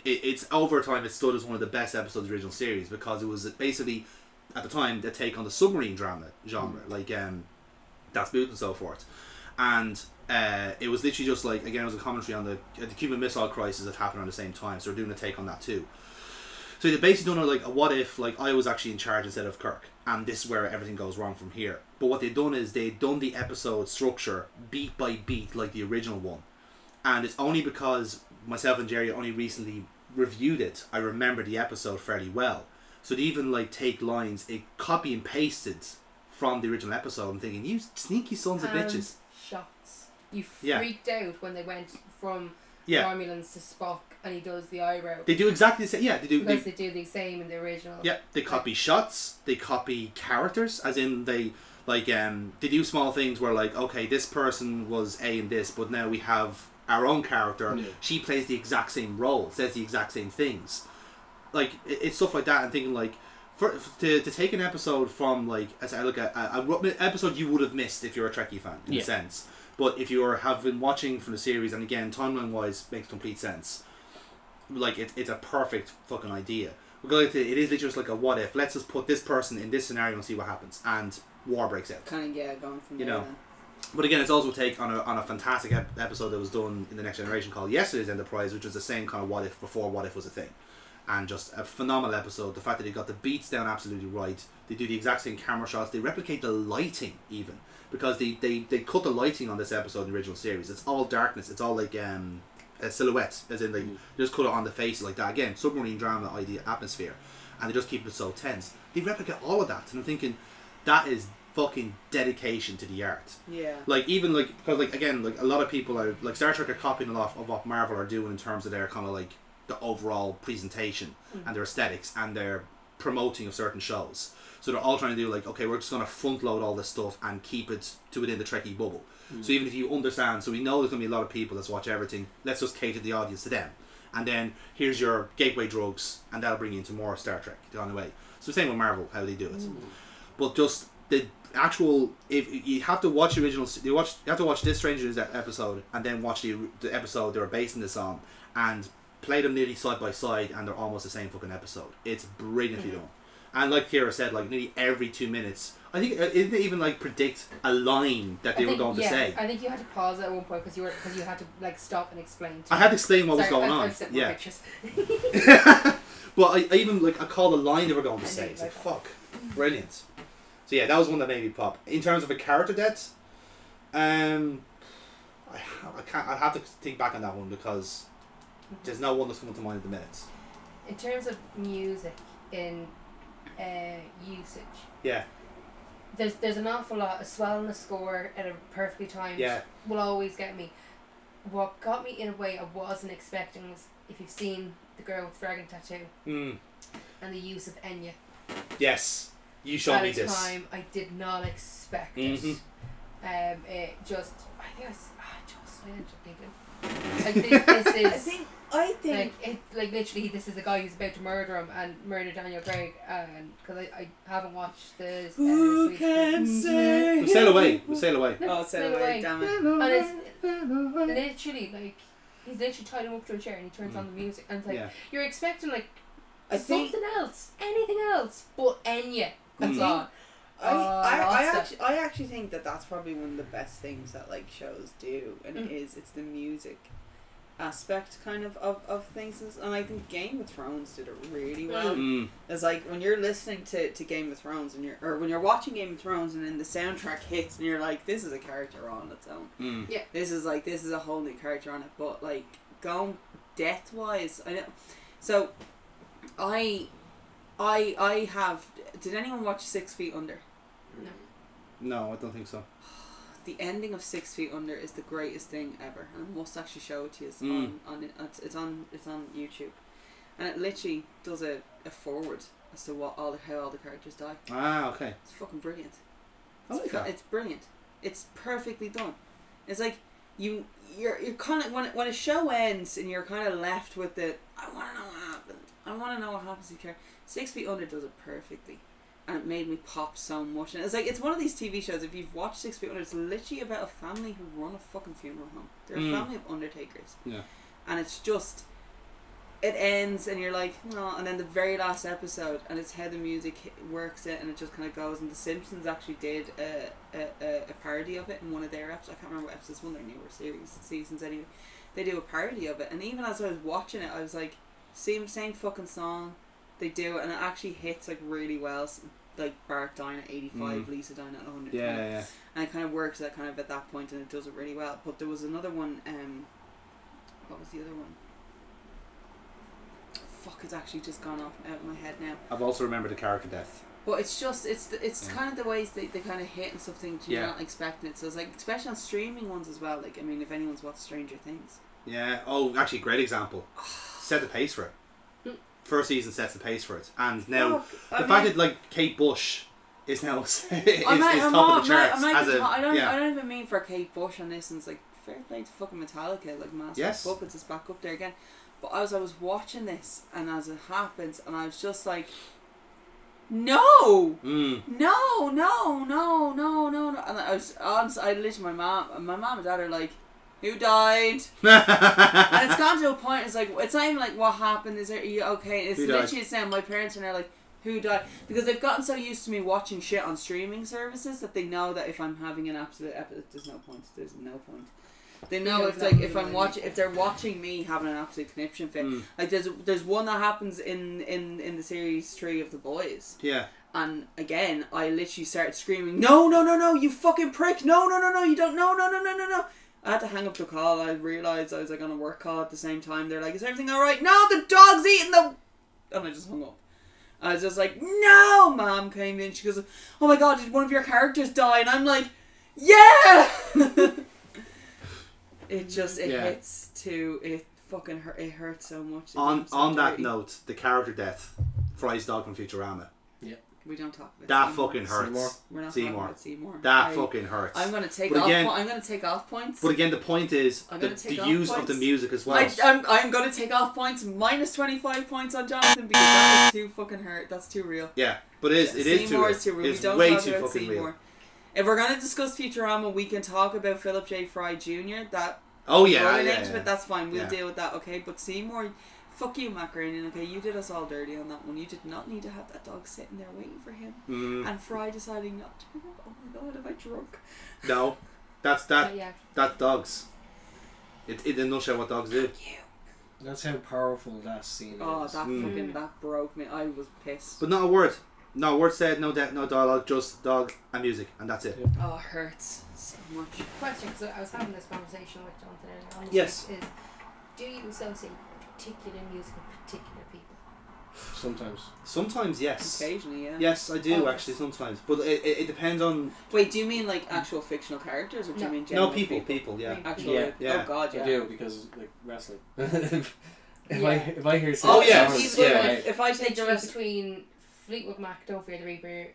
S1: it's over time it stood as one of the best episodes of the original series, because it was basically at the time the take on the submarine drama genre, like Das Boot and so forth. And it was literally just like, again, it was a commentary on the Cuban Missile Crisis that happened around the same time, so they're doing a take on that too. So they basically done like a what if like I was actually in charge instead of Kirk, and this is where everything goes wrong from here. But what they've done is they've done the episode structure beat by beat like the original one, and it's only because myself and Jerry only recently reviewed it I remember the episode fairly well. So they even like take lines, it copy and pasted from the original episode. I'm thinking, you sneaky sons of bitches.
S4: Shots. You freaked out when they went from Romulans to Spock and he does the eyebrow.
S1: They do exactly the same. Yeah, they do.
S4: Because they do the same in the original.
S1: Yeah, they copy shots. They copy characters, as in they like they do small things where like, okay, this person was A in this, but now we have our own character.
S3: Yeah.
S1: She plays the exact same role, says the exact same things. Like it's stuff like that. And thinking like, to take an episode from like, as I look at a episode you would have missed if you're a Trekkie fan in a sense. But if you have been watching from the series, and again, timeline-wise, makes complete sense. Like, it's a perfect fucking idea. It is literally just like a what if. Let's just put this person in this scenario and see what happens. And war breaks out.
S2: Kind of, going from
S1: you
S2: there.
S1: know. But again, it's also a take on a fantastic episode that was done in The Next Generation called Yesterday's Enterprise, which was the same kind of what if before what if was a thing. And just a phenomenal episode. The fact that they got the beats down absolutely right. They do the exact same camera shots. They replicate the lighting even. Because they they cut the lighting on this episode in the original series. It's all darkness. It's all like silhouettes, as in they just cut it on the face like that. Again, submarine drama idea, atmosphere, and they just keep it so tense. They replicate all of that, and I'm thinking that is fucking dedication to the art.
S2: Yeah.
S1: Like even like because like again like a lot of people are like Star Trek are copying a lot of what Marvel are doing in terms of their kind of like the overall presentation and their aesthetics and their promoting of certain shows. So they're all trying to do like, okay, we're just going to front load all this stuff and keep it to within the Trekkie bubble. So even if you understand, so we know there's going to be a lot of people that watch everything, let's just cater the audience to them. And then here's your gateway drugs, and that'll bring you into more Star Trek on the way. So same with Marvel, how they do it. But just the actual, if you have to watch the original, you have to watch this Stranger Things episode and then watch the episode they were basing this on, and play them nearly side by side, and they're almost the same fucking episode. It's brilliantly done. And like Kira said, like nearly every 2 minutes, I think it didn't even like predict a line that they were going to say.
S4: I think you had to pause at one point because you had to like stop and explain.
S1: I had to explain what was going on. Yeah. But I even like I called the line they were going to say. It's like fuck, brilliant. So yeah, that was one that made me pop. In terms of a character death, I can't. I'd have to think back on that one because there's no one that's coming to mind at the minute.
S4: In terms of music in usage, there's an awful lot. A swell in the score at a perfectly timed will always get me. What got me in a way I wasn't expecting was if you've seen The Girl with Dragon Tattoo and the use of Enya.
S1: Yes, you showed me this.
S4: At a time I did not expect it. It just I think I just went to thinking. I think this is.
S2: I think
S4: like literally this is the guy who's about to murder him and murder Daniel Craig, and because I haven't watched the
S2: Who can say?
S1: We'll sail away. We'll sail away.
S2: Oh, sail away! Damn it!
S4: And it's literally like he's literally tied him up to a chair and he turns on the music and it's like you're expecting like something else, anything else, but Enya comes on.
S2: I actually think that's probably one of the best things that like shows do, and it's the music aspect kind of things, and I think Game of Thrones did it really well. It's like when you're listening to Game of Thrones and when you're watching Game of Thrones and then the soundtrack hits and you're like, this is a character on its own. This is a whole new character on it. But like going death wise, I know. So I have. Did anyone watch 6 Feet Under?
S1: No, I don't think so.
S2: The ending of 6 Feet Under is the greatest thing ever, and I must actually show it to you. It's on YouTube, and it literally does a forward as to how all the characters die.
S1: Ah, okay.
S2: It's fucking brilliant. It's brilliant. It's perfectly done. It's like you're kind of when a show ends and you're kind of left with the I want to know what happened. I want to know what happens to the character. 6 Feet Under does it perfectly. And it made me pop so much. And it's one of these TV shows, if you've watched 6 Feet Under, it's literally about a family who run a fucking funeral home. They're a family of undertakers. Yeah. And it's just, it ends and you're like, no. And then the very last episode, and it's how the music works it, and it just kind of goes. And The Simpsons actually did a parody of it in one of their episodes. I can't remember what episodes, one of their newer seasons anyway. They do a parody of it. And even as I was watching it, I was like, same fucking song. They do, and it actually hits like really well. Like Bart dying at 85, Lisa dying at 100.
S1: Yeah.
S2: And it kind of works at that point, and it does it really well. But there was another one. What was the other one? Fuck, it's actually just gone off out of my head now.
S1: I've also remembered the character death.
S2: But it's just it's kind of the ways they kind of hit and stuff, things you're not expecting it. So it's like, especially on streaming ones as well. Like, I mean, if anyone's watched Stranger Things.
S1: Yeah. Oh, actually, great example. Set the pace for it. First season sets the pace for it, and now the fact that like Kate Bush is now is top of the charts.
S2: I don't even mean for Kate Bush on this, and it's like fair play to fucking Metallica, like Master of Puppets is back up there again. But I was watching this, and as it happens, and I was just like, no, no, and I was honest. I literally, my mom and dad are like, who died? And it's gone to a point. It's like, it's not even like what happened. Is there? Are you okay? It's literally saying my parents are now like, who died? Because they've gotten so used to me watching shit on streaming services that they know that if I'm having an absolute there's no point. There's no point. They know if they're watching me having an absolute conniption fit. Like there's one that happens in the series 3 of The Boys.
S1: Yeah.
S2: And again, I literally started screaming, no, you fucking prick, no, you don't, no. I had to hang up the call. I realised I was like on a work call at the same time. They're like, is everything alright? No, the dog's eating the... And I just hung up. I was just like, no! Mom came in. She goes, oh my god, did one of your characters die? And I'm like, yeah! It hits to... It fucking hurt. It hurts so much.
S1: On that note, the character death, Fry's dog from Futurama.
S2: Yeah. We don't talk about
S1: that
S2: Seymour.
S1: fucking hurts.
S2: Seymour. We're not talking about Seymour.
S1: That fucking hurts.
S2: I'm gonna take off points.
S1: But again, the point is the use of the music as well.
S2: I'm gonna take off points. Minus 25 points on Jonathan because that is too fucking hurt. That's too real.
S1: Yeah, but it is
S2: too real. It's
S1: we don't
S2: way
S1: too fucking Seymour. Real.
S2: If we're gonna discuss Futurama, we can talk about Philip J. Fry Jr. That that's fine. We'll deal with that. Okay, but Seymour. Fuck you, Matt Groening, okay? You did us all dirty on that one. You did not need to have that dog sitting there waiting for him. And Fry deciding not to. Oh my god, am I drunk?
S1: No. That's dogs. In a nutshell, what dogs do.
S3: That's how powerful that scene is.
S2: Oh, that broke me. I was pissed.
S1: But not a word. No word said, no dialogue, just dog and music, and that's it.
S2: Oh, it hurts so much.
S4: Question, because I was having this conversation with Jonathan earlier on.
S1: Yes.
S4: Is, do you associate particular music with particular people?
S3: Sometimes
S1: yes.
S2: Occasionally, yeah.
S1: Yes, I do actually sometimes, but it depends on.
S2: Wait, do you mean like actual fictional characters, or do you mean general
S1: people? Yeah.
S2: Actually,
S1: yeah.
S2: Oh god, yeah.
S3: I do because like wrestling. if I hear
S2: if I take
S4: the rest between Fleetwood Mac, Don't Fear the Reaper,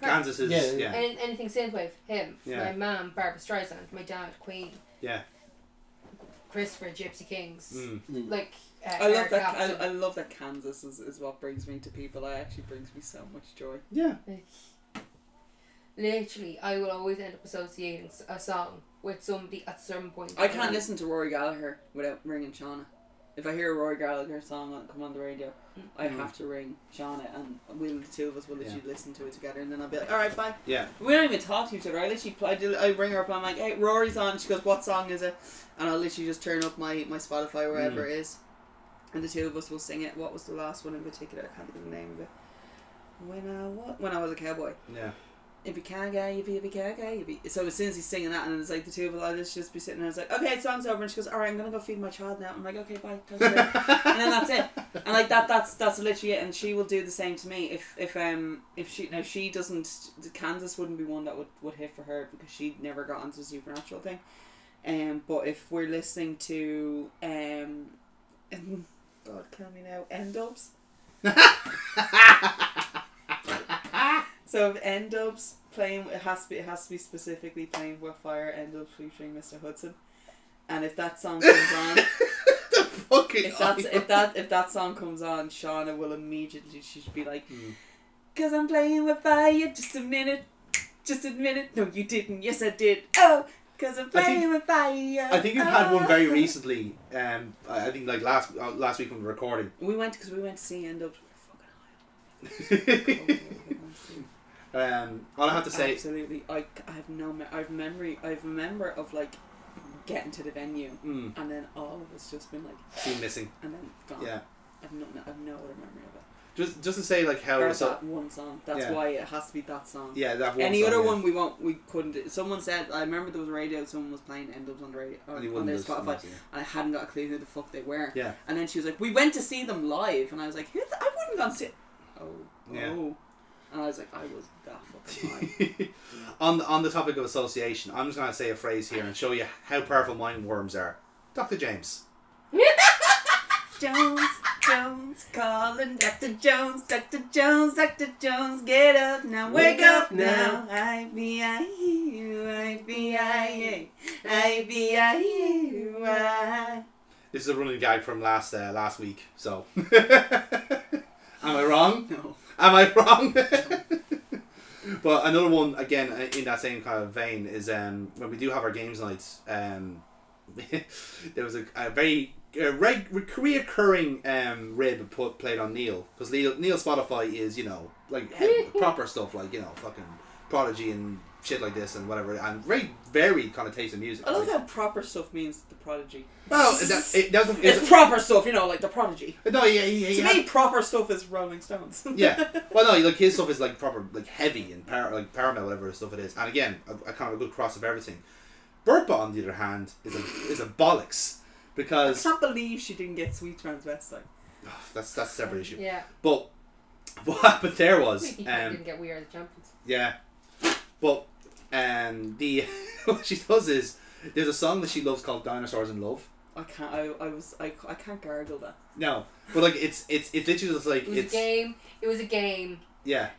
S1: Kansas is
S4: anything synthwave, him. My mum, Barbara Streisand. My dad, Queen.
S1: Yeah.
S4: Christopher, Gypsy Kings. Like
S2: I love that. I love that Kansas is what brings me to people. It actually brings me so much joy.
S1: Yeah.
S4: Literally, I will always end up associating a song with somebody at some point.
S2: I can't listen to Rory Gallagher without ringing Shauna. If I hear a Rory Gallagher song come on the radio, I have to ring Shauna, and the two of us will literally listen to it together, and then I'll be like, alright, bye.
S1: Yeah.
S2: We don't even talk to each other. I ring her up, and I'm like, hey, Rory's on. She goes, what song is it? And I'll literally just turn up my Spotify or wherever it is, and the two of us will sing it. What was the last one in particular? I can't think of the name of it. When I was a cowboy.
S1: Yeah.
S2: If you can't get, if you can't get, so as soon as he's singing that, and it's like the two of us, I'll just be sitting there. I was like, okay, song's over, and she goes, all right, I'm gonna go feed my child now. I'm like, okay, bye. And then that's it. And like that's literally it. And she will do the same to me. If she doesn't, Kansas wouldn't be one that would hit for her because she never got onto the supernatural thing. But if we're listening to God, kill me now, N-Dubs. So if N-Dubs playing, it has to be specifically playing with Fire, N-Dubs featuring Mr. Hudson, and if that song comes on, if that song comes on, Shauna will immediately she'd be like, "'Cause I'm playing with fire, just a minute, no you didn't, yes I did, oh, 'cause I'm playing with fire."
S1: I think you've had one very recently. I think like last week when we were recording.
S2: We went to see N-Dubs.
S1: All I have to say,
S2: absolutely, I have a memory of like getting to the venue and then all of us just been like
S1: seen missing,
S2: and then gone.
S1: Yeah,
S2: I've no other memory of it.
S1: Just to say like how
S2: that one song. That's why it has to be that song.
S1: Yeah, that one.
S2: Any
S1: song,
S2: other one we couldn't. Someone said, I remember there was a radio. Someone was playing N-Dubs on the radio on their Spotify, and I hadn't got a clue who the fuck they were.
S1: Yeah.
S2: And then she was like, "We went to see them live," and I was like, "I wouldn't go and see." And I was like, I was that fucking high.
S1: On the topic of association, I'm just gonna say a phrase here and show you how powerful mind worms are. Dr. James.
S2: Jones, calling Dr. Jones, Dr. Jones, Dr. Jones, get up now, wake up now. I-B-I-U, I-B-I-A, I-B-I-U-I.
S1: This is a running gag from last week, so. Am I wrong?
S2: No.
S1: Am I wrong? But another one, again, in that same kind of vein, is when we do have our games nights, there was a very reoccurring rib played on Neil, because Neil Spotify is, you know, like proper stuff, like, you know, fucking Prodigy and shit like this and whatever, and very varied kind of taste of music.
S2: I love how proper stuff means the Prodigy.
S1: Well, it's
S2: proper stuff, you know, like the Prodigy.
S1: No, yeah.
S2: To me, proper stuff is Rolling Stones.
S1: Yeah. Well, no, like his stuff is like proper, like heavy and like Paramount, whatever stuff it is. And again, a kind of a good cross of everything. Burpa, on the other hand, is a bollocks, because
S2: I can't believe she didn't get Sweet Transvestite.
S1: That's a separate issue.
S4: Yeah.
S1: But what happened there was
S4: didn't get We Are the Champions.
S1: Yeah. But the what she does is there's a song that she loves called Dinosaurs in Love.
S2: I can't. I can't gargle that.
S1: No, but like it's literally just like
S4: It was a game.
S1: Yeah.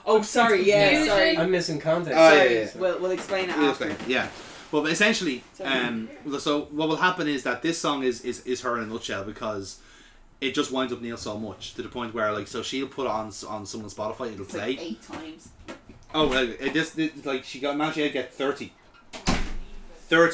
S2: Oh, sorry. Yeah, sorry.
S3: I'm missing context.
S1: Oh,
S2: Sorry.
S1: yeah.
S2: We'll explain it after.
S1: Yeah. Well, but essentially, so what will happen is that this song is her in a nutshell, because it just winds up Neil so much to the point where, like, so she'll put it on someone's Spotify, it'll play.
S2: Like 8 times.
S1: Oh, well, like she managed to get 30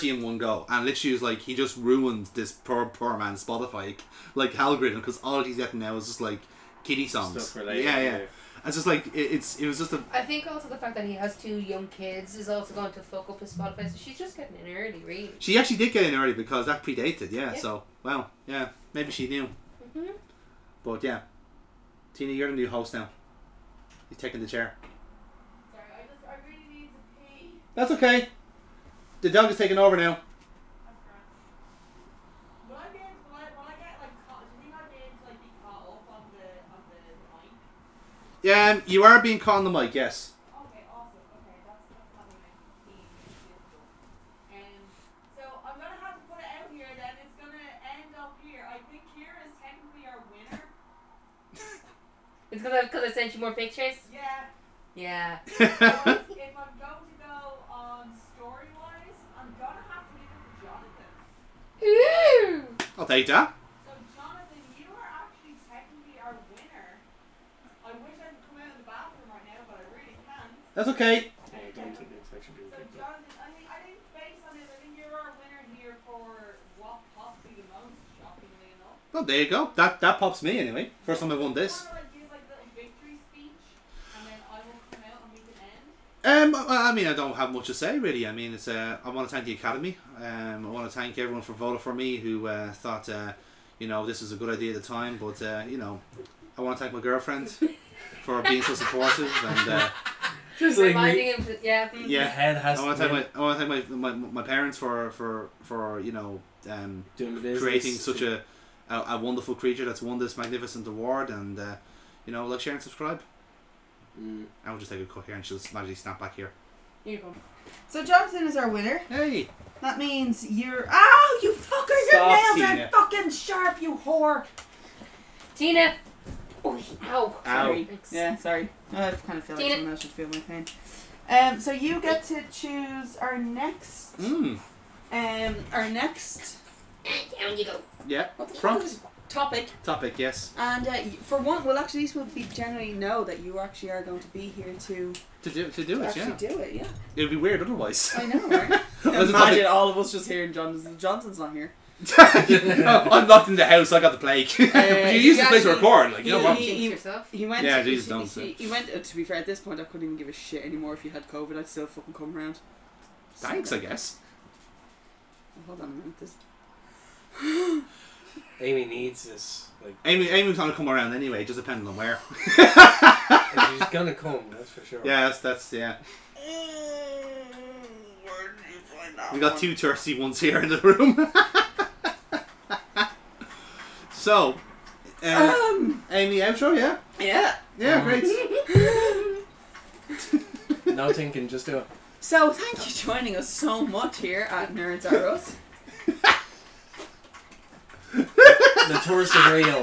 S1: in one go, and literally was like, he just ruined this poor man's Spotify like algorithm, because all he's getting now is just like kiddie songs.
S3: Stuff related.
S1: Yeah. It's just like it was just a.
S4: I think also the fact that he has 2 young kids is also going to fuck up his Spotify. So she's just getting in early, really.
S1: She actually did get in early because that predated. Yeah. So well, yeah, maybe she knew.
S4: Mhm.
S1: But yeah, Tina, you're the new host now. You're taking the chair.
S5: Sorry, I really need to pee.
S1: That's okay. The dog is taking over now.
S5: Will I get like caught? Do you think I'd be able to like be caught up on the mic?
S1: Yeah, you are being caught on the mic. Yes.
S5: Okay, awesome. Okay, that's not gonna make me difficult. So I'm gonna have to put it out here. Then it's gonna end up here. I think Kira is technically our winner.
S4: It's because I sent you more pictures?
S5: Yeah.
S4: Yeah.
S5: If I'm going to go on story-wise, I'm gonna have to leave it for Jonathan.
S4: Ooh!
S1: I'll take that.
S5: So Jonathan, you are actually technically our winner. I wish I could come out of the bathroom right now, but I really can't.
S1: That's okay.
S3: Yeah, I don't think it's actually being
S5: So
S3: picked up.
S5: Jonathan, I think based on this, I think you're our winner here for what pops you the most, shockingly enough.
S1: Well, there you go. That pops me anyway. First time I won this.
S5: Do you want to like give like a little victory speech, and then I will come out and we can end?
S1: I mean, I don't have much to say really. I mean, it's I want to thank the Academy. I want to thank everyone for voting for me who thought, you know, this was a good idea at the time. But you know, I want to thank my girlfriend for being so supportive and.
S3: Just like
S4: Reminding him to, yeah.
S1: Yeah,
S3: head has
S1: I want to thank my parents for you know
S3: doing the business.
S1: creating such a wonderful creature that's won this magnificent award, and you know, like, share and subscribe. I will just take a cut here and she'll magically snap back here.
S2: Here you go. So Jonathan is our winner.
S1: Hey!
S2: That means you're. Ow, you fucker! Your
S1: Stop,
S2: nails
S1: Tina.
S2: are fucking sharp, you whore.
S4: Tina! Oh, ow.
S2: Sorry.
S4: Thanks.
S2: Yeah, sorry. I kind of feel like
S4: Tina.
S2: someone else should feel my pain. So you get to choose our next. Our next.
S4: Down you go.
S1: Yeah.
S2: What the fuck
S1: Prompt.
S2: is topic?
S1: Topic, yes.
S2: And for one, well, actually, these will be generally know that you actually are going to be here to
S1: To do it,
S2: actually
S1: yeah.
S2: do it. Yeah.
S1: It'd be weird otherwise.
S2: I know, right?
S1: There's a
S2: Imagine all of us just hearing Johnson. Johnson's not here.
S1: I'm locked in the house. I got the plague. But you use this place to record, like, you know what?
S2: He-
S4: yourself.
S2: He went.
S1: Yeah,
S2: to,
S1: Jesus, don't say.
S2: he went. To be fair, at this point, I couldn't even give a shit anymore. If you had COVID, I'd still fucking come around.
S1: Thanks, I guess.
S2: Hold on a minute. This.
S3: Amy needs this. Like,
S1: Amy's gonna come around anyway, just depending on where.
S3: she's gonna come, that's for sure.
S1: Yeah, that's yeah.
S2: Where did you find that?
S1: We got two thirsty ones here in the room. So, Amy, outro, yeah?
S2: Yeah.
S1: Yeah, great.
S3: No thinking, just do it.
S2: So, thank you for joining us so much here at Nerds Are Us.
S3: The tourist is real.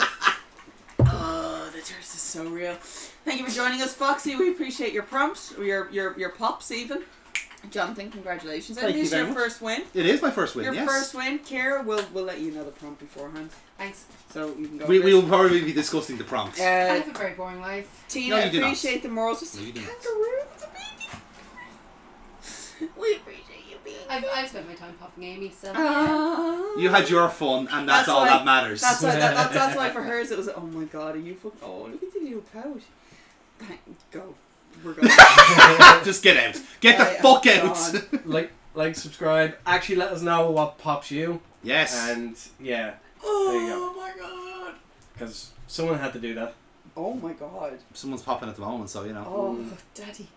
S2: Oh, the tourist is so real. Thank you for joining us, Foxy. We appreciate your prompts, or your pops even. Jonathan, congratulations.
S1: Thank
S2: And this
S1: you
S2: is
S1: very
S2: your
S1: much.
S2: first win.
S1: It is my first win,
S2: Your
S1: yes.
S2: first win. Kira, we'll let you know the prompt beforehand.
S4: Thanks.
S2: So you can go
S1: We
S2: first.
S1: will probably be discussing the prompts.
S4: I have a very boring life.
S2: Tina,
S1: No, you do not.
S2: appreciate the morals.
S1: No, you do not.
S2: Kangaroo, it's a baby. We appreciate you being.
S4: I've spent my time popping Amy, so.
S1: You had your fun, and that's all
S2: why-
S1: that matters.
S2: That's why. That's why for hers it was. Oh my god, are you fucking? Oh, look at the little pouch. Go. We're going.
S1: Just get out. Get the fuck out.
S3: Like, subscribe. Actually, let us know what pops you.
S1: Yes.
S3: And yeah,
S2: Oh
S3: there you go.
S2: my god.
S3: Because someone had to do that.
S2: Oh my god.
S1: Someone's popping at the moment, so you know.
S2: Oh, daddy.